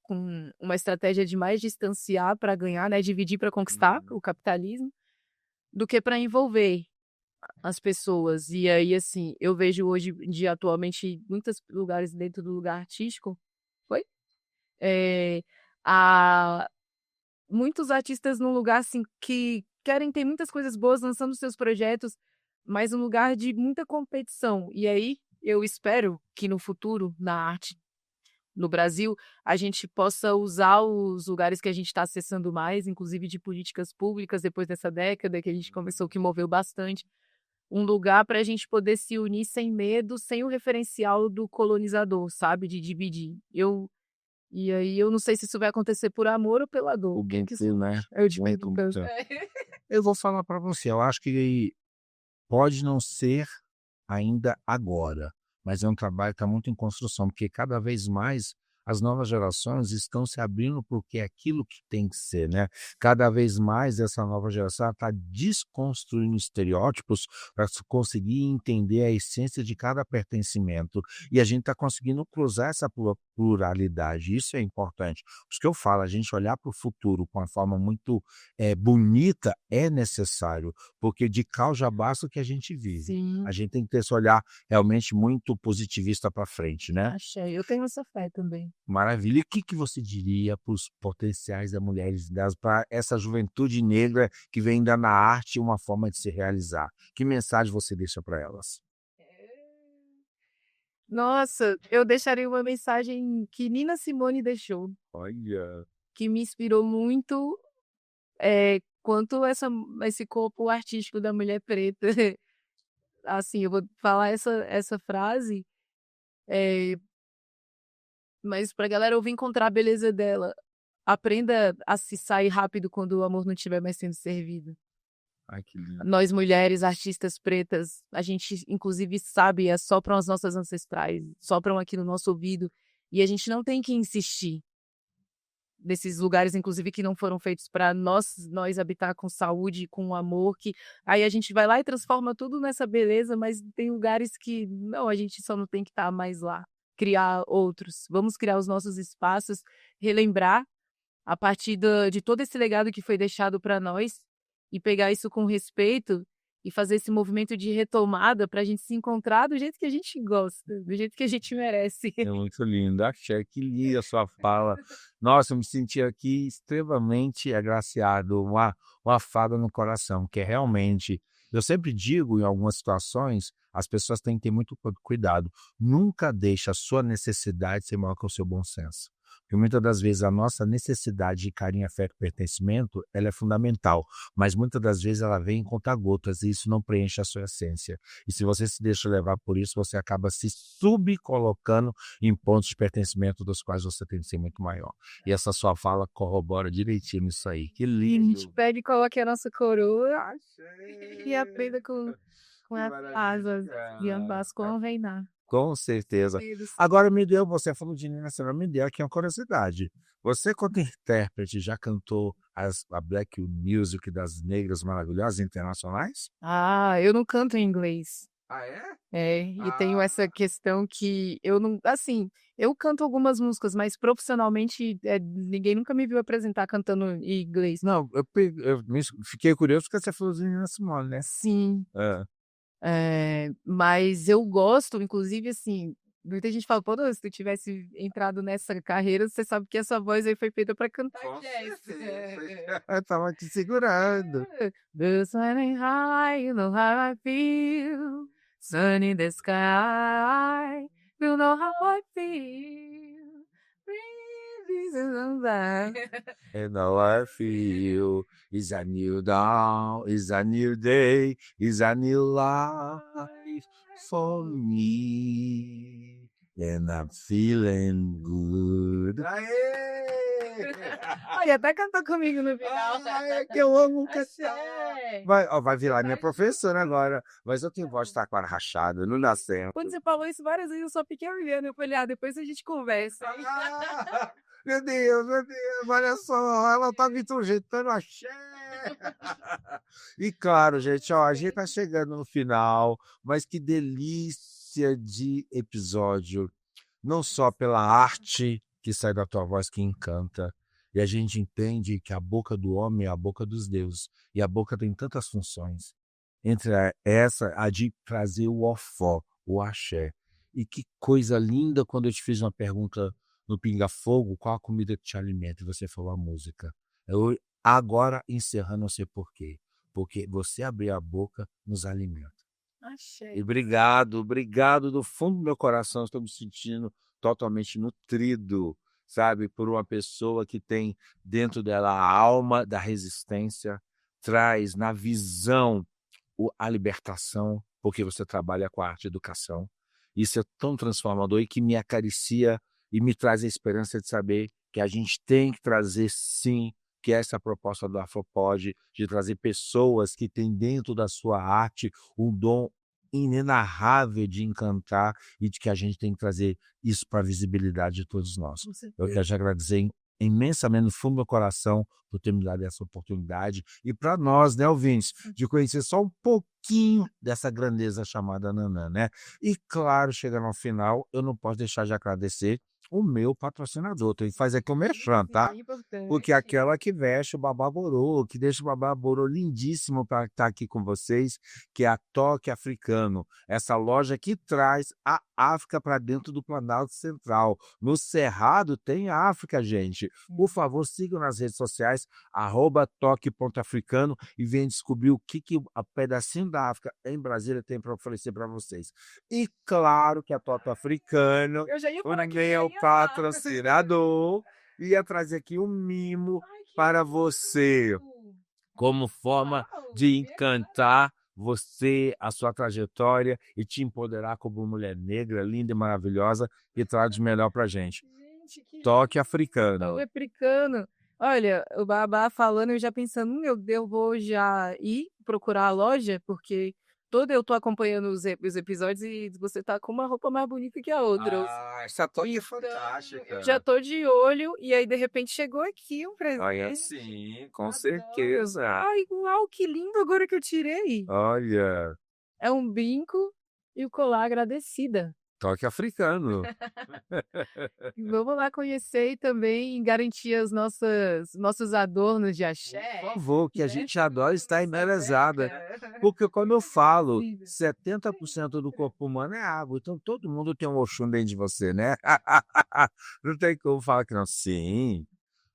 com uma estratégia de mais distanciar para ganhar, né, dividir para conquistar, Uhum. o capitalismo, do que para envolver as pessoas. E aí, assim, eu vejo hoje em dia, atualmente, muitos lugares dentro do lugar artístico. Foi? Eh, há muitos artistas num lugar, assim, que querem ter muitas coisas boas lançando seus projetos, mas um lugar de muita competição. E aí, eu espero que no futuro, na arte no Brasil, a gente possa usar os lugares que a gente está acessando mais, inclusive de políticas públicas, depois dessa década que a gente começou, que moveu bastante, um lugar para a gente poder se unir sem medo, sem o referencial do colonizador, sabe, de dividir. E aí eu não sei se isso vai acontecer por amor ou pela dor. O O que que Gentili, você né? acha? Eu te Muito, perguntando. muito. Eu vou falar para você, eu acho que pode não ser ainda agora, mas é um trabalho que está muito em construção, porque cada vez mais as novas gerações estão se abrindo porque é aquilo que tem que ser, né? Cada vez mais essa nova geração está desconstruindo estereótipos para conseguir entender a essência de cada pertencimento. E a gente está conseguindo cruzar essa pluralidade, isso é importante. Por isso que eu falo, a gente olhar para o futuro com uma forma muito bonita é necessário, porque de cal já basta o que a gente vive. A Sim, gente tem que ter esse olhar realmente muito positivista para frente, né. achei. Eu tenho essa fé também. Maravilha. E o que que você diria para os potenciais da mulheres para essa juventude negra que vem ainda na arte uma forma de se realizar? Que mensagem você deixa para elas? Nossa, eu deixaria uma mensagem que Nina Simone deixou, Olha. que me inspirou muito, quanto esse corpo artístico da mulher preta. Assim, eu vou falar essa frase, eh, mas pra galera ouvir encontrar a beleza dela. Aprenda a se sair rápido quando o amor não estiver mais sendo servido. Ai, que lindo. Nós mulheres, artistas pretas, a gente inclusive sabe, assopram as nossas ancestrais, sopram aqui no nosso ouvido, e a gente não tem que insistir nesses lugares, inclusive, que não foram feitos para nós habitar com saúde, com amor, que aí a gente vai lá e transforma tudo nessa beleza, mas tem lugares que não, a gente só não tem que estar mais lá. Criar outros. Vamos criar os nossos espaços, relembrar a partir de todo esse legado que foi deixado para nós e pegar isso com respeito e fazer esse movimento de retomada para a gente se encontrar do jeito que a gente gosta, do jeito que a gente merece. É muito lindo. Axé, que linda a sua fala. Nossa, eu me senti aqui extremamente agraciado, uma afago no coração, que é realmente eu sempre digo em algumas situações, as pessoas têm que ter muito cuidado. Nunca deixe a sua necessidade ser maior que o seu bom senso. Porque muitas das vezes a nossa necessidade de carinho, afeto e pertencimento, ela é fundamental, mas muitas das vezes ela vem em conta-gotas e isso não preenche a sua essência. E se você se deixa levar por isso, você acaba se subcolocando em pontos de pertencimento dos quais você tem que ser muito maior. E essa sua fala corrobora direitinho nisso aí. Que E a gente lindo! pega e coloca a nossa coroa e Axé! aprenda com Que as asas de maravilha! ambas com reinar. Com certeza. Dedos. Agora me deu você falou de Nina Simone, me deu aqui uma curiosidade. Você, quanto intérprete, já cantou a Black Music das negras maravilhosas internacionais? Eu não canto em inglês. Ah, é? E tenho essa Ah. questão que eu não assim, eu canto algumas músicas, mas profissionalmente, ninguém nunca me viu apresentar cantando em inglês. Não, fiquei curioso porque você falou de Nina Simone, né? Sim. Hã. Mas eu gosto, inclusive, assim, muita gente fala: "Pô, se tu tivesse entrado nessa carreira, você sabe que essa voz aí foi feita pra cantar Com jazz". certeza. Eu estava te segurando. The sun is high, you know how I feel. Sun in the sky, you know how I feel. Breeze is on. And now I feel it's a new dawn, it's a new day, it's a new life for me. And I'm feeling good. Aê! Olha, até cantou comigo no final. Ai, é que eu amo cantar. Axé. Vai virar minha professora Imagina. agora. Mas eu tenho voz de taquara rachada, não dá certo. Quando você falou isso várias vezes, eu só fiquei olhando. Eu falei, depois a gente conversa. Ah, meu Deus, olha só, ela tá me introjetando axé. E claro, gente, ó, a gente tá chegando no final, mas que delícia de episódio. Não só pela arte que sai da tua voz que encanta, e a gente entende que a boca do homem é a boca dos deuses, e a boca tem tantas funções. Entre essa, a de trazer o ofó, o axé. E que coisa linda quando eu te fiz uma pergunta no Pinga Fogo, qual a comida que te alimenta? E você falou a música. Eu, agora, encerrando, eu sei por quê. Porque você abrir a boca nos alimenta. Axé. E obrigado do fundo do meu coração. Estou me sentindo totalmente nutrido, sabe, por uma pessoa que tem dentro dela a alma da resistência, traz na visão a libertação, porque você trabalha com a arte e educação. Isso é tão transformador e que me acaricia e me traz a esperança de saber que a gente tem que trazer, sim, que essa é a proposta do Afropod, de trazer pessoas que têm dentro da sua arte um dom inenarrável de encantar e de que a gente tem que trazer isso para a visibilidade de todos nós. Eu quero te agradecer imensamente no fundo do meu coração por ter me dado essa oportunidade e para nós, né, ouvintes, de conhecer só um pouquinho dessa grandeza chamada Nanã, né? E claro, chegando ao final, eu não posso deixar de agradecer o meu patrocinador, tem que fazer aqui o merchan, tá? Porque aquela que veste o Bababorô, que deixa o Bababorô lindíssimo para estar aqui com vocês, que é a Toque Africano, essa loja que traz a África para dentro do Planalto Central. No Cerrado tem África, gente. Por favor, sigam nas redes sociais, @toque.africano e venham descobrir o que a pedacinho da África em Brasília tem para oferecer para vocês. E claro que a Toque Africano, Eu já ia o falar que meu eu ia lá. patrocinador, ia trazer aqui um mimo Ai, que para você, lindo. como forma Uau, de verdade. encantar você, a sua trajetória e te empoderar como mulher negra, linda e maravilhosa, e traz de melhor pra gente. Gente, que Toque lindo. Africano. O africano. Olha, o Babá falando, eu já pensando, meu Deus, eu vou já ir procurar a loja, porque eu tô acompanhando os episódios e você tá com uma roupa mais bonita que a outra. Essa toque é Eu fantástica. já tô de olho, e aí de repente chegou aqui um Olha, presente. sim, com Adoro. certeza. Ai, uau, que lindo agora que eu tirei. Olha, É um brinco e o colar agradecida. toque africano. E vamos lá conhecer e também garantir as nossos adornos de Por axé, favor, que a né? gente adora estar Essa embelezada. beca. Porque, como eu falo, Linda. 70% do corpo humano é água, então todo mundo tem um Oxum dentro de você, né? Não tem como falar que não. Sim,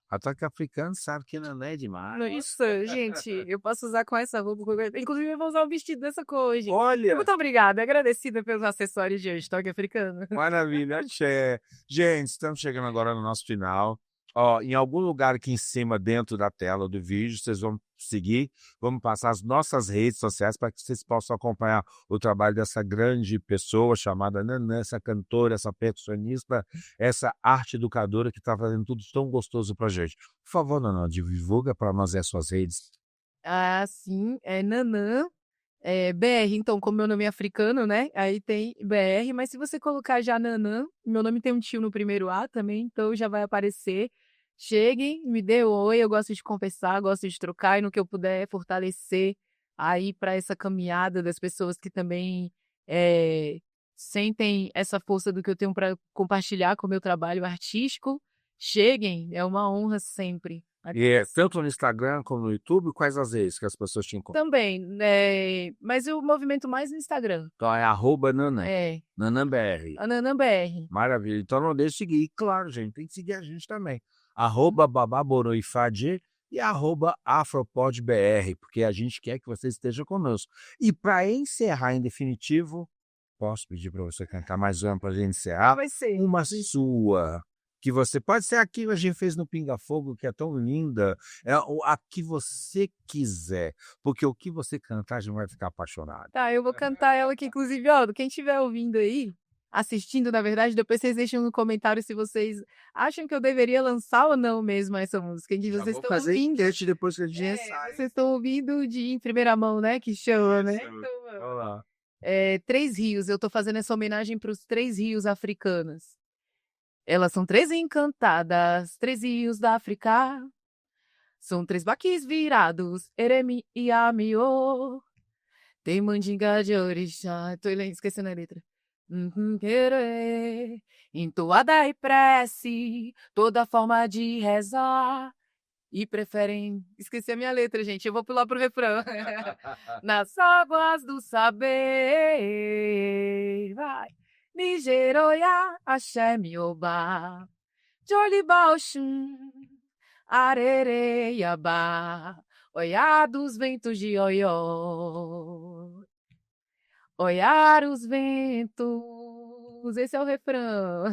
a toque africano sabe que não é demais. Isso, gente, eu posso usar com essa roupa. Inclusive, eu vou usar o vestido dessa cor hoje. Olha, Muito obrigada, agradecida pelos acessórios de hoje, toque africano. maravilha, axé. Gente, estamos chegando agora no nosso final. Ó, em algum lugar aqui em cima, dentro da tela do vídeo, vocês vão seguir, vamos passar as nossas redes sociais para que vocês possam acompanhar o trabalho dessa grande pessoa chamada Nanã, essa cantora, essa percussionista, essa arte educadora que está fazendo tudo tão gostoso para a gente. Por favor, Nanã, divulga para nós as suas redes. Ah, sim, é Nanã, BR. Então, como meu nome é africano, né? Aí tem BR, mas se você colocar já Nanã, meu nome tem um tio no primeiro A também, então já vai aparecer. Cheguem, me dê oi, eu gosto de conversar, gosto de trocar e no que eu puder fortalecer aí para essa caminhada das pessoas que também sentem essa força do que eu tenho para compartilhar com o meu trabalho artístico. Cheguem, é uma honra sempre. E tanto no Instagram como no YouTube, quais as redes que as pessoas te encontram? Também, mas eu movimento mais no Instagram. Então é @Nanã, NanãBR. A Nanã BR. Maravilha. Então não deixe de seguir. E claro, gente, tem que seguir a gente também. @Bababoroifadê e @AfropodBR, porque a gente quer que você esteja conosco. E para encerrar em definitivo, posso pedir para você cantar mais uma para a gente encerrar? Vai ser. Uma sua. Que você pode ser aqui que a gente fez no Pinga Fogo, que é tão linda. A que você quiser. Porque o que você cantar, a gente vai ficar apaixonado. Tá, eu vou cantar ela aqui, inclusive, ó, quem estiver ouvindo aí, assistindo, na verdade, depois vocês deixam no comentário se vocês acham que eu deveria lançar ou não mesmo essa música, que Já vocês vou estão fazer ouvindo. enquete depois que a gente É, sai. vocês estão ouvindo em primeira mão, né, que chama, né? Isso. Então, Vamos lá. Três rios, eu tô fazendo essa homenagem para os três rios africanos. Elas são três encantadas, três rios da África. São três baques virados, Eremi e Amiô. Tem mandinga de orixá. Tô esquecendo a letra. Entoada e prece, toda forma de rezar. E preferem. Esqueci a minha letra, gente. Eu vou pular pro refrão. Nas águas do saber. Vai. Nigeroia, Axé, Miobá. Jolibá, Oxum. Arereiabá. Oiá dos ventos de Oió. Olhar os ventos. Esse é o refrão.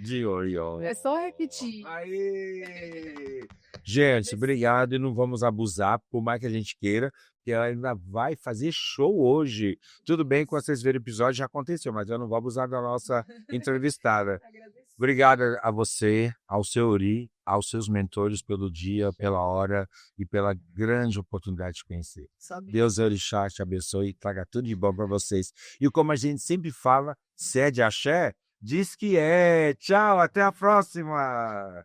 De Oriol. É só repetir. Aê! Gente, obrigado e não vamos abusar, por mais que a gente queira, porque ela ainda vai fazer show hoje. Tudo bem, quando vocês verem o episódio já aconteceu, mas eu não vou abusar da nossa entrevistada. Obrigado a você, ao seu Uri, aos seus mentores pelo dia, pela hora e pela grande oportunidade de conhecer. Deus Orixá te abençoe e traga tudo de bom para vocês. E como a gente sempre fala, se é de axé, diz que é. Tchau, até a próxima!